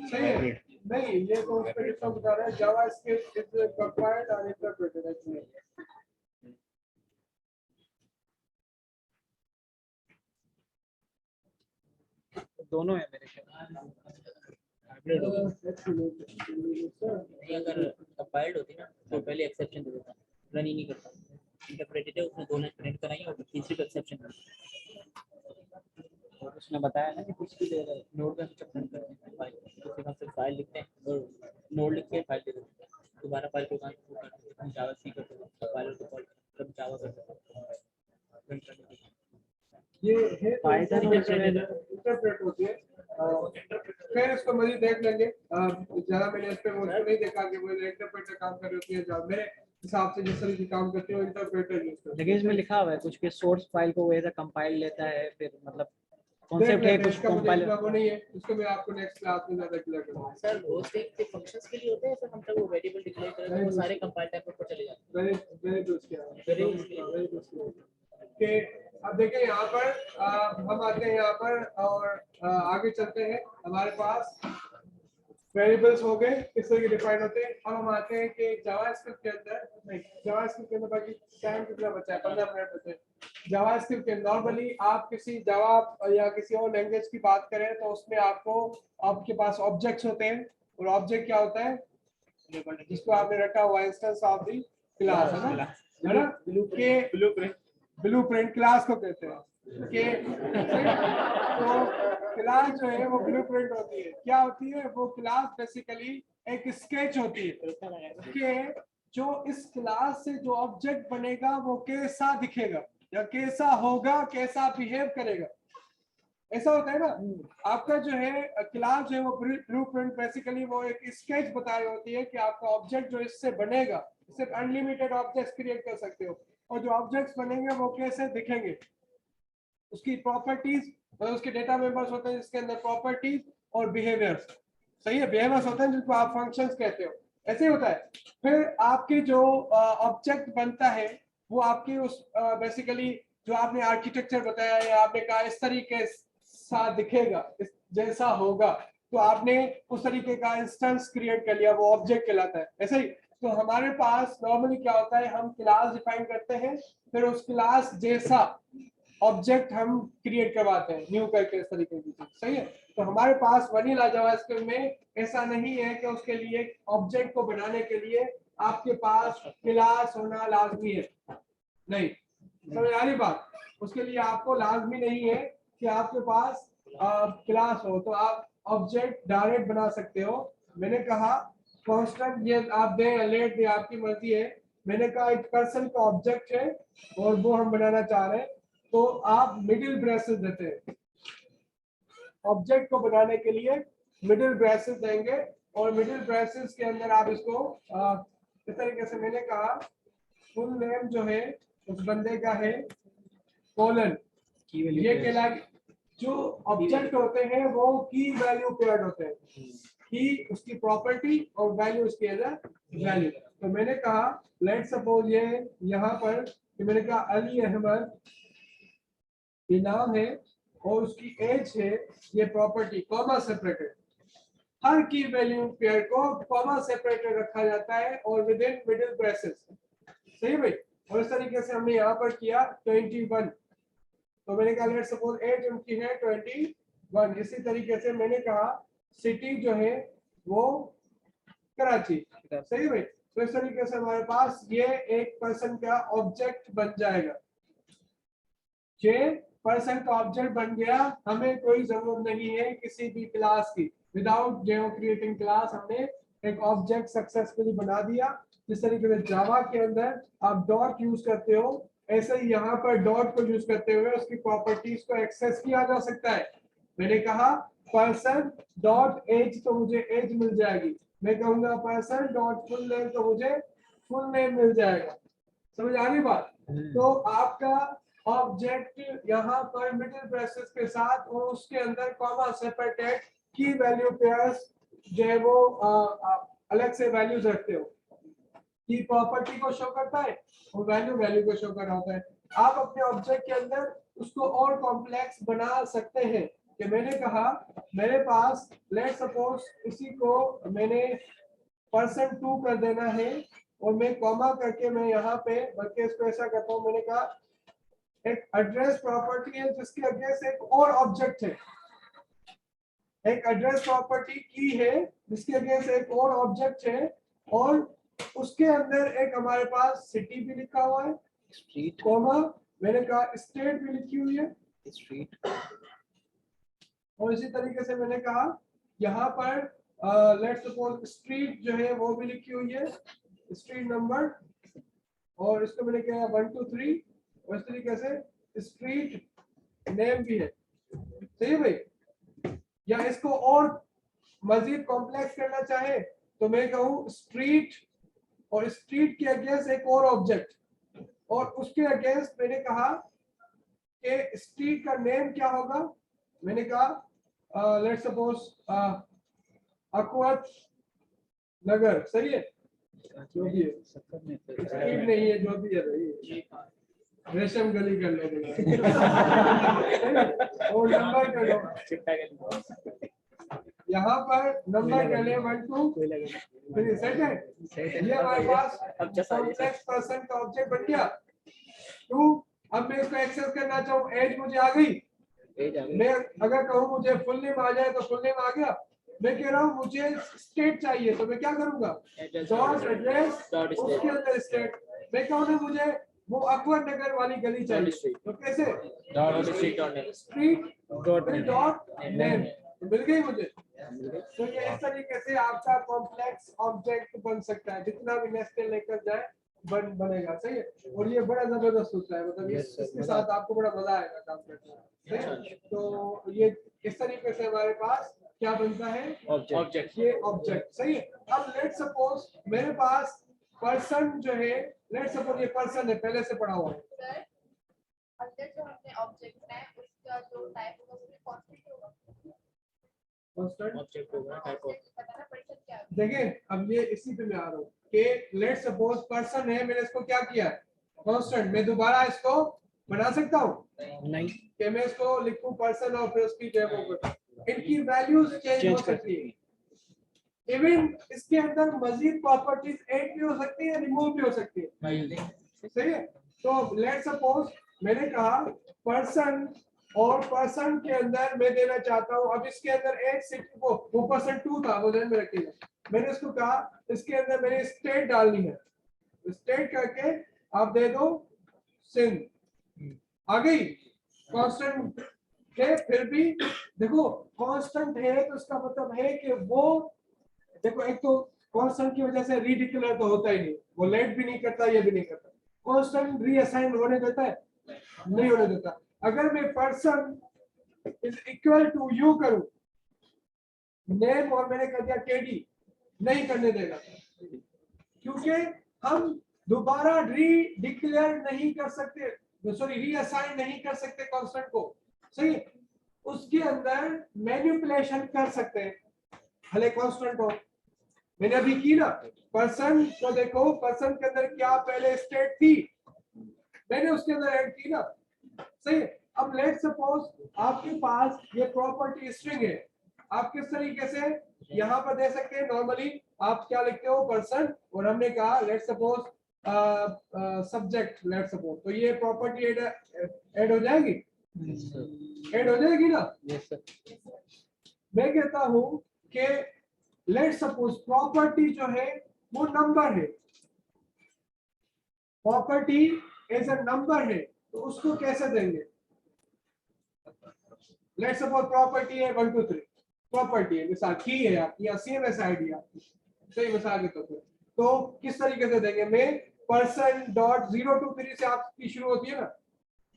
सही है। नहीं, ये तो उस पर डिफरेंस बता रहा है। जावास्क्रिप्ट इज कंपाइल्ड और इंटरप्रेटेड एक्चुअली। दोनों है मेरे ख्याल। अगर कंपाइल्ड होती ना तो पहले एक्सेप्शन दे देता, रन ही नहीं करता। इंटरप्रेटेड है, उसने दो लाइन प्रिंट कराई और तीसरी पे एक्सेप्शन कर और उसने बताया ना कि कुछ भी दे रहा है नोड का कुछ प्रिंट करते हैं फाइल, तो फिर हम सिर्फ फाइल लिखते हैं और नोड लिख के फाइल दे देते हैं। दोबारा फाइल को हम जावा सी करते हैं, फाइल को कॉल तब जावा करते हैं प्रिंट करने के लिए। ये है पाइथन इंटरप्रेट होती है। फिर इसको मजीद देख लेंगे। ज्यादा मैंने इस पे वो नहीं देखा कि वो इंटरप्रेटर काम कर रही होती है। जब मेरे हिसाब से जिस तरह की काम करती है वो इंटरप्रेटर यूज करती है। लेकिन इसमें लिखा हुआ है कुछ के सोर्स फाइल को वैसा कंपाइल लेता है, फिर मतलब कॉन्सेप्ट है कुछ कंपाइलर। वो नहीं है, उसको मैं आपको नेक्स्ट क्लास में ज्यादा क्लियर करूंगा। सर होस्टिंग के फंक्शंस के लिए होते हैं, सर हम तक वो वेरिएबल डिक्लेयर करें तो वो सारे कंपाइल टाइप पर चले जाते हैं। वेरी गुड कि अब देखिए यहाँ पर हम आते हैं यहाँ पर और आगे चलते हैं। हमारे पास वेरिएबल्स हो गए, किस तरह के डिफाइन होते हैं। अब हम आते हैं कि जावास्क्रिप्ट के अंदर, जावास्क्रिप्ट के अंदर बाकी टाइम कितना बचा है? 15 मिनट बचे हैं। जावास्क्रिप्ट के नॉर्मली आप किसी जावा या किसी और लैंग्वेज की बात करें तो उसमें आपके पास ऑब्जेक्ट्स होते हैं और ऑब्जेक्ट क्या होता है? जिसको आपने रखा हुआ इंस्टेंस ऑफ द क्लास, है ना? ब्लूप्रिंट क्लास को कहते हैं कि तो क्लास जो है वो ब्लूप्रिंट होती है। क्या होती है वो क्लास? बेसिकली एक स्केच होती है कि जो इस क्लास से जो ऑब्जेक्ट बनेगा वो कैसा दिखेगा या कैसा होगा, कैसा बिहेव करेगा, ऐसा होता है ना। आपका जो है क्लास जो है वो ब्लूप्रिंट बेसिकली वो एक स्केच बता रही होती है कि आपका ऑब्जेक्ट जो इससे बनेगा, इससे अनलिमिटेड ऑब्जेक्ट्स क्रिएट कर सकते हो और जो ऑब्जेक्ट्स बनेंगे वो कैसे दिखेंगे, उसकी प्रॉपर्टीज, उसके डेटा मेंबर्स होते हैं जिसके अंदर प्रॉपर्टीज और बिहेवियर्स, सही है, बिहेवियर्स होते हैं जिनको आप फंक्शंस कहते हो, ऐसे ही होता है। फिर आपके जो ऑब्जेक्ट बनता है वो आपकी उस बेसिकली जो आपने आर्किटेक्चर बताया या आपने कहा इस तरीके सा दिखेगा, इस जैसा होगा, तो आपने उस तरीके का इंस्टेंस क्रिएट कर लिया, वो ऑब्जेक्ट कहलाता है। ऐसे ही तो हमारे पास नॉर्मली क्या होता है, हम क्लास डिफाइन करते हैं, फिर उस क्लास जैसा ऑब्जेक्ट हम क्रिएट करवाते हैं न्यू करके इस तरीके की चीज, सही है। तो हमारे पास वनीला जावास्क्रिप्ट में ऐसा नहीं है कि उसके लिए ऑब्जेक्ट को बनाने के लिए आपके पास क्लास होना लाजमी है, नहीं, समझ आ रही बात। उसके लिए आपको लाजमी नहीं है कि आपके पास क्लास हो, तो आप ऑब्जेक्ट डायरेक्ट बना सकते हो। मैंने कहा कांस्टेंट ये आप दें लेट दें आपकी मर्जी है। मैंने कहा एक पर्सन का ऑब्जेक्ट है और वो हम बनाना चाह रहे हैं, तो आप मिडिल ब्रेसेस देते हैं। ऑब्जेक्ट को बनाने के लिए मिडिल ब्रेसेस देंगे और मिडिल ब्रेसेस के अंदर आप इसको इस तरीके से, मैंने कहा फुल नेम जो है उस बंदे का है कोलन, ये कहला जो ऑब्जेक्ट होते हैं वो की वैल्यू पेयर्ड होते हैं, की उसकी प्रॉपर्टी और वैल्यू उसके वैल्यू। तो मैंने कहा लेट सपोज ये यहाँ पर कि मैंने कहा अली अहमद ये नाम है और उसकी एज है, ये प्रॉपर्टी कॉमा सेपरेटेड। हर की वैल्यू पेयर को कॉमा सेपरेटेड रखा जाता है और विद इन मिडिल ब्रेसेस, सही भाई। और इस तरीके से हमने यहाँ पर किया 21, तो मैंने कहा लेट सपोज एज उनकी है 21। इसी तरीके से मैंने कहा सिटी जो है वो कराची, सही भाई। तो इस तरीके से हमारे पास ये एक पर्सन का ऑब्जेक्ट बन जाएगा। ये पर्सन का ऑब्जेक्ट बन गया, हमें कोई जरूरत नहीं है किसी भी क्लास की। विदाउट जेओ क्रिएटिंग क्लास हमने एक ऑब्जेक्ट सक्सेसफुली बना दिया। जिस तरीके से जावा के अंदर आप डॉट यूज करते हो, ऐसे ही यहाँ पर डॉट को यूज करते हुए उसकी प्रॉपर्टीज को एक्सेस किया जा सकता है। मैंने कहा पर्सन डॉट एज, तो मुझे एज मिल जाएगी। मैं कहूंगा पर्सन डॉट फुल नेम, तो मुझे फुल नेम मिल जाएगा। समझ आ रही बात। तो आपका ऑब्जेक्ट यहाँ पर मिडिल ब्रेसेस के साथ और उसके अंदर कॉमा सेपरेटेड की वैल्यू पेयर्स जो है वो अलग से वैल्यूज रखते हो। की प्रॉपर्टी को शो करता है और वैल्यू को शो कर रहा होता है। आप अपने ऑब्जेक्ट के अंदर उसको और कॉम्प्लेक्स बना सकते हैं कि मैंने कहा मेरे पास लेट सपोज इसी को मैंने पर्सन 2 कर देना है और मैं कॉमा करके मैं यहाँ पे बल्कि इसको ऐसा करता हूँ। मैंने कहा एक एड्रेस प्रॉपर्टी है जिसके अगेंस्ट एक और ऑब्जेक्ट है, एक एड्रेस प्रॉपर्टी की है जिसके अगेंस्ट एक और ऑब्जेक्ट है और उसके अंदर एक हमारे पास सिटी भी लिखा हुआ है, स्ट्रीट कॉमा मैंने कहा स्टेट भी लिखी हुई है, स्ट्रीट। और इसी तरीके से मैंने कहा यहाँ पर लेट्स सपोज स्ट्रीट जो है वो भी लिखी हुई है, स्ट्रीट नंबर, और इसको मैंने कहा 1 2 3 और इस तरीके से स्ट्रीट नेम भी है, सही है भाई। या इसको और मजीद कॉम्प्लेक्स करना चाहे तो मैं कहूँ स्ट्रीट और स्ट्रीट के अगेंस्ट एक और ऑब्जेक्ट और उसके अगेंस्ट मैंने कहा कि स्ट्रीट का नेम क्या होगा। मैंने कहा लेट्स सपोज अकवत नगर, सही है, जो भी है स्ट्रीट नहीं है, जो भी है रेशम गली कर लो और नंबर कर लो, यहाँ पर नंबर कर ले 1 2 3 सेट है। ये हमारे पास कॉम्प्लेक्स पर्सन का ऑब्जेक्ट बन गया। तो अब मैं इसको एक्सेस करना चाहूँ, एज मुझे आ गई, मैं अगर कहूँ मुझे फुल नेम आ जाए तो फुल नेम आ गया। मैं कह रहा हूँ मुझे स्टेट चाहिए तो मैं क्या करूंगा, डॉट एड्रेस उसके अंदर स्टेट। मैं कहूँ ना मुझे वो अकबर नगर वाली गली चाहिए तो कैसे स्ट्रीट डॉट नेम, मिल गई मुझे। तो ये इस तरीके से आपका कॉम्प्लेक्स ऑब्जेक्ट बन सकता है, जितना भी नेस्टेड लेकर जाए बनेगा, सही है। और ये बड़ा जबरदस्त होता है, मतलब इसके साथ आपको बड़ा मजा आएगा काम करने। तो ये इस तरीके से हमारे पास क्या बनता है ऑब्जेक्ट, ये ऑब्जेक्ट, सही है। अब लेट सपोज मेरे पास पर्सन जो है, लेट सपोज ये पर्सन है, पहले से पढ़ा हुआ है। अंदर जो हमने ऑब्जेक्ट बनाया है उसका जो टाइप होगा वो कांस्टेंट होगा, कांस्टेंट ऑब्जेक्ट होगा टाइप ऑफ। बताना पर्सन क्या है। देखिए अब ये इसी पे मैं आ रहा हूँ कि लेट सपोज पर्सन है, मैंने इसको क्या किया कांस्टेंट। मैं दोबारा इसको बना सकता हूँ नहीं कि मैं इसको लिखूं पर्सन और फिर उसकी जो है वो इनकी वैल्यूज चेंज हो सकती है। इवन इसके अंदर मजीद प्रॉपर्टीज ऐड भी हो सकती है, रिमूव भी हो सकती है, सही है। तो लेट सपोज मैंने कहा पर्सन और पर्सन के अंदर मैं देना चाहता हूं, अब इसके अंदर एक सिटी वो पर्सन 2 था, वो ध्यान में रखिएगा। मैंने इसको कहा इसके अंदर मैंने स्टेट डालनी है, स्टेट करके आप दे दो सिंध। आ गई कांस्टेंट है, फिर भी देखो कांस्टेंट है तो इसका मतलब है कि वो देखो एक तो कांस्टेंट की वजह से रीडिक्लेयर तो होता ही नहीं, वो लेट भी नहीं करता, ये भी नहीं करता। कांस्टेंट रीअसाइन होने देता है, नहीं होने देता। अगर मैं person is equal to you करूं नेम और मैंने कर दिया केडी, नहीं करने देगा, क्योंकि हम दोबारा री डिक्लेयर नहीं कर सकते, सॉरी रीअसाइन नहीं कर सकते कांस्टेंट को, सही। उसके अंदर मैनिपुलेशन कर सकते हैं, भले कांस्टेंट हो। मैंने अभी की ना पर्सन को, देखो पर्सन के अंदर क्या पहले स्टेट थी, मैंने उसके अंदर ऐड की ना, सही। अब लेट्स सपोज आपके पास ये प्रॉपर्टी स्ट्रिंग है, आप किस तरीके से यहाँ पर दे सकते हैं, नॉर्मली आप क्या लिखते हो पर्सन, और हमने कहा let's suppose subject let's suppose, तो ये प्रॉपर्टी ऐड हो जाएगी, ऐड हो जाएगी ना। Yes sir. मैं कहता हूं कि लेट्स सपोज प्रॉपर्टी जो है वो नंबर है, प्रॉपर्टी एज अ नंबर है, तो उसको कैसे देंगे। लेट्स सपोज प्रॉपर्टी है 1 2 3, प्रॉपर्टी है, मिसाल की है आपकी या CMS आईडी आपकी, सही मिसाल के तौर पर, तो किस तरीके से देंगे, मैं पर्सन डॉट 0 2 3 से आपकी शुरू होती है ना,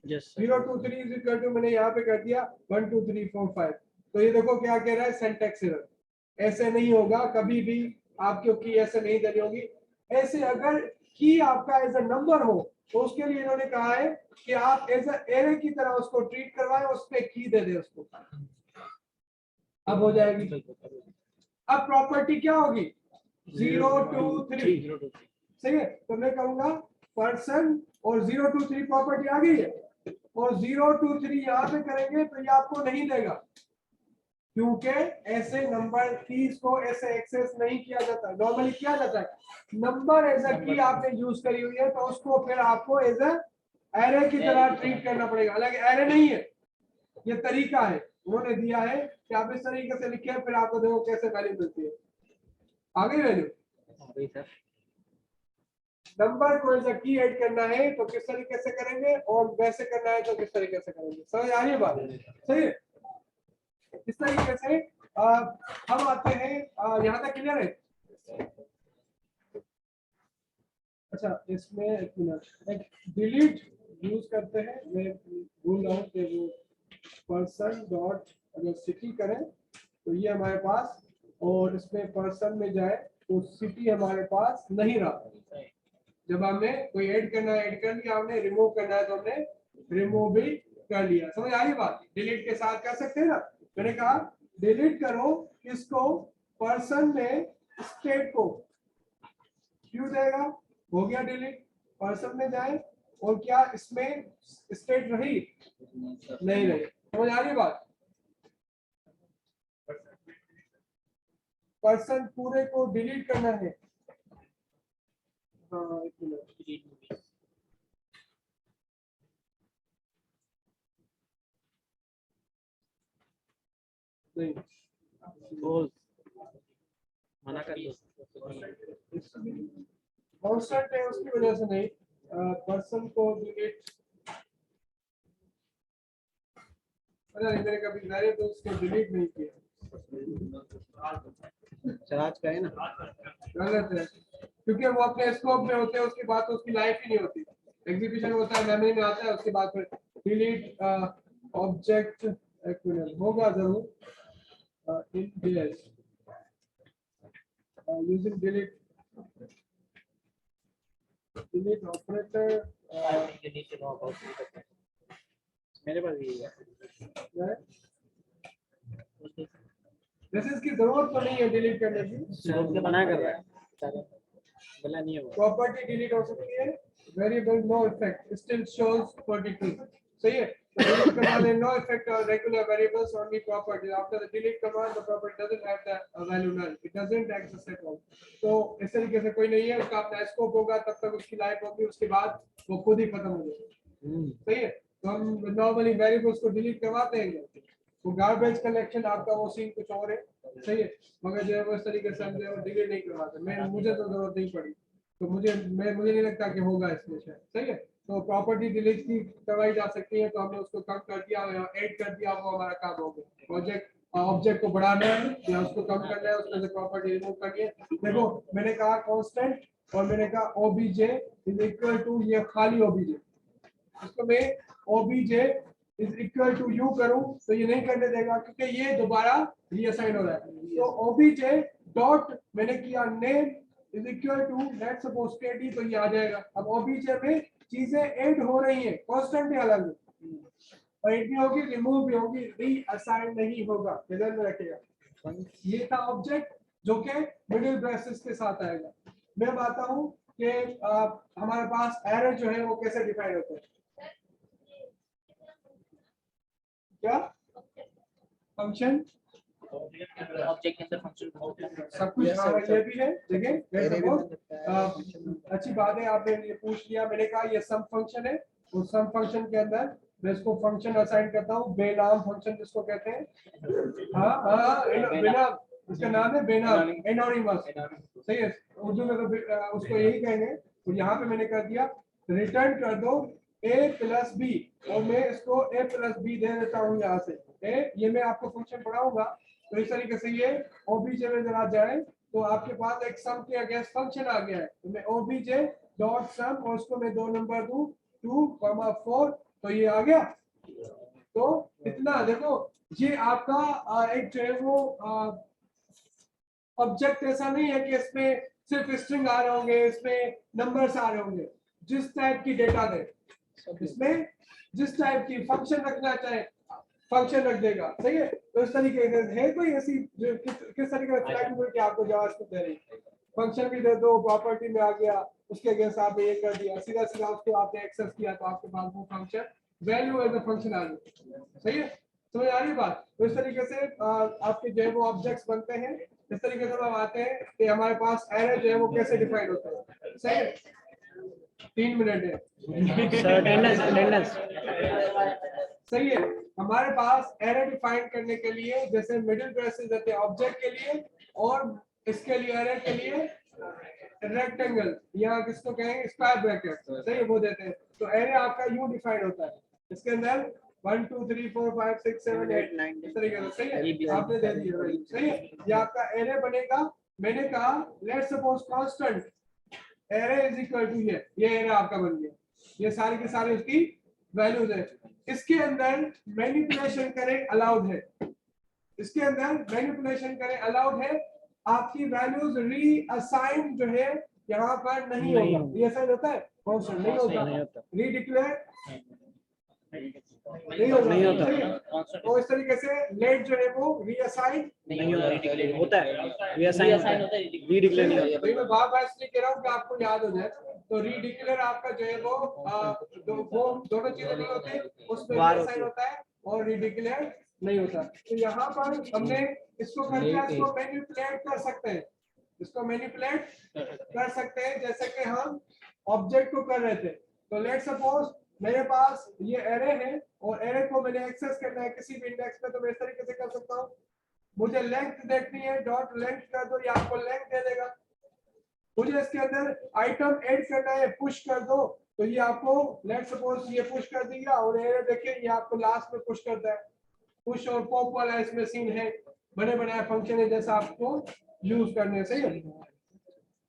यस 0 2 3 इज इक्वल टू, मैंने यहाँ पे कर दिया 1 2 3 4 5, तो ये देखो क्या कह रहा है, सिंटैक्स एरर। ऐसे नहीं होगा कभी भी, आपकी की ऐसे नहीं देनी होगी। ऐसे अगर की आपका एज अ नंबर हो तो उसके लिए इन्होंने कहा है कि आप एज अ एरे की तरह उसको ट्रीट करवाएं, उस पे की दे दे उसको, अब हो जाएगी। अब प्रॉपर्टी क्या होगी 0 2 3, सही है। तो मैं कहूंगा पर्सन और 0 2 3 प्रॉपर्टी आ गई है, और 0 2 3 यहाँ पे करेंगे तो ये आपको नहीं देगा, क्योंकि ऐसे नंबर कीज को ऐसे एक्सेस नहीं किया जाता। नॉर्मली किया जाता है नंबर एज अ की आपने यूज करी हुई है, तो उसको फिर आपको एज अ एरे की तरह ट्रीट करना पड़ेगा। हालांकि एरे नहीं है, ये तरीका है उन्होंने दिया है कि आप इस तरीके से लिखे, फिर आपको देखो कैसे वैल्यू मिलती है। आगे वैल्यू सर। नंबर को एज अ की ऐड करना है तो किस तरीके से करेंगे, और वैसे करना है तो किस तरीके से करेंगे, समझ आ रही है बात, सही है। इस तरीके से हम आते हैं, यहाँ तक क्लियर है। अच्छा इसमें एक मिनट, एक डिलीट यूज करते हैं, मैं भूल रहा हूँ कि वो पर्सन डॉट अगर सिटी करें तो ये हमारे पास, और इसमें पर्सन में जाए तो सिटी हमारे पास नहीं रहा। जब हमें कोई ऐड करना है ऐड कर लिया, हमने रिमूव करना है तो हमने रिमूव भी कर लिया, समझ आ रही बात। डिलीट के साथ कर सकते हैं ना, मैंने कहा डिलीट करो किसको, पर्सन में स्टेट को, क्यों देगा, हो गया डिलीट। पर्सन में जाए और क्या इसमें स्टेट रही, नहीं रही, समझ आ रही बात। पर्सन पूरे को डिलीट करना है, हाँ एक मिनट, नहीं मना कर दो। कांस्टेंट है उसकी वजह से नहीं, पर्सन को डिलीट, पता नहीं मैंने कभी वेरिएबल्स को डिलीट नहीं किया, चराज का है ना, गलत है, क्योंकि वो अपने स्कोप में होते हैं, उसके बाद तो उसकी लाइफ ही नहीं होती। एग्जीक्यूशन होता है, मेमोरी में आता है, उसके बाद फिर डिलीट ऑब्जेक्ट, एक मिनट होगा जरूर इन जेएस यूजिंग डिलीट ऑपरेटर, मेरे पास भी है। जैसे इसकी जरूरत तो नहीं है डिलीट करने की, मना कर रहा है, गला नहीं होगा। प्रॉपर्टी डिलीट हो सकती है, variable no effect still shows 42, सही है। Delete command no effect on regular variables only properties after the delete command the property doesn't have the value null, it doesn't access at all. तो इस तरीके से कोई नहीं है, उसका अपना स्कोप होगा, तब तक उसकी लाइफ होगी, उसके बाद वो खुद ही खत्म हो जाएगी। सही है। तो हम नॉर्मली वेरिएबल्स को डिलीट करवाते हैं, तो गार्बेज कलेक्शन आपका वो सीन कुछ और है, सही है। मगर जो है वो इस तरीके से हम जो है डिलीट नहीं करवाते, मैं मुझे तो जरूरत नहीं पड़ी, तो मुझे नहीं लगता कि होगा इसमें शायद, सही है। तो प्रॉपर्टी डिलीट की करवाई जा सकती है, तो हमने उसको कम कर दिया, ऐड कर दिया, वो हमारा काम हो गया। प्रोजेक्ट ऑब्जेक्ट को बढ़ाना है या उसको कम करना है, उसमें से प्रॉपर्टी रिमूव करनी है। देखो मैंने कहा कांस्टेंट और मैंने कहा ओबीजे इज इक्वल टू ये खाली ओबीजे, इसको मैं OBJ is equal to you करूं तो ये नहीं करने देगा क्योंकि ये दोबारा रीअसाइन हो रहा है। तो ओबीजे डॉट मैंने किया name is equal to let's suppose KD, तो ये आ जाएगा। अब ओबीजे में चीजें ऐड हो रही हैं, कांस्टेंट है अलग, और ऐड भी होगी रिमूव भी होगी, रीअसाइन नहीं होगा, ध्यान में रखिएगा। ये था ऑब्जेक्ट जो कि मिडिल ब्रेसेस के साथ आएगा। मैं बताता हूं कि हमारे पास एरर जो है वो कैसे डिफाइन होता है। क्या फंक्शन ऑब्जेक्ट के अंदर फंक्शन सब कुछ ये भी है, देखिए अच्छी बात है, आपने ये पूछ लिया। मैंने कहा ये सम फंक्शन है, उस सम फंक्शन के अंदर मैं इसको फंक्शन असाइन करता हूँ, बेनाम फंक्शन जिसको कहते हैं। हाँ बिना, उसका नाम है बेनाम, एनोनिमस, सही है। उर्दू में तो उसको यही कहेंगे। तो यहाँ पे मैंने कर दिया रिटर्न कर दो a प्लस बी, और मैं इसको a प्लस बी दे देता हूँ यहाँ से। ये मैं आपको फंक्शन पढ़ाऊंगा, तो इस तरीके से ये ओबीजे में जरा जाए तो आपके पास एक सम के अगेंस्ट फंक्शन आ गया है। तो मैं ओबीजे डॉट सम और उसको मैं 2 नंबर दूं 2,4, तो ये आ गया। तो इतना देखो, ये आपका एक जो है वो ऑब्जेक्ट ऐसा नहीं है कि इसमें सिर्फ स्ट्रिंग आ रहे होंगे, इसमें नंबर्स आ रहे होंगे। जिस टाइप की डेटा दे, इसमें जिस टाइप की फंक्शन रखना चाहे फंक्शन रख देगा, सही है। तो इस तरीके से है कोई ऐसी जो किस तरीके से फ्लेक्सिबिलिटी आपको जावास्क्रिप्ट दे रही है। फंक्शन भी दे दो, प्रॉपर्टी में आ गया, उसके अगेंस्ट आपने ये कर दिया, सीधा सीधा उसको आपने एक्सेस किया तो आपके पास वो function value as a function आ गई, सही है। समझ आ रही बात। तो इस तरीके से आपके जो है वो ऑब्जेक्ट्स बनते हैं। इस तरीके से हम आते हैं कि हमारे पास एरे जो है वो कैसे डिफाइन होता है, सही है। 3 मिनट है सही है। हमारे पास एरे डिफाइन करने के लिए जैसे मिडिल ब्रेसेस देते हैं ऑब्जेक्ट के लिए, और इसके लिए एरे के लिए रेक्टेंगल या किसको कहेंगे स्क्वायर ब्रैकेट, सही है, वो देते हैं। तो एरे आपका यूं डिफाइन होता है, इसके अंदर 1 2 3 4 5 6 7 8 9 इस तरीके से, सही है। आपने दे दिया, सही है। ये आपका एरे बनेगा। मैंने कहा let's suppose constant array is equal to ये एरे आपका बन गया। ये सारी की सारी उसकी वैल्यूज है। इसके अंदर मैनिपुलेशन करें अलाउड है, इसके अंदर मैनिपुलेशन करें अलाउड है। आपकी वैल्यूज रीअसाइन जो है यहाँ पर नहीं होगा, रीअसाइन होता है कांस्टेंट नहीं होता, रीडिक्लेयर नहीं होता। तो इस तरीके से लेट जो है वो रीअसाइन नहीं होता है, रीअसाइन होता है, रीडिक्लेयर नहीं होता। मैं बार-बार इसलिए कह रहा हूँ कि आपको याद हो जाए। तो रीडिक्लेयर आपका जो है वो दोनों चीजें नहीं होती, उसमें रीअसाइन होता है और रीडिक्लेयर नहीं होता। तो यहाँ पर हमने इसको कर दिया, इसको मैनिपुलेट कर सकते हैं, इसको मैनिपुलेट कर सकते हैं जैसे कि हम ऑब्जेक्ट को कर रहे थे। तो लेट सपोज मेरे पास ये एरे है और एरे को मैंने एक्सेस करना है किसी भी इंडेक्स में, तो मैं इस तरीके से कर सकता हूँ। मुझे लेंथ देखनी है, डॉट लेंथ कर दो, ये आपको लेंथ दे देगा। मुझे इसके अंदर आइटम ऐड करना है, पुश कर दो, तो ये आपको लेट सपोज ये पुश कर दिया, और एरे देखिए ये आपको लास्ट में पुश करता है। पुश और पॉप वाला इसमें सीन है, बने बनाए फंक्शन है जैसा आपको यूज करने, सही है।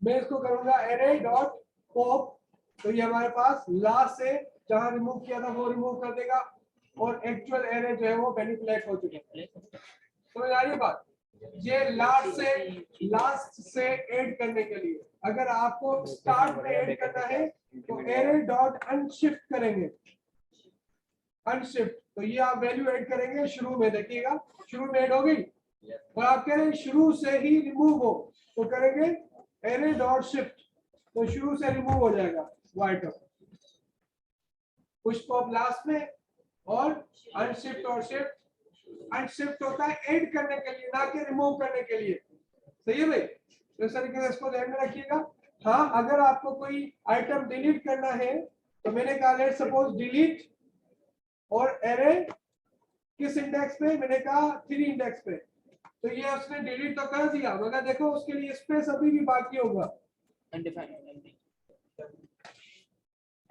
मैं इसको करूंगा एरे डॉट पॉप, तो ये हमारे पास लास्ट से जहां रिमूव किया था वो रिमूव कर देगा, और एक्चुअल एरे जो है वो मैनिपुलेट हो चुका है। समझ आ रही है बात। ये लास्ट से ऐड करने के लिए अगर आपको स्टार्ट में ऐड करना है तो एरे डॉट अनशिफ्ट करेंगे, अनशिफ्ट, तो ये आप वैल्यू ऐड करेंगे शुरू में, देखिएगा शुरू में ऐड हो गई, और आप कह रहे हैं शुरू से ही रिमूव हो, तो करेंगे एरे डॉट शिफ्ट, तो शुरू से रिमूव हो जाएगा वो आइटम। पुश पॉप लास्ट में, और अनशिफ्ट और शिफ्ट। अनशिफ्ट होता है ऐड करने के लिए, ना कि रिमूव करने के लिए, सही है भाई। तो इस तरीके से इसको ध्यान में रखिएगा। हाँ, अगर आपको कोई आइटम डिलीट करना है तो मैंने कहा लेट सपोज डिलीट और एरे किस इंडेक्स पे, मैंने कहा 3 इंडेक्स पे। तो ये उसने डिलीट तो कर दिया, मगर देखो उसके लिए स्पेस अभी भी बाकी होगा। अनडिफाइंड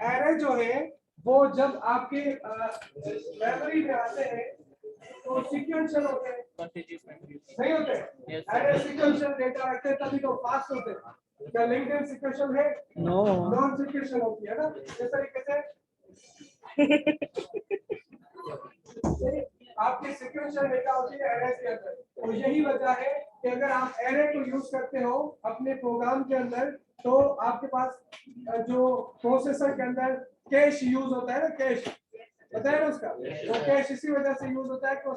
एरे जो है वो जब आपके मेमोरी में आते हैं तो सीक्वेंशियल होते हैं, नहीं होते? Yes, sir. Array sequential data रखते हैं तभी तो फास्ट होते हैं। क्या लिंक्डइन सीक्वेंशियल है? नो नॉन सीक्वेंशियल होती है ना, इस तरीके से आपकी सीक्वेंशियल डेटा होती है एरे के अंदर। तो यही वजह है कि अगर आप एरे को यूज करते हो अपने प्रोग्राम के अंदर तो आपके पास जो प्रोसेसर के अंदर कैश यूज होता है ना, कैश पता है ना उसका, तो कैश इसी वजह से यूज होता है कि